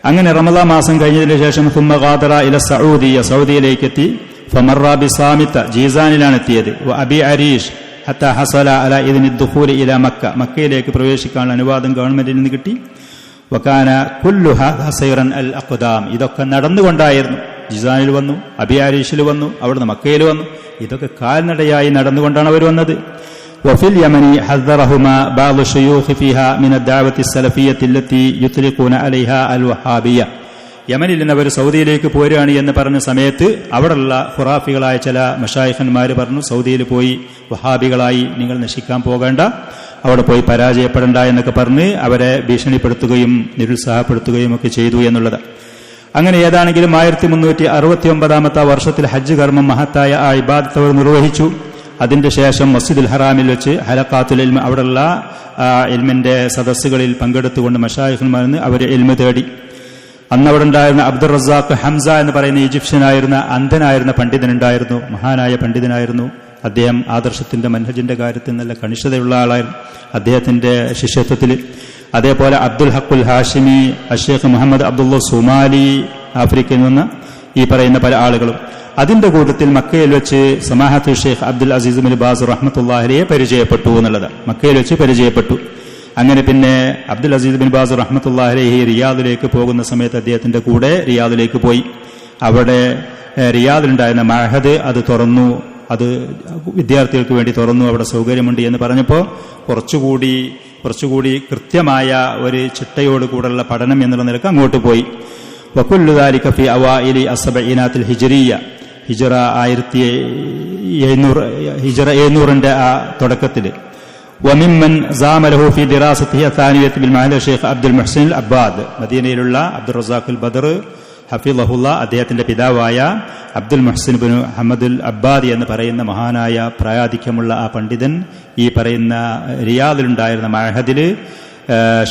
അങ്ങനെ റമളാൻ മാസം കഴിഞ്ഞതിന് ശേഷം സുമ്മ ഖാദറ ഇല സഊദിയ, സൗദിയിലേക്ക് എത്തി. ഫമറ ബിസാമിത്ത, ജീസാനിലാണ് എത്തിയത്. അബി അരീഷ് ഹത്ത ഹസല അല ഇദ്നി ദുഖൂൽ ഇല മക്ക, മക്കയിലേക്ക് പ്രവേശിക്കാനുള്ള അനുവാദം ഗവൺമെന്റിൽ നിന്ന് കിട്ടി. വകാന കുല്ലുഹാ സൈറൻ അൽ അഖ്ദാം, ഇതൊക്കെ നടന്നുകൊണ്ടായിരുന്നു. ജിസാനിൽ വന്നു, അബി അരീഷിൽ വന്നു, അവിടുന്ന് മക്കയിൽ വന്നു. ഇതൊക്കെ കാൽനടയായി നടന്നുകൊണ്ടാണ് അവർ വന്നത്. വഫിൽ യമനി ഹദ്ദറഹുമാ ബഅദു ശുയൂഖ് ഫീഹാ മിന ദഅവത്തി സലഫിയ്യത്തി അല്ലത്തി യുത്ലിഖൂന അലൈഹാ അൽ വഹാബിയ, യമനിൽ നിന്ന് അവർ സൗദിയിലേക്ക് പോരുകയാണ് എന്ന് പറഞ്ഞ സമയത്ത് അവിടെയുള്ള ഖുറാഫികളായ ചില മശായിഖന്മാർ പറഞ്ഞു, സൗദിയിൽ പോയി വഹാബികളായി നിങ്ങൾ നശിക്കാൻ പോകേണ്ട, അവിടെ പോയി പരാജയപ്പെടേണ്ട എന്നൊക്കെ പറഞ്ഞ് അവരെ ഭീഷണിപ്പെടുത്തുകയും നിരുത്സാഹപ്പെടുത്തുകയും ഒക്കെ ചെയ്തു എന്നുള്ളത്. അങ്ങനെ ഏതാണെങ്കിലും 1369 വർഷത്തിൽ ഹജ്ജ് കർമ്മം മഹത്തായ ആ ഇബാദത്ത് അവർ നിർവഹിച്ചു. അതിന്റെ ശേഷം മസ്ജിദുൽ ഹറാമിൽ വെച്ച് ഹലഖാത്തുൽ ഇൽമ, അവിടെയുള്ള ഇൽമിന്റെ സദസ്സുകളിൽ പങ്കെടുത്തുകൊണ്ട് മശായിഖന്മാരിൽ അവർ ഇൽമ തേടി. അന്ന് അവിടെ ഉണ്ടായിരുന്ന അബ്ദുർ റസാഖ് ഹംസ എന്ന് പറയുന്ന ഈജിപ്ഷ്യനായിരുന്ന അന്ധനായിരുന്ന പണ്ഡിതനുണ്ടായിരുന്നു. മഹാനായ പണ്ഡിതനായിരുന്നു അദ്ദേഹം. ആദർശത്തിന്റെ മൻഹജിന്റെ കാര്യത്തിൽ നല്ല കണിഷ്ഠതയുള്ള ആളായിരുന്നു അദ്ദേഹത്തിന്റെ ശിഷ്യത്വത്തിൽ. അതേപോലെ അബ്ദുൽ ഹഖുൽ ഹാഷിമി, അഷേഖ് മുഹമ്മദ് അബ്ദുള്ള സുമാലി, ആഫ്രിക്കയിൽ നിന്ന് ഈ പറയുന്ന പല ആളുകളും. അതിന്റെ കൂട്ടത്തിൽ മക്കയിൽ വെച്ച് സമാഹത്തുൽ Sheikh Abdul Aziz bin Baz റഹ്മത്തുള്ളാഹിയെ പരിചയപ്പെട്ടു എന്നുള്ളത്. മക്കയിൽ വെച്ച് പരിചയപ്പെട്ടു. അങ്ങനെ പിന്നെ അബ്ദുൽ അസീസ് ബിൻ ബാസ് റഹ്മത്തുള്ളാഹി റിയാദിലേക്ക് പോകുന്ന സമയത്ത് അദ്ദേഹത്തിന്റെ കൂടെ റിയാദിലേക്ക് പോയി. അവിടെ റിയാദിലുണ്ടായിരുന്ന മഅഹദ് അത് തുറന്നു, അത് വിദ്യാർത്ഥികൾക്ക് വേണ്ടി തുറന്നു, അവിടെ സൗകര്യമുണ്ട് എന്ന് പറഞ്ഞപ്പോൾ കുറച്ചുകൂടി കൃത്യമായ ഒരു ചിട്ടയോടുകൂടെയുള്ള പഠനം എന്നുള്ള നിലക്ക് അങ്ങോട്ട് പോയി. വകുല്ലു ദാലിക ഫി അവാഇലി അസ്സബഈനാത്തിൽ ഹിജ്രിയ്യ, ഹിജ്റ 1700 ആ തുടക്കത്തിൽ. വമിമ്മൻ സാമലഹു ഫി ദിറാസത്തിഹി അത്താനിയത്ത് ബിൽ മഅഹദ് ഷെയ്ഖ് അബ്ദുൽ മുഹ്സിൻ അൽ അബ്ബാദ്, മദീനയിലുള്ള അബ്ദുർ റസാഖുൽ ബദർ ഹഫിളഹുല്ല, അദ്ദേഹത്തിന്റെ പിതാവായ അബ്ദുൽ മുഹ്സിൻ ബിൻ ഹമദുൽ അബ്ബാദി എന്ന് പറയുന്ന മഹാനായ പ്രായാധിക്യമുള്ള ആ പണ്ഡിതൻ ഈ പറയുന്ന റിയാദിലുണ്ടായിരുന്ന മഅഹദില്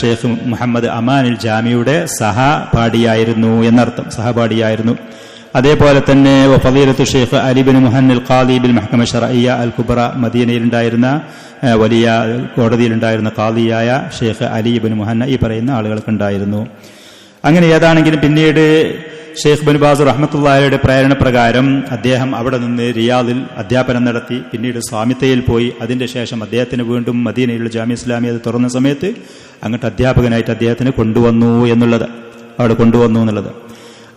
ഷെയ്ഖ് മുഹമ്മദ് അമാനുൽ ജാമിയുടെ സഹപാഠിയായിരുന്നു എന്നർത്ഥം. സഹപാഠിയായിരുന്നു. അതേപോലെ തന്നെ ഫളീലത്തു ഷെയ്ഖ് അലി ബിൻ മുഹന്നൽ ഖാദി ബിൽ മഹ്കമ ശർഇയ്യ അൽ കുബ്ര, മദീനയിലുണ്ടായിരുന്ന വലിയ കോടതിയിലുണ്ടായിരുന്ന ഖാദിയായ ഷെയ്ഖ് അലി ബിൻ മുഹന്ന, ഈ പറയുന്ന ആളുകൾക്കുണ്ടായിരുന്നു. അങ്ങനെ ഏതാണെങ്കിലും പിന്നീട് ഷെയ്ഖ് ബിൻ ബാസ് റഹ്മത്തുള്ളാഹിയുടെ പ്രേരണ പ്രകാരം അദ്ദേഹം അവിടെ നിന്ന് റിയാദിൽ അധ്യാപനം നടത്തി. പിന്നീട് സ്വാമിത്തയിൽ പോയി. അതിന്റെ ശേഷം അദ്ദേഹത്തിന് വീണ്ടും മദീനയിലുള്ള ജാമിഅ ഇസ്ലാമിയ തുറന്ന സമയത്ത് അങ്ങോട്ട് അധ്യാപകനായിട്ട് അദ്ദേഹത്തിന് കൊണ്ടുവന്നു എന്നുള്ളത്.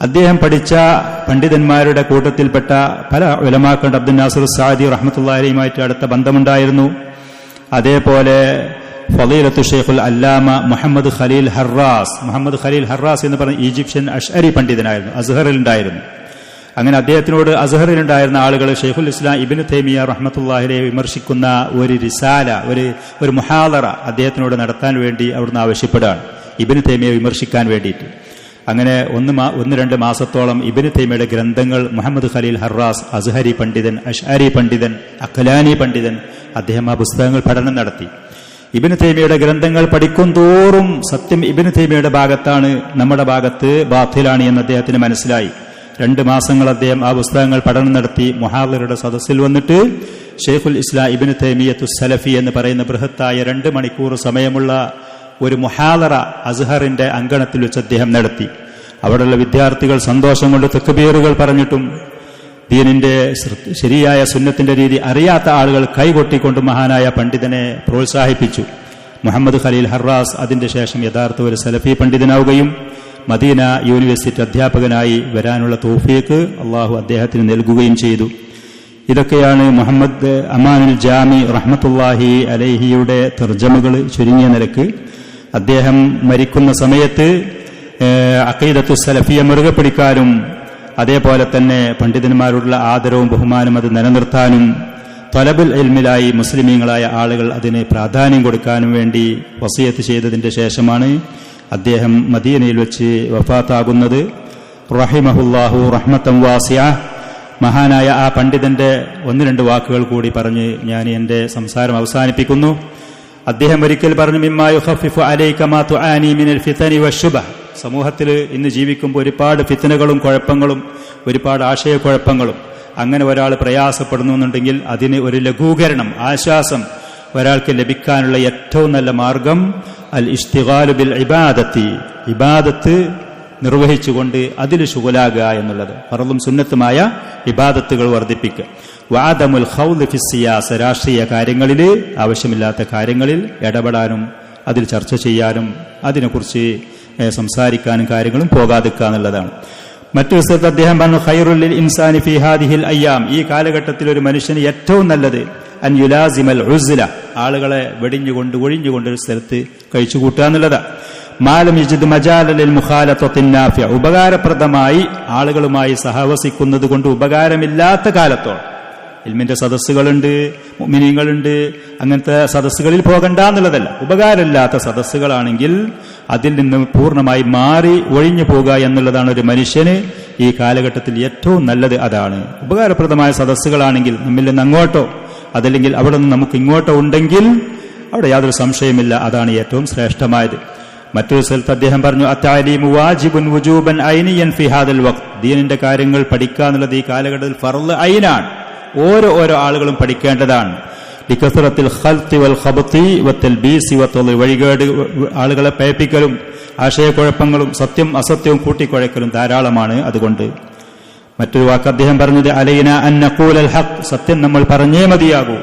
അദ്ദേഹം പഠിച്ച പണ്ഡിതന്മാരുടെ കൂട്ടത്തിൽപ്പെട്ട പല ഉലമാക്കളുണ്ട്. അബ്ദുൽ നാസിർ സാദി റഹ്മത്തുള്ളാഹി അലൈഹിയുമായിട്ട് അടുത്ത ബന്ധമുണ്ടായിരുന്നു. അതേപോലെ ഫളീലത്തു ഷെയ്ഖുൽ അല്ലാമ മുഹമ്മദ് ഖലീൽ ഹറാസ് എന്ന് പറഞ്ഞ ഈജിപ്ഷ്യൻ അഷ്അരി പണ്ഡിതനായിരുന്നു, അസ്ഹറിലുണ്ടായിരുന്നു. അങ്ങനെ അദ്ദേഹത്തിനോട് അസ്ഹറിലുണ്ടായിരുന്ന ആളുകൾ ഷെയ്ഖുൽ ഇസ്ലാം ഇബ്നു തൈമിയ റഹ്മത്തുള്ളാഹി അലൈഹി വിമർശിക്കുന്ന ഒരു റിസാല, ഒരു മുഹാദറ അദ്ദേഹത്തിനോട് നടത്താൻ വേണ്ടി അവിടുന്ന് ആവശ്യപ്പെടുകയാണ്, ഇബ്നു തൈമിയെ വിമർശിക്കാൻ വേണ്ടിയിട്ട്. അങ്ങനെ 1-2 മാസത്തോളം ഇബ്നു തൈമിയയുടെ ഗ്രന്ഥങ്ങൾ മുഹമ്മദ് ഖലീൽ ഹറാസ്, അസ്ഹരി പണ്ഡിതൻ, അഷ്അരി പണ്ഡിതൻ, അഖ്ലാനി പണ്ഡിതൻ, അദ്ദേഹം ആ പുസ്തകങ്ങൾ പഠനം നടത്തി. ഇബ്നു തൈമിയയുടെ ഗ്രന്ഥങ്ങൾ പഠിക്കും തോറും സത്യം ഇബ്നു തൈമിയയുടെ ഭാഗത്താണ്, നമ്മുടെ ഭാഗത്ത് ബാത്തിലാണ് എന്ന് അദ്ദേഹത്തിന് മനസ്സിലായി. 2 മാസങ്ങൾ അദ്ദേഹം ആ പുസ്തകങ്ങൾ പഠനം നടത്തി. മുഹാദിറയുടെ സദസ്സിൽ വന്നിട്ട് ഷെയ്ഖുൽ ഇസ്ലാം ഇബ്നു തൈമിയത്തു സലഫി എന്ന് പറയുന്ന ബൃഹത്തായ 2 മണിക്കൂർ സമയമുള്ള ഒരു മുഹാദറ അസ്ഹറിന്റെ അങ്കണത്തിൽ വെച്ച് അദ്ദേഹം നടത്തി. അവിടെയുള്ള വിദ്യാർത്ഥികൾ സന്തോഷം കൊണ്ട് തക്ബീറുകൾ പറഞ്ഞിട്ടും ദീനിന്റെ ശരിയായ സുന്നത്തിന്റെ രീതി അറിയാത്ത ആളുകൾ കൈകൊട്ടിക്കൊണ്ട് മഹാനായ പണ്ഡിതനെ പ്രോത്സാഹിപ്പിച്ചു. മുഹമ്മദ് ഖലീൽ ഹറാസ് അതിന്റെ ശേഷം യഥാർത്ഥ ഒരു സലഫി പണ്ഡിതനാവുകയും മദീന യൂണിവേഴ്സിറ്റി അധ്യാപകനായി വരാനുള്ള തൗഫീഖ് അള്ളാഹു അദ്ദേഹത്തിന് നൽകുകയും ചെയ്തു. ഇതൊക്കെയാണ് മുഹമ്മദ് അമാനുൽ ജാമി റഹ്മത്തുള്ളാഹി അലൈഹിയുടെ തർജമകൾ ചുരുങ്ങിയ നിലക്ക്. അദ്ദേഹം മരിക്കുന്ന സമയത്ത് അഖീദത്തു സലഫിയ മുറുകെ പിടിക്കാനും അതേപോലെ തന്നെ പണ്ഡിതന്മാരോടുള്ള ആദരവും ബഹുമാനം അത് നിലനിർത്താനും തലബുൽ ഇൽമിലായി മുസ്ലിമീങ്ങളായ ആളുകൾ അതിന് പ്രാധാന്യം കൊടുക്കാനും വേണ്ടി വസിയത്ത് ചെയ്തതിന്റെ ശേഷമാണ് അദ്ദേഹം മദീനയിൽ വെച്ച് വഫാത്താകുന്നത്. റഹിമഹുല്ലാഹു റഹ്മത്തൻ വാസിയ. മഹാനായ ആ പണ്ഡിതന്റെ 1-2 വാക്കുകൾ കൂടി പറഞ്ഞ് ഞാൻ എന്റെ സംസാരം അവസാനിപ്പിക്കുന്നു. അദ്ദേഹം ഒരിക്കൽ പറഞ്ഞു, മിമ്മാ യുഖഫിഫു അലൈക മാ തുആനി മിനൽ ഫിതനി വശുബഹ. സമൂഹത്തിൽ ഇന്ന് ജീവിക്കുമ്പോൾ ഒരുപാട് ഫിത്നകളും കുഴപ്പങ്ങളും ഒരുപാട് ആശയക്കുഴപ്പങ്ങളും അങ്ങനെ ഒരാൾ പ്രയാസപ്പെടുന്നുണ്ടെങ്കിൽ അതിന് ഒരു ലഘൂകരണം, ആശ്വാസം ഒരാൾക്ക് ലഭിക്കാനുള്ള ഏറ്റവും നല്ല മാർഗം അൽ ഇഷ്തിഗാലു ബിൽ ഇബാദത്തി, ഇബാദത്ത് നിർവഹിച്ചുകൊണ്ട് അതിൽ ശുഗലാകുക എന്നുള്ളത്. ഫർളും സുന്നത്തുമായ ഇബാദത്തുകൾ വർദ്ധിപ്പിക്കുക. വഅദമുൽ ഖൗദി ഫി സിയാസ, രാഷ്ട്രീയ കാര്യങ്ങളിൽ ആവശ്യമില്ലാത്ത കാര്യങ്ങളിൽ ഇടപെടാനും അതിൽ ചർച്ച ചെയ്യാനും അതിനെക്കുറിച്ച് സംസാരിക്കാനും കാര്യങ്ങളും പോകാതിരിക്കുക എന്നുള്ളതാണ്. മറ്റൊരു സ്ഥലത്ത് അദ്ദേഹം പറഞ്ഞു, ഖൈറുൽ ലിൽ ഇൻസാനി ഫി ഹാദിഹിൽ അയ്യാം, ഈ കാലഘട്ടത്തിൽ ഒരു മനുഷ്യന് ഏറ്റവും നല്ലത് അൻ യുലാസിമൽ ഉസ്ല, ആളുകളെ വെടിഞ്ഞുകൊണ്ട് ഒഴിഞ്ഞുകൊണ്ട് ഒരു സ്ഥലത്ത് കഴിച്ചുകൂട്ടുക എന്നുള്ളതാണ്. മാലം യജിദ് മജാലൽ ലിൽ മുഖാലത്തത്തിൻ നാഫിയ, ഉപകാരപ്രദമായി ആളുകളുമായി സഹവസിക്കുന്നത് കൊണ്ട് ഉപകാരമില്ലാത്ത കാലത്തോളം. ഇൽമിന്റെ സദസ്സുകളുണ്ട്, മുഅ്മിനീങ്ങളുണ്ട്, അങ്ങനത്തെ സദസ്സുകളിൽ പോകണ്ട എന്നുള്ളതല്ല. ഉപകാരമില്ലാത്ത സദസ്സുകളാണെങ്കിൽ അതിൽ നിന്ന് പൂർണ്ണമായി മാറി ഒഴിഞ്ഞു പോകുക എന്നുള്ളതാണ് ഒരു മനുഷ്യന് ഈ കാലഘട്ടത്തിൽ ഏറ്റവും നല്ലത്. അതാണ് ഉപകാരപ്രദമായ സദസ്സുകളാണെങ്കിൽ നമ്മിൽ നിന്ന് അങ്ങോട്ടോ അതല്ലെങ്കിൽ അവിടെ നിന്ന് നമുക്ക് ഇങ്ങോട്ടോ ഉണ്ടെങ്കിൽ അവിടെ യാതൊരു സംശയമില്ല, അതാണ് ഏറ്റവും ശ്രേഷ്ഠമായത്. മറ്റൊരു സ്ഥലത്ത് അദ്ദേഹം പറഞ്ഞു, അത്തഅലീമു വാജിബുൻ വുജൂബൻ ഐനിയൻ ഫി ഹാദൽ വഖ്ത്, ദീനിന്റെ കാര്യങ്ങൾ പഠിക്കുക എന്നുള്ളത് ഈ കാലഘട്ടത്തിൽ ഫർള് ഐനാണ്, ഓരോ ആളുകളും പഠിക്കേണ്ടതാണ്. ലികസറത്തിൽ ഖൽത്തി വൽ ഖബത്തി വത്തൽബീസി വത്തളി, വഴികേട് ആളുകളെ പേപ്പിക്കലും ആശയക്കുഴപ്പങ്ങളും സത്യം അസത്യവും കൂട്ടിക്കുഴക്കലും ധാരാളമാണ്. അതുകൊണ്ട് മറ്റൊരു വാക്ക് അദ്ദേഹം പറഞ്ഞത്, അലൈന അൻ നഖൂലൽ ഹഖ്, സത്യം നമ്മൾ പറഞ്ഞേ മതിയാകൂ.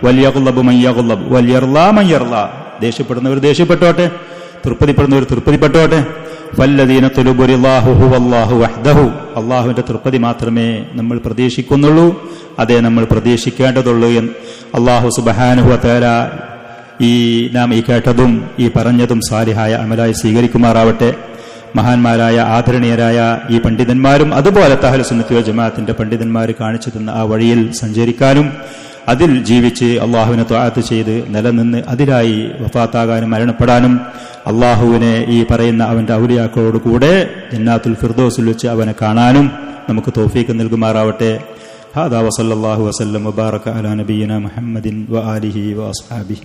വൽയഗ്ളബു മൻ യഗ്ളബ് വൽയർളാ മൻ യർളാ, ദേഷ്യപ്പെടുന്നവർ ദേഷ്യപ്പെട്ടോട്ടെ, തൃപ്തിപ്പെടുന്നവർ തൃപ്തിപ്പെട്ടോട്ടെ. വല്ലദീന തുലുബു റിളാഹു ഹുവല്ലാഹു വഹ്ദഹു, അല്ലാഹുവിന്റെ തൃപ്തി മാത്രമേ നമ്മൾ പ്രതീക്ഷിക്കുന്നുള്ളൂ, അതേ നമ്മൾ പ്രതീക്ഷിക്കേണ്ടതുള്ളൂ എന്ന് അല്ലാഹു സുബ്ഹാനഹു വ തആല നാം ഈ കേട്ടതും ഈ പറഞ്ഞതും സാലിഹായ അമലായി സ്വീകരിക്കുമാറാവട്ടെ. മഹാന്മാരായ ആദരണീയരായ ഈ പണ്ഡിതന്മാരും അതുപോലെ അഹ്ലു സുന്നത്തി വൽ ജമാഅത്തിന്റെ പണ്ഡിതന്മാർ കാണിച്ചു തന്ന ആ വഴിയിൽ സഞ്ചരിക്കാനും അതിൽ ജീവിച്ച് അള്ളാഹുവിനെ ത്വഅത്ത് ചെയ്ത് നിലനിന്ന് അതിലായി വഫാത്താകാനും മരണപ്പെടാനും അള്ളാഹുവിനെ ഈ പറയുന്ന അവന്റെ ഔലിയാക്കളോട് കൂടെ ജന്നാത്തുൽ ഫിർദൗസിൽ വെച്ച് അവനെ കാണാനും നമുക്ക് തൗഫീഖ് നൽകുമാറാവട്ടെ. ഹാദാ വസല്ലല്ലാഹു വസല്ലം വബാറക അലാ നബിയിന മുഹമ്മദിൻ വആലിഹി വഅസ്ഹാബിഹി.